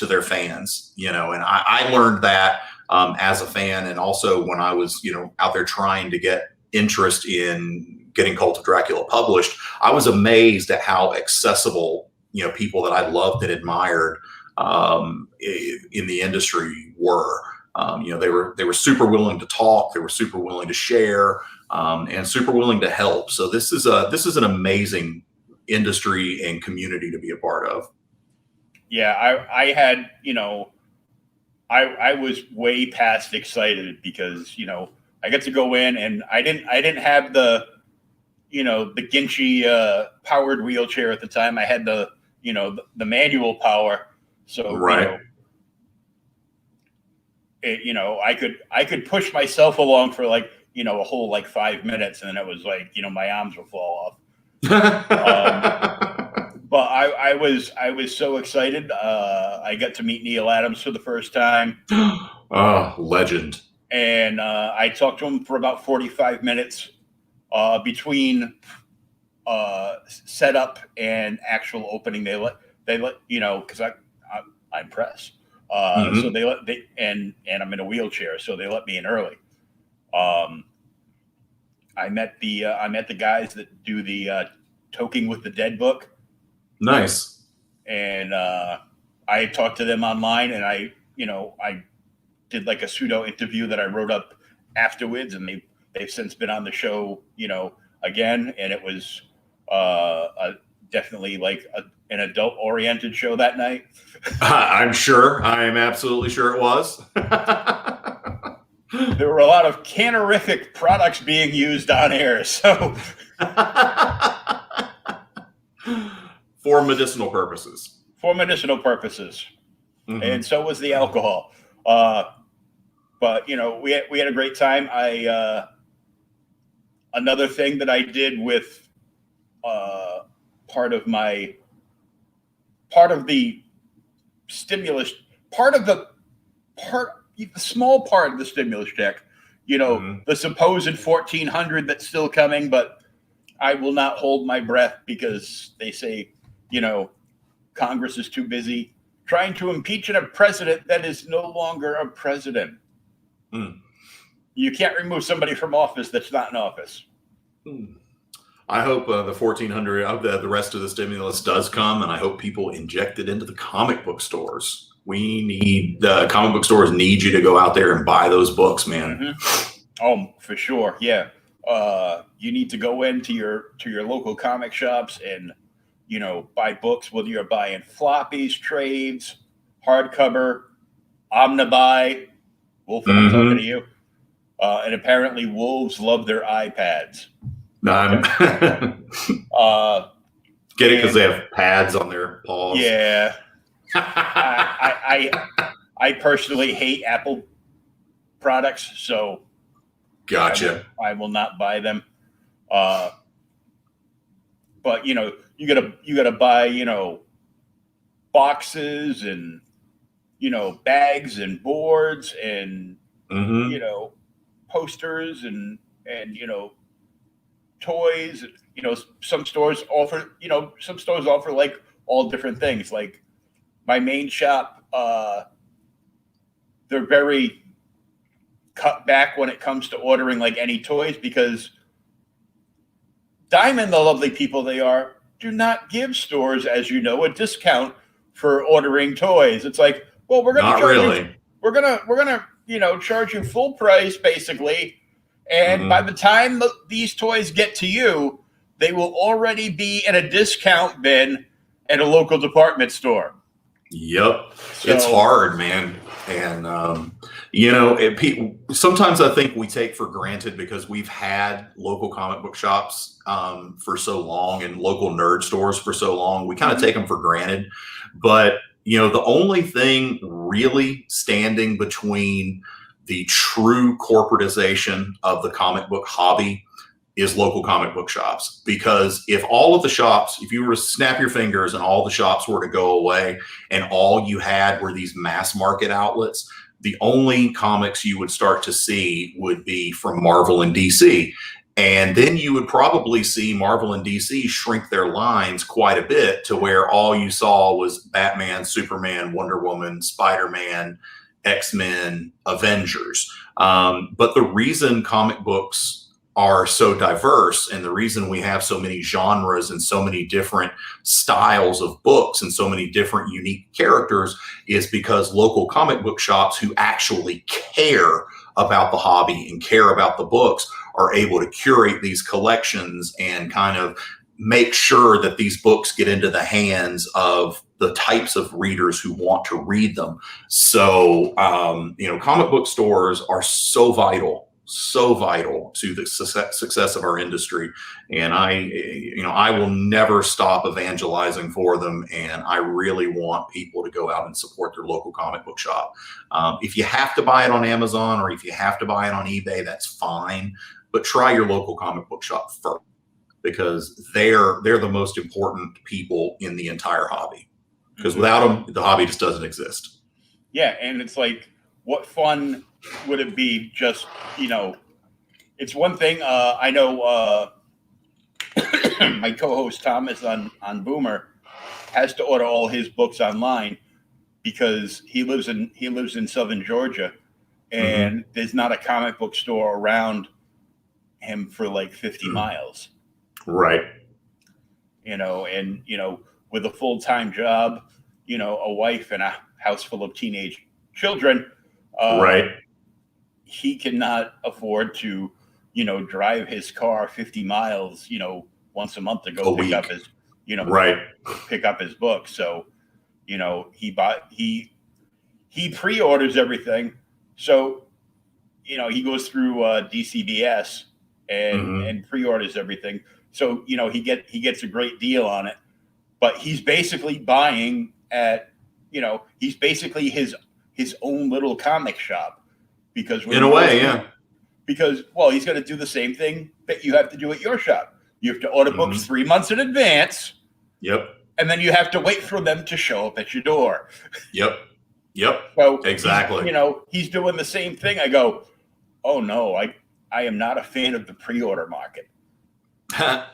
Speaker 2: their fans, and I learned that as a fan, and also when I was, out there trying to get interest in getting Cult of Dracula published, I was amazed at how accessible, people that I loved and admired in the industry were. They were super willing to talk, they were super willing to share, and super willing to help. So this is an amazing industry and community to be a part of.
Speaker 1: Yeah, I had, I was way past excited because, I got to go in, and I didn't have the Ginchy powered wheelchair at the time. I had the manual power. So,
Speaker 2: right.
Speaker 1: I could push myself along for a whole 5 minutes, and then it was like, my arms would fall off. But I was so excited. I got to meet Neil Adams for the first time.
Speaker 2: Oh, legend.
Speaker 1: And I talked to him for about 45 minutes between setup and actual opening. They let because I'm press. So and I'm in a wheelchair, so they let me in early. I met the guys that do the Toking with the Dead book.
Speaker 2: Nice.
Speaker 1: And I talked to them online, and I did like a pseudo interview that I wrote up afterwards, and they've since been on the show, again, and it was definitely an adult oriented show that night.
Speaker 2: I'm sure. I'm absolutely sure it was.
Speaker 1: There were a lot of cannerific products being used on air, so
Speaker 2: for medicinal purposes.
Speaker 1: Mm-hmm. And so was the alcohol. But we had a great time. I another thing that I did with part of the stimulus, the small part of the stimulus check, the supposed 1,400 that's still coming, but I will not hold my breath because they say, Congress is too busy trying to impeach a president that is no longer a president. You can't remove somebody from office that's not in office.
Speaker 2: I hope the 1,400 of the rest of the stimulus does come, and I hope people inject it into the comic book stores. The comic book stores need you to go out there and buy those books, man.
Speaker 1: Oh, for sure. Yeah. You need to go into your local comic shops and, buy books, whether you're buying floppies, trades, hardcover, omnibuy. Wolf, I'm talking to you. And apparently wolves love their iPads.
Speaker 2: Get it because they have pads on their paws.
Speaker 1: Yeah. I personally hate Apple products, so
Speaker 2: gotcha.
Speaker 1: I will not buy them. But you gotta buy boxes and bags and boards and posters and toys. Some stores offer like all different things. Like my main shop, they're very cut back when it comes to ordering like any toys, because Diamond, the lovely people they are, do not give stores, as you know, a discount for ordering toys. It's like, well, we're going to charge you full price basically, and by the time these toys get to you, they will already be in a discount bin at a local department store.
Speaker 2: Yep. It's hard, man. And, sometimes I think we take for granted because we've had local comic book shops for so long and local nerd stores for so long. We kind of take them for granted. But, the only thing really standing between the true corporatization of the comic book hobby is local comic book shops. Because if you were to snap your fingers and all the shops were to go away and all you had were these mass market outlets, the only comics you would start to see would be from Marvel and DC. And then you would probably see Marvel and DC shrink their lines quite a bit to where all you saw was Batman, Superman, Wonder Woman, Spider-Man, X-Men, Avengers. But the reason comic books are so diverse, and the reason we have so many genres and so many different styles of books and so many different unique characters is because local comic book shops who actually care about the hobby and care about the books are able to curate these collections and kind of make sure that these books get into the hands of the types of readers who want to read them. So, comic book stores are so vital to the success of our industry. And I will never stop evangelizing for them. And I really want people to go out and support their local comic book shop. If you have to buy it on Amazon or if you have to buy it on eBay, that's fine. But try your local comic book shop first, because they're the most important people in the entire hobby. Because without them, the hobby just doesn't exist.
Speaker 1: Yeah, and it's like, what fun would it be just, it's one thing. I know my co-host Thomas on Boomer has to order all his books online because he lives in Southern Georgia, and there's not a comic book store around him for like 50 miles.
Speaker 2: Right.
Speaker 1: With a full-time job, a wife and a house full of teenage children,
Speaker 2: right.
Speaker 1: He cannot afford to, drive his car 50 miles, once a month to go pick up his, pick up his book. So, he pre-orders everything. So, he goes through DCBS and pre-orders everything. So, he gets a great deal on it, but he's basically buying at, he's basically his own little comic shop, because
Speaker 2: in a way, yeah.
Speaker 1: because, well, he's going to do the same thing that you have to do at your shop. You have to order books 3 months in advance.
Speaker 2: Yep.
Speaker 1: And then you have to wait for them to show up at your door.
Speaker 2: Yep. Yep.
Speaker 1: So
Speaker 2: exactly.
Speaker 1: He's doing the same thing. I go, oh no, I am not a fan of the pre-order market. I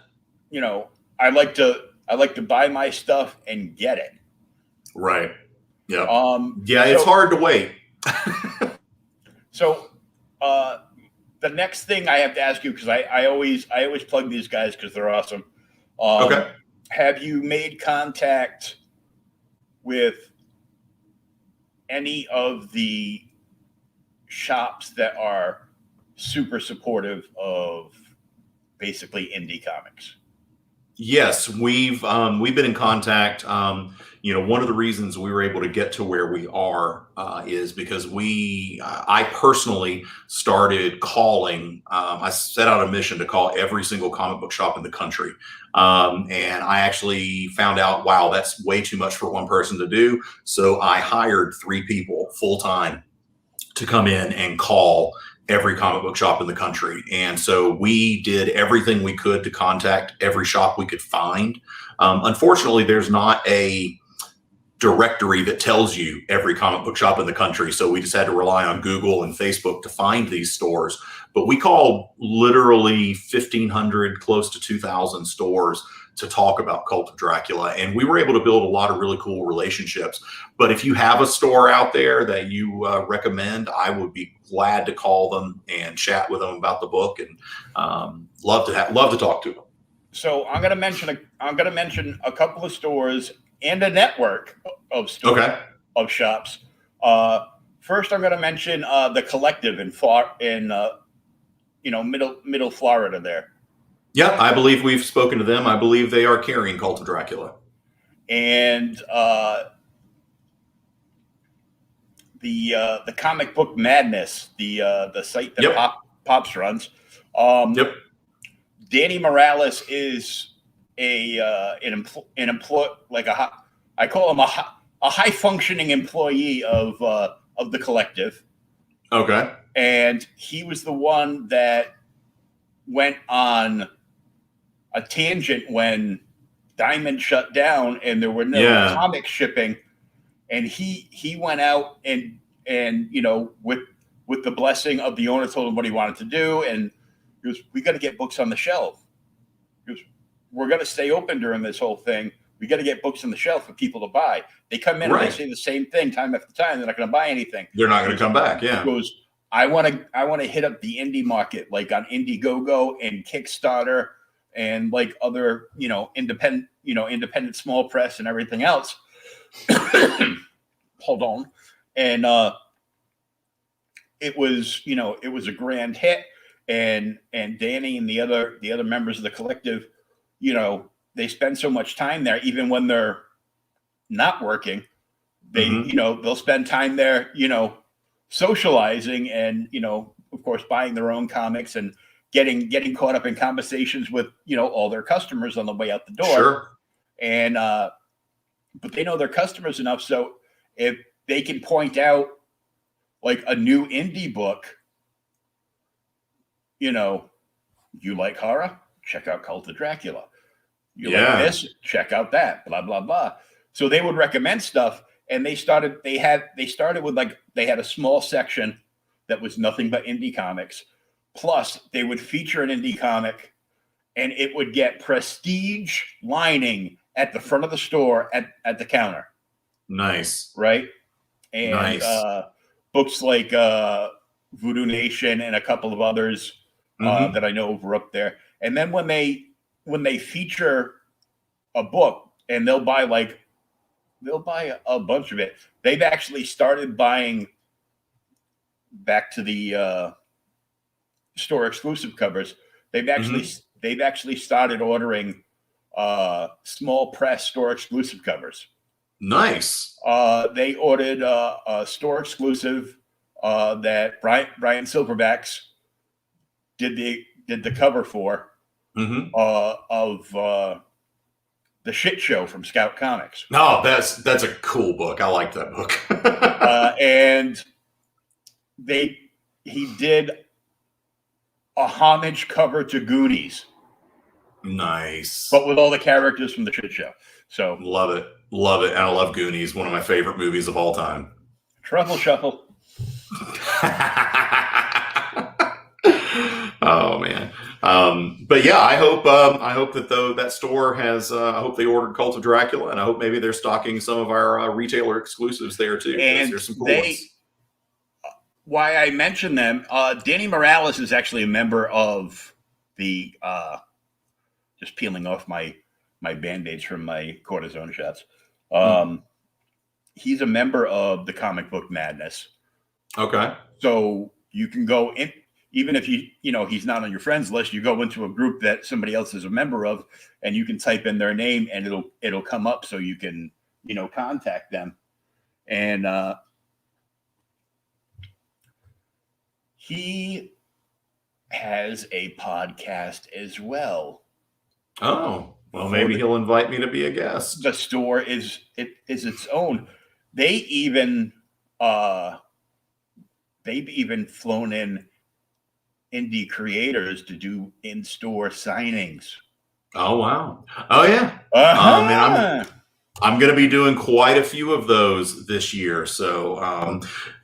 Speaker 1: like to buy my stuff and get it.
Speaker 2: Right. Yeah. It's hard to wait.
Speaker 1: So the next thing I have to ask you, because I always plug these guys because they're awesome.
Speaker 2: Okay.
Speaker 1: Have you made contact with any of the shops that are super supportive of basically indie comics?
Speaker 2: Yes, we've been in contact. One of the reasons we were able to get to where we are is because I personally started calling. I set out a mission to call every single comic book shop in the country, and I actually found out, wow, that's way too much for one person to do. So I hired 3 people full time to come in and call every comic book shop in the country. And so we did everything we could to contact every shop we could find. Unfortunately, there's not a directory that tells you every comic book shop in the country. So we just had to rely on Google and Facebook to find these stores. But we called literally 1,500, close to 2,000 stores to talk about Cult of Dracula. And we were able to build a lot of really cool relationships. But if you have a store out there that you recommend, I would be glad to call them and chat with them about the book, and love to talk to them.
Speaker 1: So I'm going to mention a couple of stores and a network of stores, of shops. First, I'm going to mention the Collective in Middle Florida there.
Speaker 2: Yeah, I believe we've spoken to them. I believe they are carrying Cult of Dracula. And
Speaker 1: the Comic Book Madness, the site that Pops runs. Danny Morales is an employee, I call him a high functioning employee of the Collective.
Speaker 2: Okay.
Speaker 1: And he was the one that went on a tangent when Diamond shut down and there were no comic shipping, and he went out and with the blessing of the owner, told him what he wanted to do, and he goes, we got to get books on the shelf. He goes, we're going to stay open during this whole thing. We got to get books on the shelf for people to buy. They come in and they say the same thing time after time. They're not going to buy anything.
Speaker 2: They're not going to come back. Yeah.
Speaker 1: He goes, I want to hit up the indie market, like on Indiegogo and Kickstarter and like other, independent small press and everything else. Hold on. And it was a grand hit. And Danny and the other members of the Collective, they spend so much time there, even when they're not working. They, they'll spend time there, socializing and, of course, buying their own comics and getting caught up in conversations with, all their customers on the way out the door.
Speaker 2: Sure.
Speaker 1: And, but they know their customers enough. So if they can point out like a new indie book, you like horror, check out Cult of Dracula. You like this, check out that, blah, blah, blah. So they would recommend stuff. And they started with they had a small section that was nothing but indie comics. Plus they would feature an indie comic and it would get prestige lining at the front of the store at the counter.
Speaker 2: Nice.
Speaker 1: Right. And books like Voodoo Nation and a couple of others that I know were up there. And then when they feature a book and they'll buy a bunch of it. They've actually started buying, back to the store exclusive covers. They've actually started ordering small press store exclusive covers.
Speaker 2: Nice.
Speaker 1: They ordered a store exclusive that Brian Silverbacks did the cover for of The Shit Show from Scout Comics.
Speaker 2: No, that's a cool book. I like that book.
Speaker 1: And he did a homage cover to Goonies.
Speaker 2: Nice.
Speaker 1: But with all the characters from the shit show. So
Speaker 2: love it. Love it. And I love Goonies, one of my favorite movies of all time.
Speaker 1: Truffle Shuffle.
Speaker 2: Oh man. But yeah, I hope that that store has I hope they ordered Cult of Dracula, and I hope maybe they're stocking some of our retailer exclusives there too.
Speaker 1: And
Speaker 2: there's some cool ones.
Speaker 1: Why I mentioned them, Danny Morales is actually a member of the just peeling off my band-aids from my cortisone shots. He's a member of the Comic Book Madness.
Speaker 2: Okay.
Speaker 1: So you can go in, even if he's not on your friends list, you go into a group that somebody else is a member of, and you can type in their name and it'll come up so you can, contact them. And he has a podcast as well.
Speaker 2: Oh, well, maybe he'll invite me to be a guest.
Speaker 1: The store is its own. They've even flown in indie creators to do in-store signings.
Speaker 2: Oh wow! Oh yeah. And I'm going to be doing quite a few of those this year. So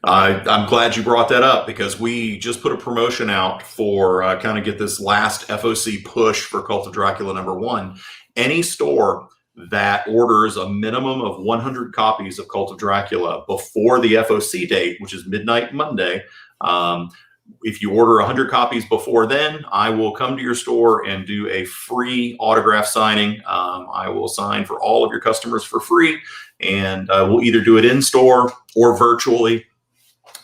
Speaker 2: I'm glad you brought that up, because we just put a promotion out for kind of get this last FOC push for Cult of Dracula #1. Any store that orders a minimum of 100 copies of Cult of Dracula before the FOC date, which is midnight Monday, if you order 100 copies before then, I will come to your store and do a free autograph signing. I will sign for all of your customers for free, and we'll either do it in store or virtually.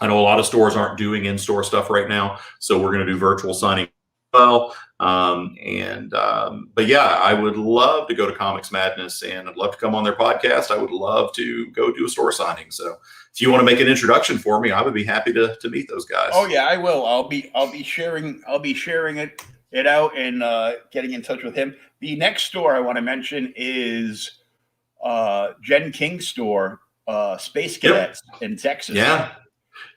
Speaker 2: I know a lot of stores aren't doing in-store stuff right now, so we're going to do virtual signing as well. But yeah, I would love to go to Comics Madness, and I'd love to come on their podcast. I would love to go do a store signing. So if you want to make an introduction for me, I would be happy to meet those guys.
Speaker 1: Oh yeah, I will. I'll be sharing it out and getting in touch with him. The next store I want to mention is Jen King's store, Space Cadets in Texas.
Speaker 2: Yeah.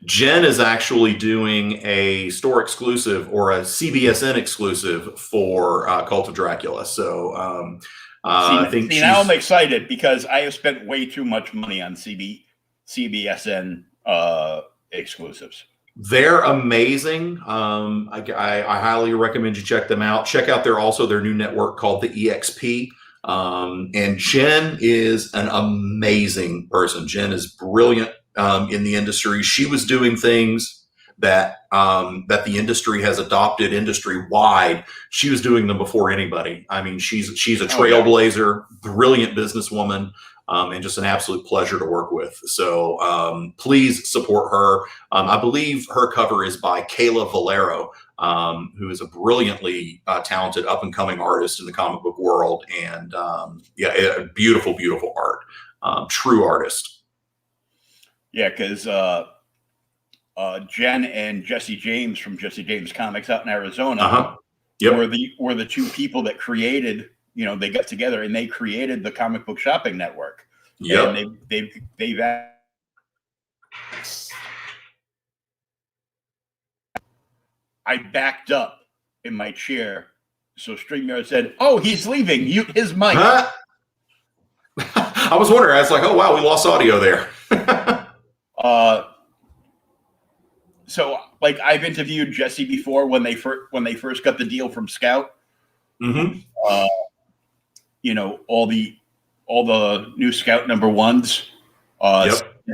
Speaker 2: Jen is actually doing a store exclusive or a CBSN exclusive for Cult of Dracula. So I think
Speaker 1: now I'm excited, because I have spent way too much money on CBSN exclusives.
Speaker 2: They're amazing. I highly recommend you check them out. Check out their new network called the EXP. And Jen is an amazing person. Jen is brilliant in the industry. She was doing things that the industry has adopted industry wide. She was doing them before anybody. I mean, she's a trailblazer, brilliant businesswoman, and just an absolute pleasure to work with. So please support her. I believe her cover is by Kayla Valero, who is a brilliantly talented up and coming artist in the comic book world. And beautiful, beautiful art. True artist.
Speaker 1: Yeah, because Jen and Jesse James from Jesse James Comics out in Arizona were the two people that created. They got together and they created the Comic Book Shopping Network.
Speaker 2: Yep.
Speaker 1: And they've I backed up in my chair, so StreamYard said, "Oh, he's leaving. His mic."
Speaker 2: Huh? I was wondering. I was like, "Oh wow, we lost audio there."
Speaker 1: So like I've interviewed Jesse before when they first got the deal from Scout.
Speaker 2: Mm-hmm.
Speaker 1: All the new Scout #1s,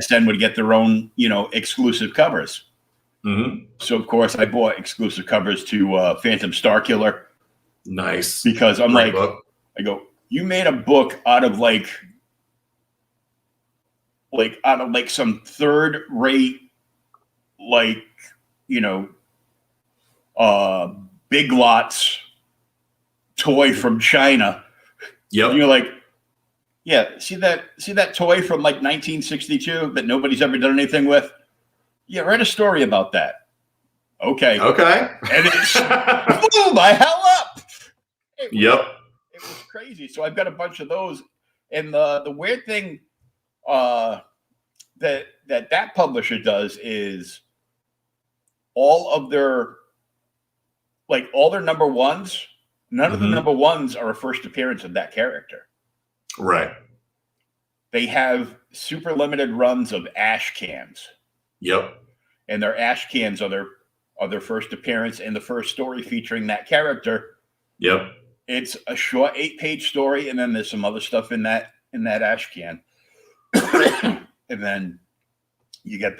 Speaker 1: then would get their own, exclusive covers.
Speaker 2: Mm-hmm.
Speaker 1: So of course I bought exclusive covers to Phantom Starkiller.
Speaker 2: Nice.
Speaker 1: Because I'm
Speaker 2: Great
Speaker 1: like,
Speaker 2: book.
Speaker 1: I go, you made a book out of like some third rate, Big Lots toy from China.
Speaker 2: Yep.
Speaker 1: And you're like, yeah, see that toy from like 1962 that nobody's ever done anything with? Yeah, write a story about that. Okay. And it blew my hell up. It was crazy. So I've got a bunch of those. And the weird thing that publisher does is all of their like all their number ones, none of the
Speaker 2: Mhm.
Speaker 1: number ones are a first appearance of that character.
Speaker 2: Right.
Speaker 1: They have super limited runs of ash cans,
Speaker 2: Yep.
Speaker 1: and their ash cans are their first appearance in the first story featuring that character.
Speaker 2: Yep.
Speaker 1: It's a short 8-page story, and then there's some other stuff in that ash can. And then you get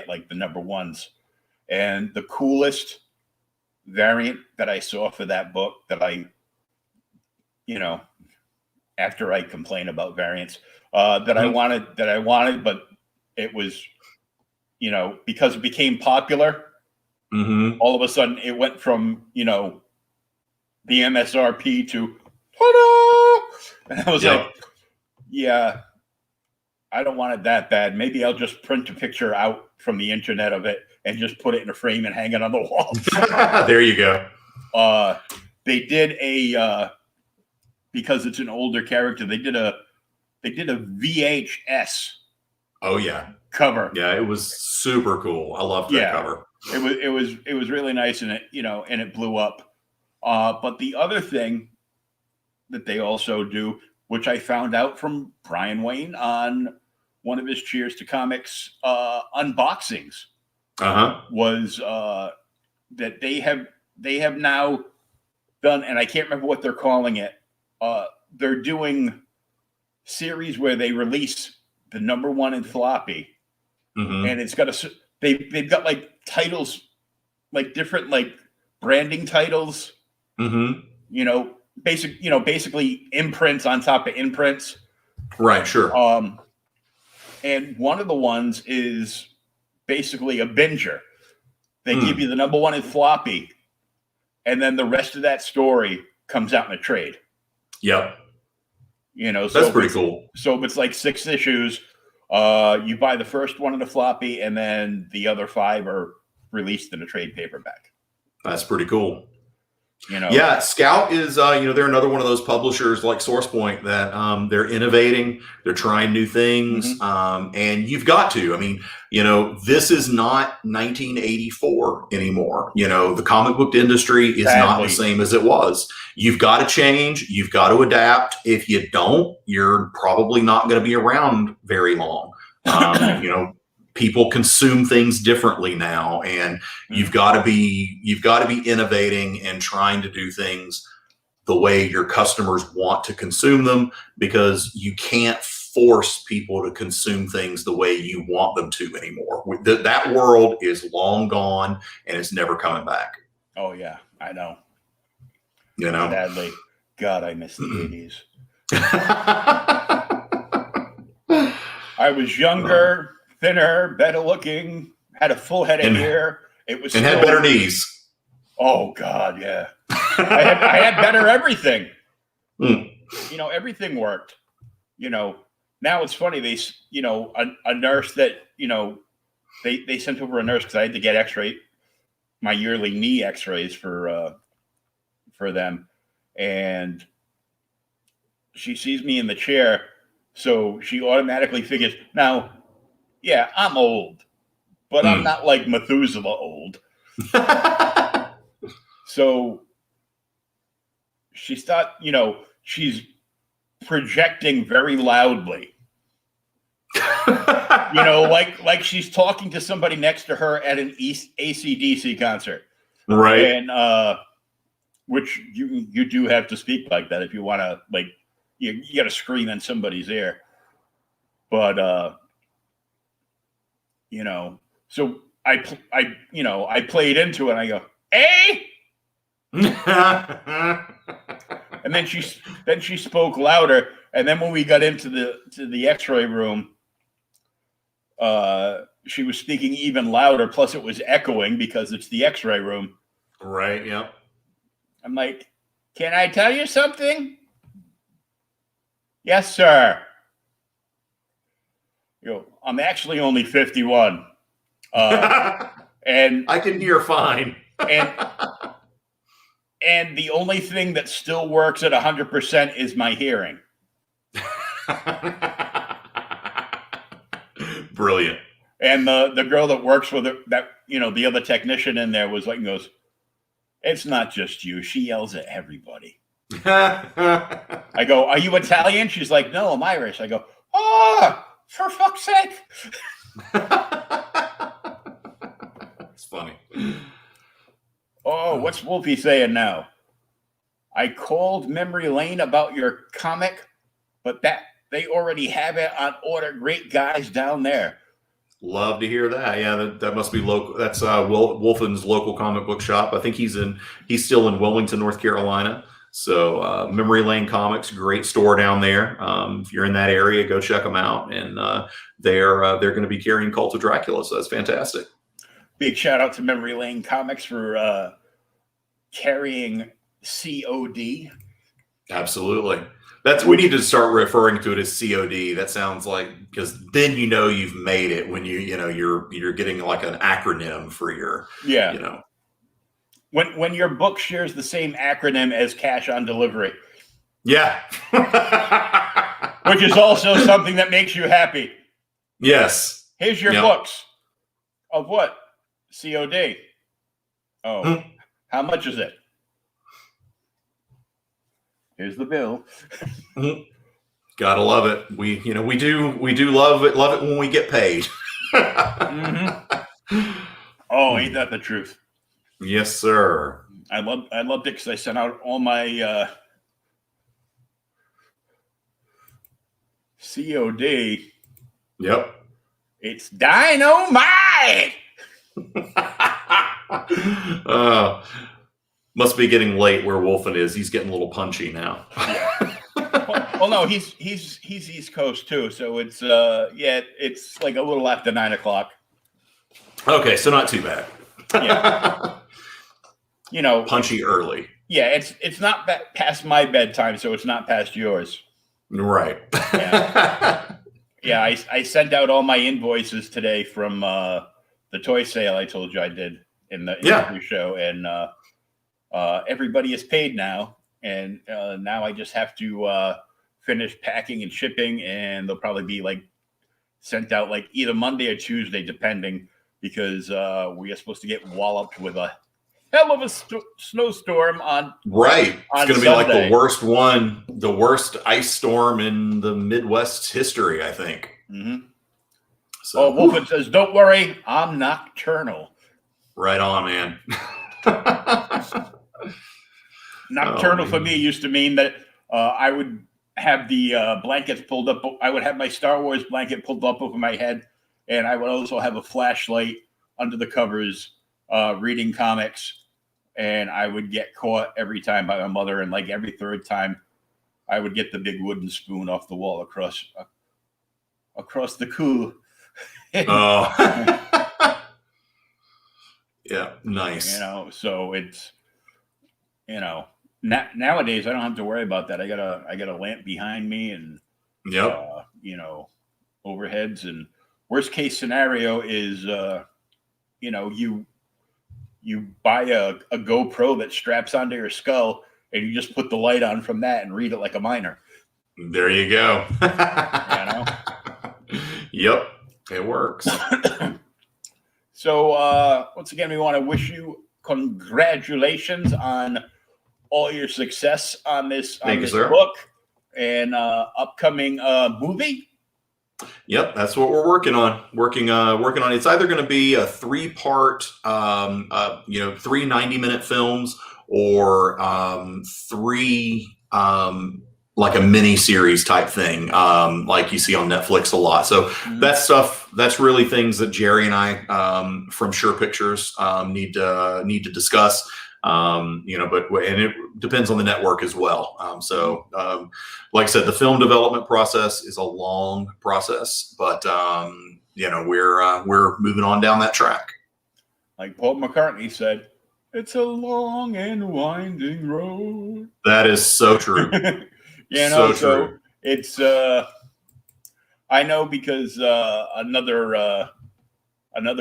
Speaker 1: like the number ones. And the coolest variant that I saw for that book that I, after I complain about variants, that I wanted, but it was, because it became popular, all of a sudden it went from, the MSRP to, ta-da! And I was like, yeah, I don't want it that bad. Maybe I'll just print a picture out from the internet of it and just put it in a frame and hang it on the wall.
Speaker 2: There you go.
Speaker 1: They did because it's an older character, they did a VHS.
Speaker 2: Oh yeah.
Speaker 1: Cover.
Speaker 2: Yeah, it was super cool. I loved that cover.
Speaker 1: It was really nice, and it blew up. But the other thing that they also do, which I found out from Brian Wayne on one of his Cheers to Comics unboxings, was that they have now done, and I can't remember what they're calling it. They're doing series where they release the number one in floppy, and it's got they've got like titles, like different like branding titles. Basically imprints on top of imprints.
Speaker 2: Right, sure.
Speaker 1: And one of the ones is basically a binger. They give you the number one in floppy, and then the rest of that story comes out in a trade.
Speaker 2: Yep.
Speaker 1: That's
Speaker 2: pretty cool.
Speaker 1: So if it's like 6 issues, you buy the first one in the floppy, and then the other 5 are released in a trade paperback.
Speaker 2: That's pretty cool. Yeah, Scout is they're another one of those publishers like SourcePoint that they're innovating, they're trying new things, and you've got to. I mean, this is not 1984 anymore. The comic book industry is not the same as it was. You've got to change, you've got to adapt. If you don't, you're probably not going to be around very long. People consume things differently now, and you've got to be innovating and trying to do things the way your customers want to consume them, because you can't force people to consume things the way you want them to anymore. That world is long gone, and it's never coming back.
Speaker 1: Oh yeah, I know.
Speaker 2: Sadly,
Speaker 1: God, I miss the 80s. I was younger, thinner, better looking, had a full head of hair. It was
Speaker 2: had better knees.
Speaker 1: Oh God, yeah. I had better everything. Everything worked. Now it's funny. They, a nurse that they sent over a nurse because I had to get X-ray, my yearly knee X-rays for them, and she sees me in the chair, so she automatically figures now. Yeah, I'm old, but I'm not like Methuselah old. So she she's projecting very loudly. Like she's talking to somebody next to her at an AC/DC concert.
Speaker 2: Right.
Speaker 1: And which you do have to speak like that if you want to, like, you got to scream in somebody's ear. But so I played into it and I go, "Hey!" And then she spoke louder. And then when we got into the X-ray room, she was speaking even louder. Plus, it was echoing because it's the X-ray room.
Speaker 2: Right. Yep.
Speaker 1: I'm like, "Can I tell you something?" "Yes, sir." "I'm actually only 51. And
Speaker 2: I can hear fine.
Speaker 1: and the only thing that still works at 100% is my hearing."
Speaker 2: Brilliant.
Speaker 1: And the girl that works with her, that the other technician in there was like, goes, It's not just you. She yells at everybody. I go, are you Italian? She's like, no, I'm Irish. I go, oh, for fuck's sake.
Speaker 2: It's funny.
Speaker 1: Oh, what's Wolfie saying now? I called Memory Lane about your comic, but they already have it on order. Great guys down there.
Speaker 2: Love to hear that. Yeah, that must be local. That's Wolfen's local comic book shop. I think he's still in Wilmington, North Carolina. So Memory Lane Comics, great store down there. If you're in that area, go check them out. And they're going to be carrying Cult of Dracula, so that's fantastic.
Speaker 1: Big shout out to Memory Lane Comics for carrying COD.
Speaker 2: Absolutely. We need to start referring to it as COD. That sounds like, because then you've made it when you're getting like an acronym for your
Speaker 1: when your book shares the same acronym as cash on delivery.
Speaker 2: Yeah.
Speaker 1: Which is also something that makes you happy.
Speaker 2: Yes.
Speaker 1: Here's your books. Of what? COD. Oh. How much is it? Here's the bill.
Speaker 2: Gotta love it. We do love it when we get paid.
Speaker 1: Oh, ain't that the truth?
Speaker 2: Yes, sir.
Speaker 1: I loved it because I sent out all my COD.
Speaker 2: Yep.
Speaker 1: It's dynamite.
Speaker 2: Must be getting late where Wolfen is. He's getting a little punchy now.
Speaker 1: Yeah. Well, no, he's East Coast too, so it's it's like a little after 9 o'clock.
Speaker 2: Okay, so not too bad.
Speaker 1: Yeah.
Speaker 2: Punchy early.
Speaker 1: Yeah, it's not past my bedtime, so it's not past yours.
Speaker 2: Right.
Speaker 1: Yeah. I sent out all my invoices today from the toy sale I told you I did in the interview show, and everybody is paid now, and now I just have to finish packing and shipping, and they'll probably be like sent out like either Monday or Tuesday, depending, because we are supposed to get walloped with a hell of a snowstorm on.
Speaker 2: Right. It's going to be like the
Speaker 1: Sunday.
Speaker 2: worst ice storm in the Midwest history, I think.
Speaker 1: Mm-hmm.
Speaker 2: So,
Speaker 1: Wolfen says, "Don't worry, I'm nocturnal."
Speaker 2: Right on, man.
Speaker 1: Nocturnal for me used to mean that I would have the blankets pulled up. I would have my Star Wars blanket pulled up over my head, and I would also have a flashlight under the covers reading comics, and I would get caught every time by my mother, and like every third time I would get the big wooden spoon off the wall across the cool.
Speaker 2: Oh. Yeah, nice.
Speaker 1: So it's nowadays I don't have to worry about that. I got a lamp behind me, and overheads, and worst case scenario is you buy a GoPro that straps onto your skull, and you just put the light on from that and read it like a miner.
Speaker 2: There you go. Yep, it works.
Speaker 1: So once again, we want to wish you congratulations on all your success on this book and upcoming movie.
Speaker 2: Yep, that's what we're working on. Working on. It's either going to be a 3-part, 3 90-minute films, or 3 like a mini series type thing, like you see on Netflix a lot. So that's really things that Jerry and I from Sure Pictures need to discuss. And it depends on the network as well. Like I said, the film development process is a long process, but we're moving on down that track.
Speaker 1: Like Paul McCartney said, "It's a long and winding road."
Speaker 2: That is so true. So true.
Speaker 1: It's I know because another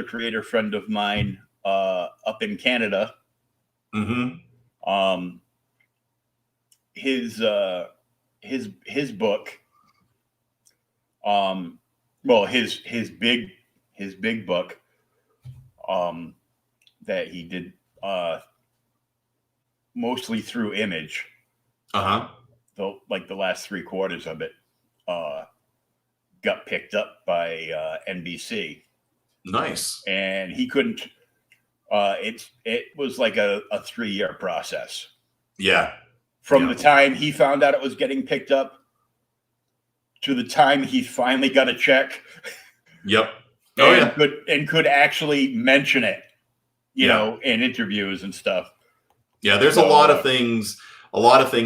Speaker 1: creator friend of mine up in Canada.
Speaker 2: Mm-hmm.
Speaker 1: His book, his big book, that he did mostly through Image. The last 3/4 of it got picked up by NBC.
Speaker 2: Nice.
Speaker 1: And he couldn't. It was like a 3-year process.
Speaker 2: Yeah.
Speaker 1: From the time he found out it was getting picked up to the time he finally got a check.
Speaker 2: Yep.
Speaker 1: Could actually mention it, you know, in interviews and stuff.
Speaker 2: Yeah, there's a lot of things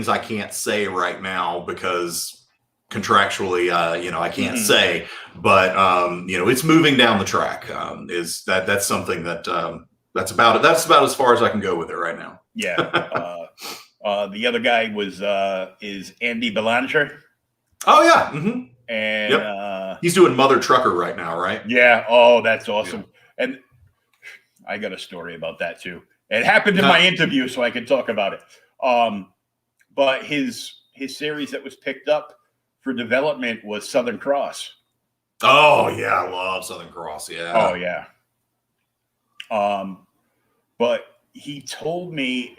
Speaker 2: I can't say right now because contractually, I can't say, but it's moving down the track. That's something that's about it. That's about as far as I can go with it right now.
Speaker 1: Yeah. The other guy is Andy Belanger.
Speaker 2: Oh yeah. Mm-hmm.
Speaker 1: And
Speaker 2: he's doing Mother Trucker right now, right?
Speaker 1: Yeah. Oh, that's awesome. Yeah. And I got a story about that too. It happened in my interview, so I can talk about it. But his series that was picked up for development was Southern Cross.
Speaker 2: Oh yeah, I love Southern Cross. Yeah.
Speaker 1: Oh yeah. But he told me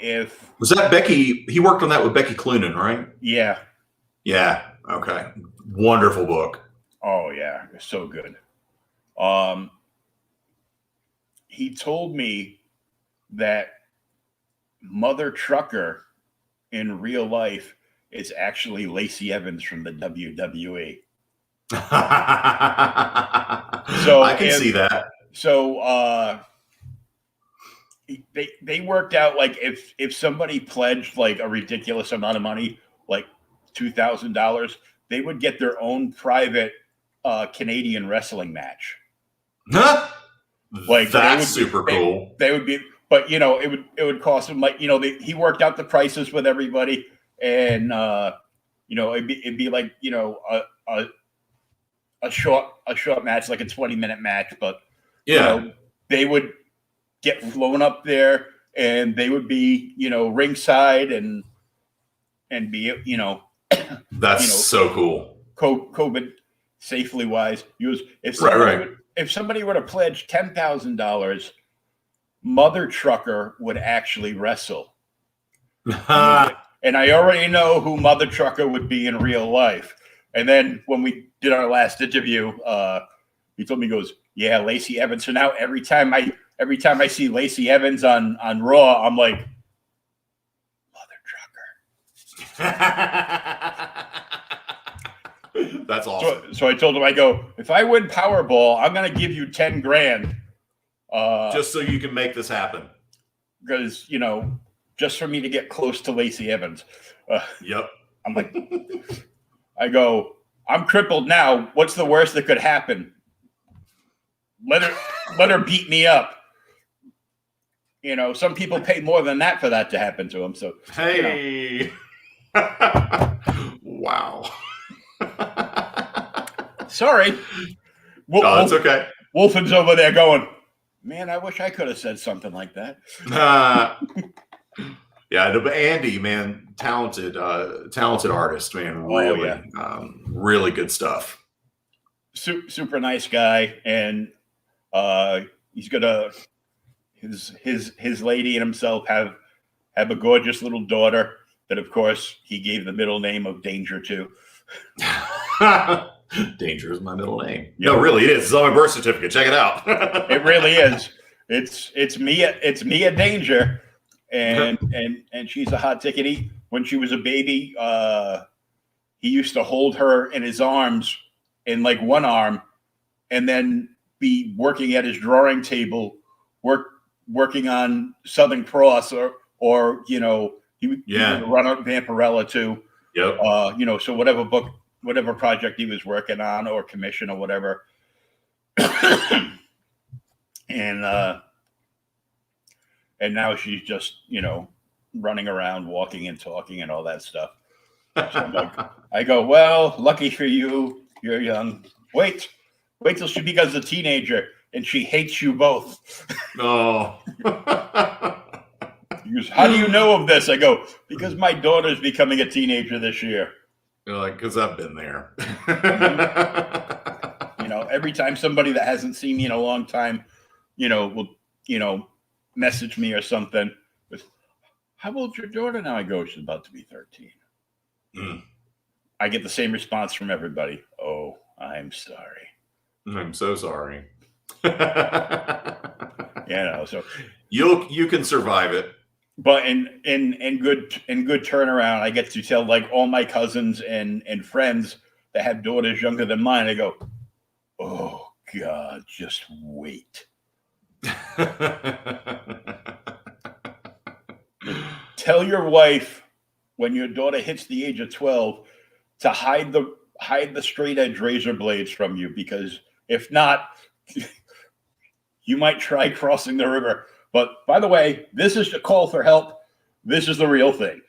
Speaker 2: was that Becky? He worked on that with Becky Cloonan, right?
Speaker 1: Yeah.
Speaker 2: Yeah. Okay. Wonderful book.
Speaker 1: Oh yeah, it's so good. He told me that Mother Trucker in real life is actually Lacey Evans from the WWE.
Speaker 2: So I can see that.
Speaker 1: So they worked out like if somebody pledged like a ridiculous amount of money, like $2,000, they would get their own private Canadian wrestling match.
Speaker 2: Huh? Like that's super cool.
Speaker 1: They would be, but it would cost them like he worked out the prices with everybody, and it'd be like a short match, like a 20-minute match, but they would get flown up there, and they would be ringside and be
Speaker 2: that's so cool.
Speaker 1: COVID safely wise, if somebody were to pledge $10,000, Mother Trucker would actually wrestle. And I already know who Mother Trucker would be in real life. And then when we did our last interview, he told me, he goes, "Yeah, Lacey Evans." So now every time I see Lacey Evans on Raw, I'm like, Mother Trucker.
Speaker 2: That's awesome.
Speaker 1: So I told him, I go, if I win Powerball, I'm going to give you $10,000.
Speaker 2: Just so you can make this happen.
Speaker 1: Because, just for me to get close to Lacey Evans.
Speaker 2: Yep.
Speaker 1: I'm like, I go, I'm crippled now. What's the worst that could happen? Let her beat me up. Some people pay more than that for that to happen to them. So,
Speaker 2: hey. Wow.
Speaker 1: Sorry.
Speaker 2: It's okay.
Speaker 1: Wolfen's over there going, man, I wish I could have said something like that.
Speaker 2: Yeah, Andy, man, talented artist, man. Really, really good stuff.
Speaker 1: Super nice guy, and he's got his lady and himself have a gorgeous little daughter that, of course, he gave the middle name of Danger to.
Speaker 2: Danger is my middle name. Yep. No, really, it is. It's on my birth certificate. Check it out.
Speaker 1: It really is. It's Mia Danger, and she's a hot ticket. When she was a baby, he used to hold her in his arms in like one arm, and then be working at his drawing table, working on Southern Cross, or he would run on Vampirella too.
Speaker 2: Yep.
Speaker 1: So whatever project he was working on or commission or whatever. And now she's just, running around, walking and talking and all that stuff. So I go, well, lucky for you, you're young. Wait till she becomes a teenager and she hates you both.
Speaker 2: Oh.
Speaker 1: He goes, how do you know of this? I go, because my daughter's becoming a teenager this year.
Speaker 2: You're like, because I've been there.
Speaker 1: Every time somebody that hasn't seen me in a long time, will, message me or something with, how old's your daughter now? I go, she's about to be 13.
Speaker 2: Mm.
Speaker 1: I get the same response from everybody. Oh, I'm sorry.
Speaker 2: I'm so sorry.
Speaker 1: So
Speaker 2: you can survive it.
Speaker 1: But in good turnaround, I get to tell like all my cousins and friends that have daughters younger than mine. I go, oh God, just wait. Tell your wife when your daughter hits the age of 12 to hide the straight edge razor blades from you, because if not, you might try crossing the river. But by the way, this is a call for help. This is the real thing.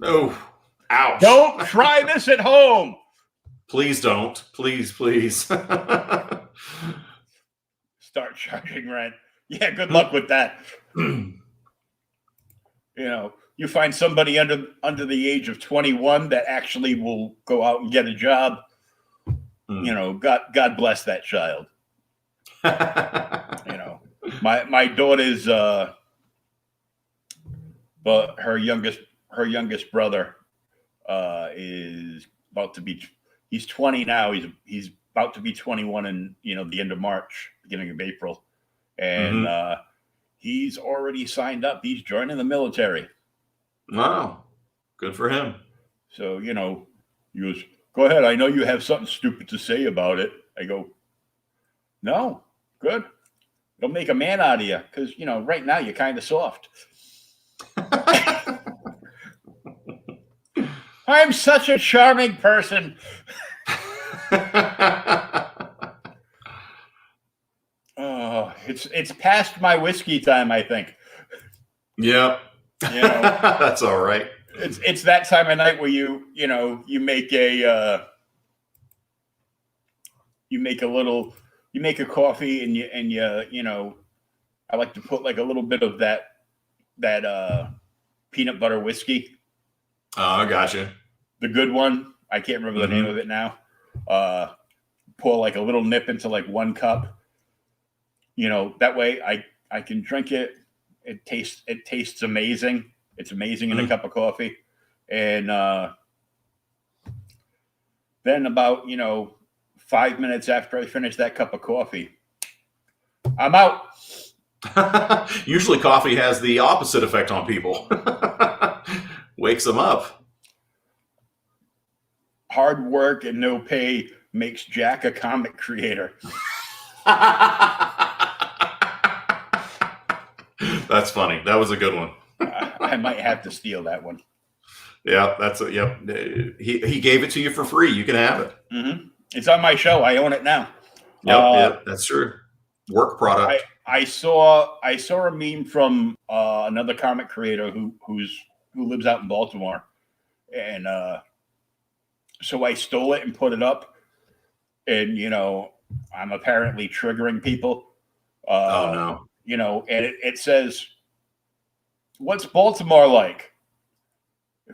Speaker 2: Oh, ouch.
Speaker 1: Don't try this at home.
Speaker 2: Please don't. Please.
Speaker 1: Start charging rent. Yeah, good luck with that. You find somebody under the age of 21 that actually will go out and get a job. God bless that child. My daughter's but her youngest brother is about to be, he's 20 now. He's about to be 21 in the end of March, beginning of April. And he's already signed up. He's joining the military.
Speaker 2: Wow. Good for him.
Speaker 1: So, he goes, go ahead. I know you have something stupid to say about it. I go, no, good. It'll make a man out of you, because, right now you're kind of soft. I'm such a charming person. Oh, it's past my whiskey time, I think.
Speaker 2: Yep. That's all right.
Speaker 1: It's that time of night where you make a coffee and you I like to put like a little bit of that peanut butter whiskey.
Speaker 2: Oh, gotcha.
Speaker 1: The good one. I can't remember the name of it now. Pour like a little nip into like 1 cup. That way I can drink it. It tastes amazing. It's amazing in a cup of coffee. And then about 5 minutes after I finish that cup of coffee, I'm out.
Speaker 2: Usually coffee has the opposite effect on people. Wakes them up.
Speaker 1: Hard work and no pay makes Jack a comic creator.
Speaker 2: That's funny. That was a good one.
Speaker 1: I might have to steal that one.
Speaker 2: Yeah, yep. He gave it to you for free. You can have it.
Speaker 1: Mm-hmm. It's on my show. I own it now.
Speaker 2: Yep, that's true. Work product.
Speaker 1: I saw a meme from another comic creator who lives out in Baltimore, and so I stole it and put it up, and I'm apparently triggering people.
Speaker 2: Oh no.
Speaker 1: And it says, "What's Baltimore like?"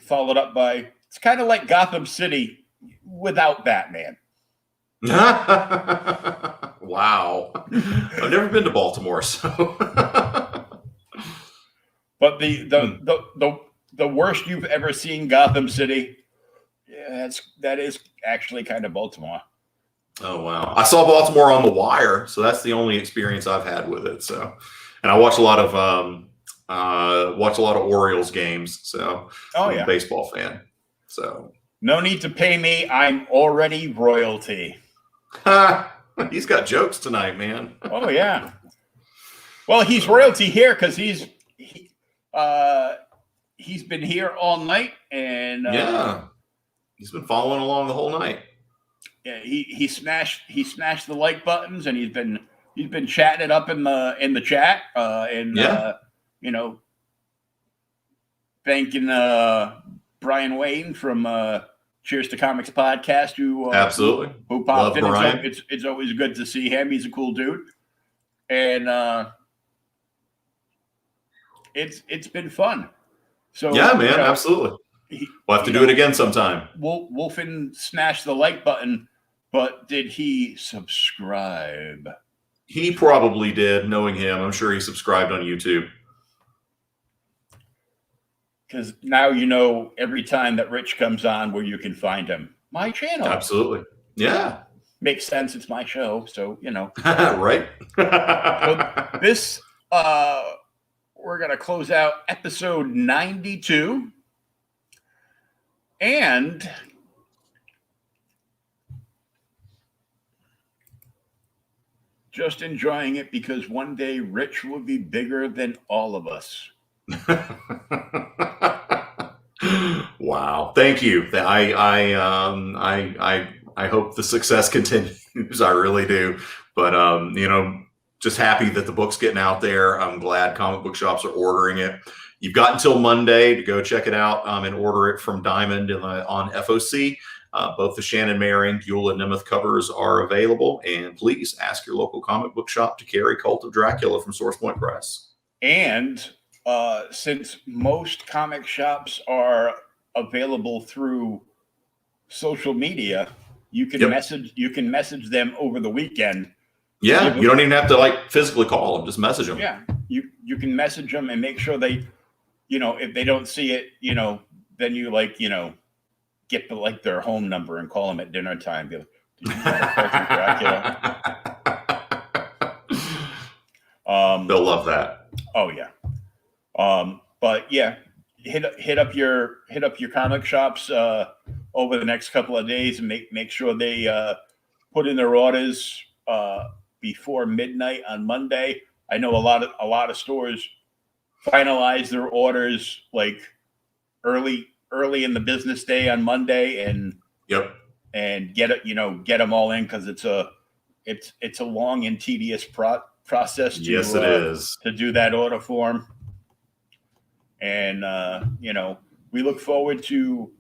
Speaker 1: Followed up by, "It's kind of like Gotham City without Batman."
Speaker 2: Wow. I've never been to Baltimore, so.
Speaker 1: But the worst you've ever seen Gotham City, that is actually kind of Baltimore.
Speaker 2: Oh wow! I saw Baltimore on The Wire, so that's the only experience I've had with it. So, and I watch a lot of Orioles games. So, I'm a baseball fan. So,
Speaker 1: no need to pay me. I'm already royalty.
Speaker 2: He's got jokes tonight, man.
Speaker 1: Oh yeah. Well, he's royalty here because he's been here all night, and
Speaker 2: he's been following along the whole night.
Speaker 1: Yeah, he smashed the like buttons, and he's been chatting it up in the chat, thanking Brian Wayne from Cheers to Comics podcast, who popped in. It's always good to see him. He's a cool dude, and it's been fun. So
Speaker 2: yeah, man, absolutely. We'll have to do it again sometime.
Speaker 1: Wolfen smashed the like button, but did he subscribe?
Speaker 2: He probably did, knowing him. I'm sure he subscribed on YouTube.
Speaker 1: because now you know every time that Rich comes on where you can find him. My channel.
Speaker 2: Absolutely. Yeah.
Speaker 1: Makes sense. It's my show. So,
Speaker 2: Right.
Speaker 1: So this, we're going to close out episode 92. And just enjoying it because one day Rich will be bigger than all of us.
Speaker 2: Wow. Thank you. I hope the success continues. I really do. But just happy that the book's getting out there. I'm glad comic book shops are ordering it. You've got until Monday to go check it out and order it from Diamond on FOC. Both the Shannon Mayer and Giulia Nemeth covers are available. And please ask your local comic book shop to carry Cult of Dracula from Source Point Press.
Speaker 1: And since most comic shops are available through social media, you can message them over the weekend.
Speaker 2: Yeah, you don't even have to physically call them; just message them.
Speaker 1: Yeah, you can message them and make sure they, if they don't see it, then you get their home number and call them at dinner time. Be like, "Do you know Cult of Dracula?"
Speaker 2: They'll love that.
Speaker 1: Oh yeah. But yeah, hit up your comic shops over the next couple of days and make sure they put in their orders before midnight on Monday. I know a lot of stores finalize their orders early in the business day on Monday and get them all in because it's a long and tedious process to
Speaker 2: it is
Speaker 1: to do that order form. And we look forward to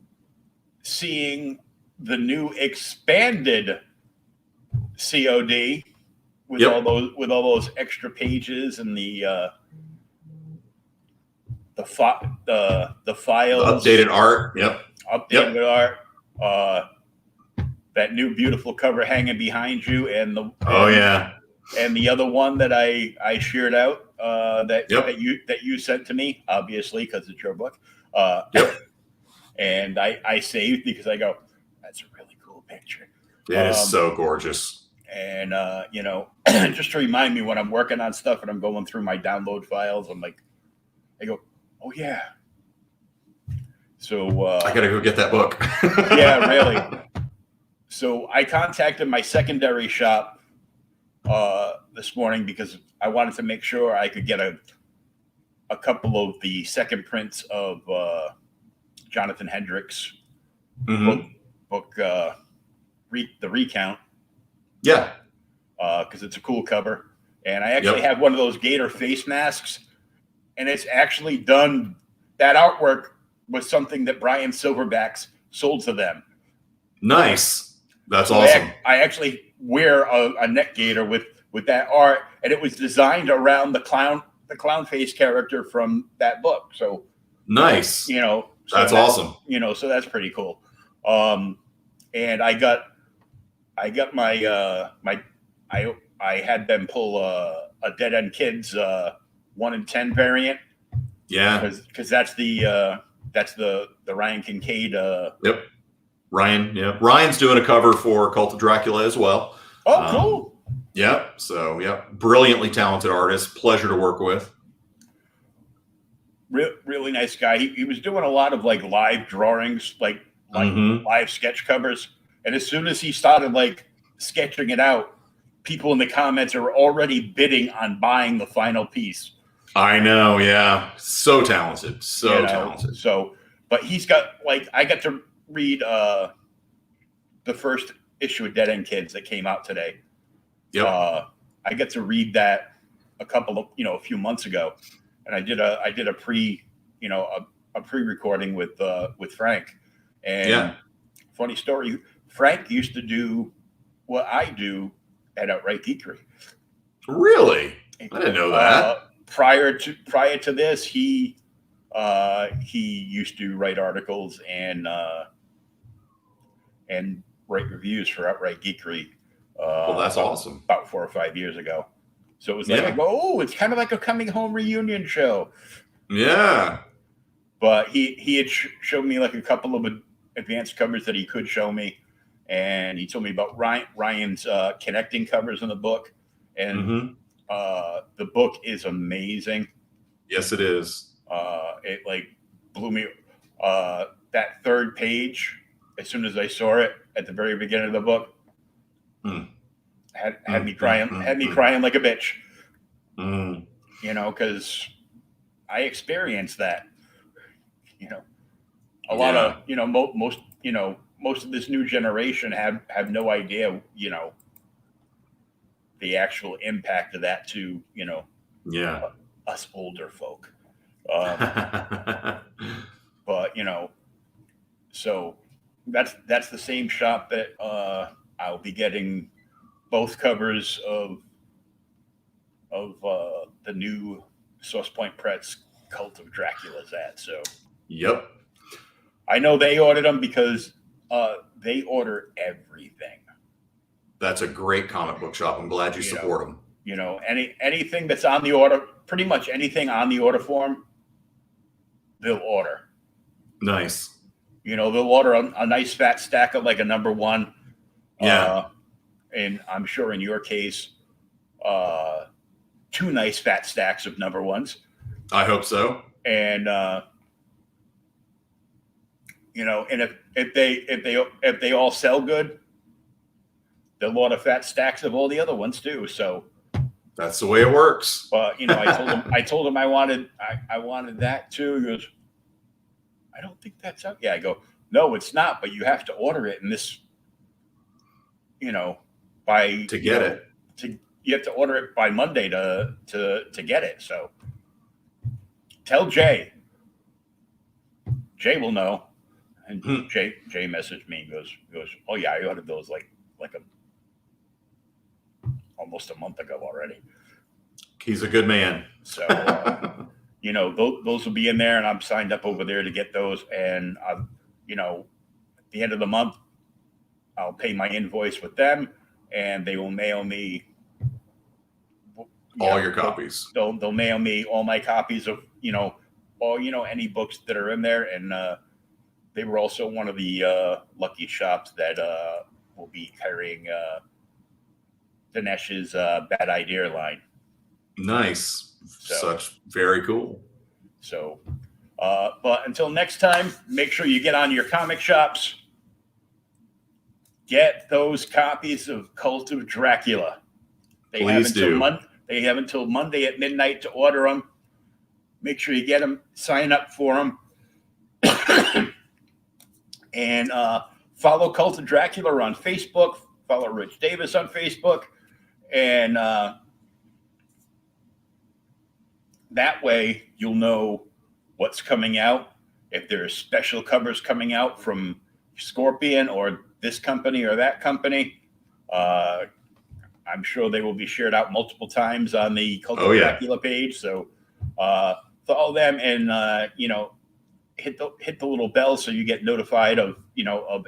Speaker 1: seeing the new expanded COD with all those extra pages and the files, the
Speaker 2: updated art.
Speaker 1: Updated art. That new beautiful cover hanging behind you, and the and the other one that I shared out that you sent to me, obviously because it's your book. And I saved because I go, that's a really cool picture.
Speaker 2: It is so gorgeous.
Speaker 1: And just to remind me when I'm working on stuff and I'm going through my download files, I go, oh yeah. So
Speaker 2: I gotta go get that book.
Speaker 1: Yeah, really. So I contacted my secondary shop this morning because I wanted to make sure I could get a couple of the second prints of Jonathan Hendricks' book, The Recount.
Speaker 2: Yeah.
Speaker 1: Because it's a cool cover. And I actually have one of those gator face masks, and it's actually done. That artwork was something that Brian Silverbacks sold to them.
Speaker 2: Nice. That's awesome.
Speaker 1: I actually wear a neck gaiter with that art, and it was designed around the clown face character from that book. So
Speaker 2: nice. That's awesome.
Speaker 1: So that's pretty cool. And I got my I had them pull a Dead End Kids 1 in 10 variant.
Speaker 2: Yeah.
Speaker 1: Because that's the Ryan Kincaid.
Speaker 2: Ryan. Yeah. Ryan's doing a cover for Cult of Dracula as well.
Speaker 1: Oh, cool.
Speaker 2: Yeah. So brilliantly talented artist. Pleasure to work with.
Speaker 1: Really nice guy. He was doing a lot of live drawings, live sketch covers. And as soon as he started sketching it out, people in the comments are already bidding on buying the final piece.
Speaker 2: I know. Yeah. So talented. Talented.
Speaker 1: So, but he's got I got to read the first issue of Dead End Kids that came out today.
Speaker 2: Yep.
Speaker 1: I got to read that a few months ago, and I did a pre-recording with Frank. And funny story, Frank used to do what I do at Outright Geekery. Really?
Speaker 2: I didn't know that.
Speaker 1: Prior to this, he used to write articles and write reviews for Outright Geekery.
Speaker 2: Well, that's awesome.
Speaker 1: About 4 or 5 years ago. So it was it's kind of like a coming home reunion show.
Speaker 2: Yeah.
Speaker 1: But he had showed me like a couple of advanced covers that he could show me, and he told me about Ryan's connecting covers in the book, and the book is amazing.
Speaker 2: Yes, it is.
Speaker 1: It like blew me. That third page, as soon as I saw it at the very beginning of the book, had me crying. Had me crying like a bitch. You know, because I experienced that. You know, a lot of most of this new generation have no idea. You know, the actual impact of that to us older folk. But you know, so that's the same shop that I'll be getting both covers of the new Source Point Press Cult of Dracula's at. So
Speaker 2: yep,
Speaker 1: I know they ordered them because they order everything.
Speaker 2: That's a great comic book shop. I'm glad you support them.
Speaker 1: You know, anything that's on the order, pretty much anything on the order form, they'll order.
Speaker 2: Nice.
Speaker 1: You know, they'll order a nice fat stack of like a number one.
Speaker 2: Yeah.
Speaker 1: And I'm sure in your case, 2 nice fat stacks of number ones.
Speaker 2: I hope so.
Speaker 1: And you know, and if they all sell good, they'll order fat stacks of all the other ones too. So
Speaker 2: that's the way it works.
Speaker 1: But you know, I told him I wanted that too. He goes, I don't think that's out. Yeah, I go, no, it's not, but you have to order it in this, you know, by
Speaker 2: to get it.
Speaker 1: You have to order it by Monday to get it. So tell Jay. Jay will know. And Jay messaged me. Goes, oh yeah, I ordered those like almost a month ago already.
Speaker 2: He's a good man.
Speaker 1: So you know, those will be in there, and I'm signed up over there to get those. And you know, at the end of the month, I'll pay my invoice with them, and they will mail me
Speaker 2: all your copies.
Speaker 1: They'll mail me all my copies of any books that are in there, and they were also one of the lucky shops that will be carrying Dinesh's Bad Idea line.
Speaker 2: Nice. Such very cool.
Speaker 1: So, but until next time, make sure you get on your comic shops. Get those copies of Cult of Dracula. They have until Monday at midnight to order them. Make sure you get them. Sign up for them. And follow Cult of Dracula on Facebook. Follow Rich Davis on Facebook. And that way you'll know what's coming out. If there's special covers coming out from Scorpion or this company or that company, I'm sure they will be shared out multiple times on the Cult of Dracula page. So follow them and hit the little bell so you get notified of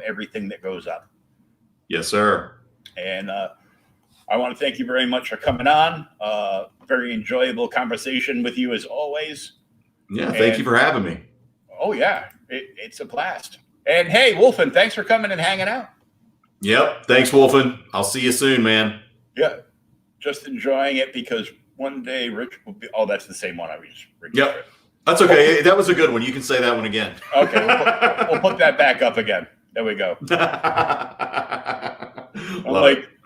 Speaker 1: everything that goes up.
Speaker 2: Yes, sir.
Speaker 1: And I want to thank you very much for coming on. Very enjoyable conversation with you as always.
Speaker 2: Yeah, thank you for having me.
Speaker 1: Oh yeah, it's a blast. And hey, Wolfen, thanks for coming and hanging out.
Speaker 2: Yep, thanks, Wolfen. I'll see you soon, man.
Speaker 1: Yeah, just enjoying it because one day Rich will be. Oh, that's the same one I was.
Speaker 2: Yep, that's okay. That was a good one. You can say that one again.
Speaker 1: Okay, we'll put that back up again. There we go.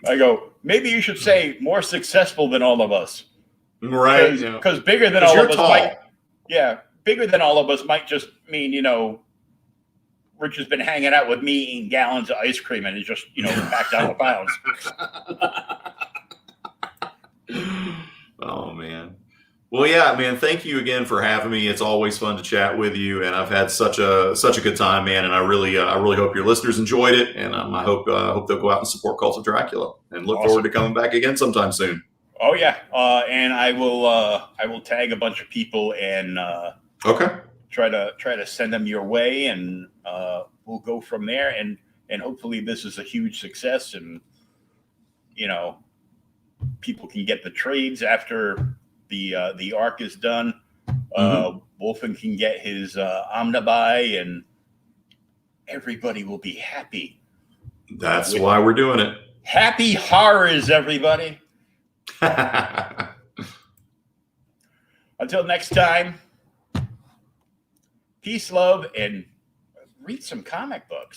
Speaker 1: I go, maybe you should say more successful than all of us.
Speaker 2: Right.
Speaker 1: Because bigger than all of us bigger than all of us might just mean, Rich has been hanging out with me eating gallons of ice cream and he's just, packed down the pounds.
Speaker 2: Oh, man. Well, yeah, man, thank you again for having me. It's always fun to chat with you, and I've had such a good time, man. And I really hope your listeners enjoyed it, and I hope they'll go out and support Cult of Dracula, and look forward to coming back again sometime soon.
Speaker 1: Oh yeah, and I will tag a bunch of people and try to send them your way, and we'll go from there, and hopefully this is a huge success, and people can get the trades after the arc is done. Wolfen can get his Omnibuy, and everybody will be happy.
Speaker 2: That's why we're doing it.
Speaker 1: Happy horrors, everybody. Until next time, peace, love, and read some comic books.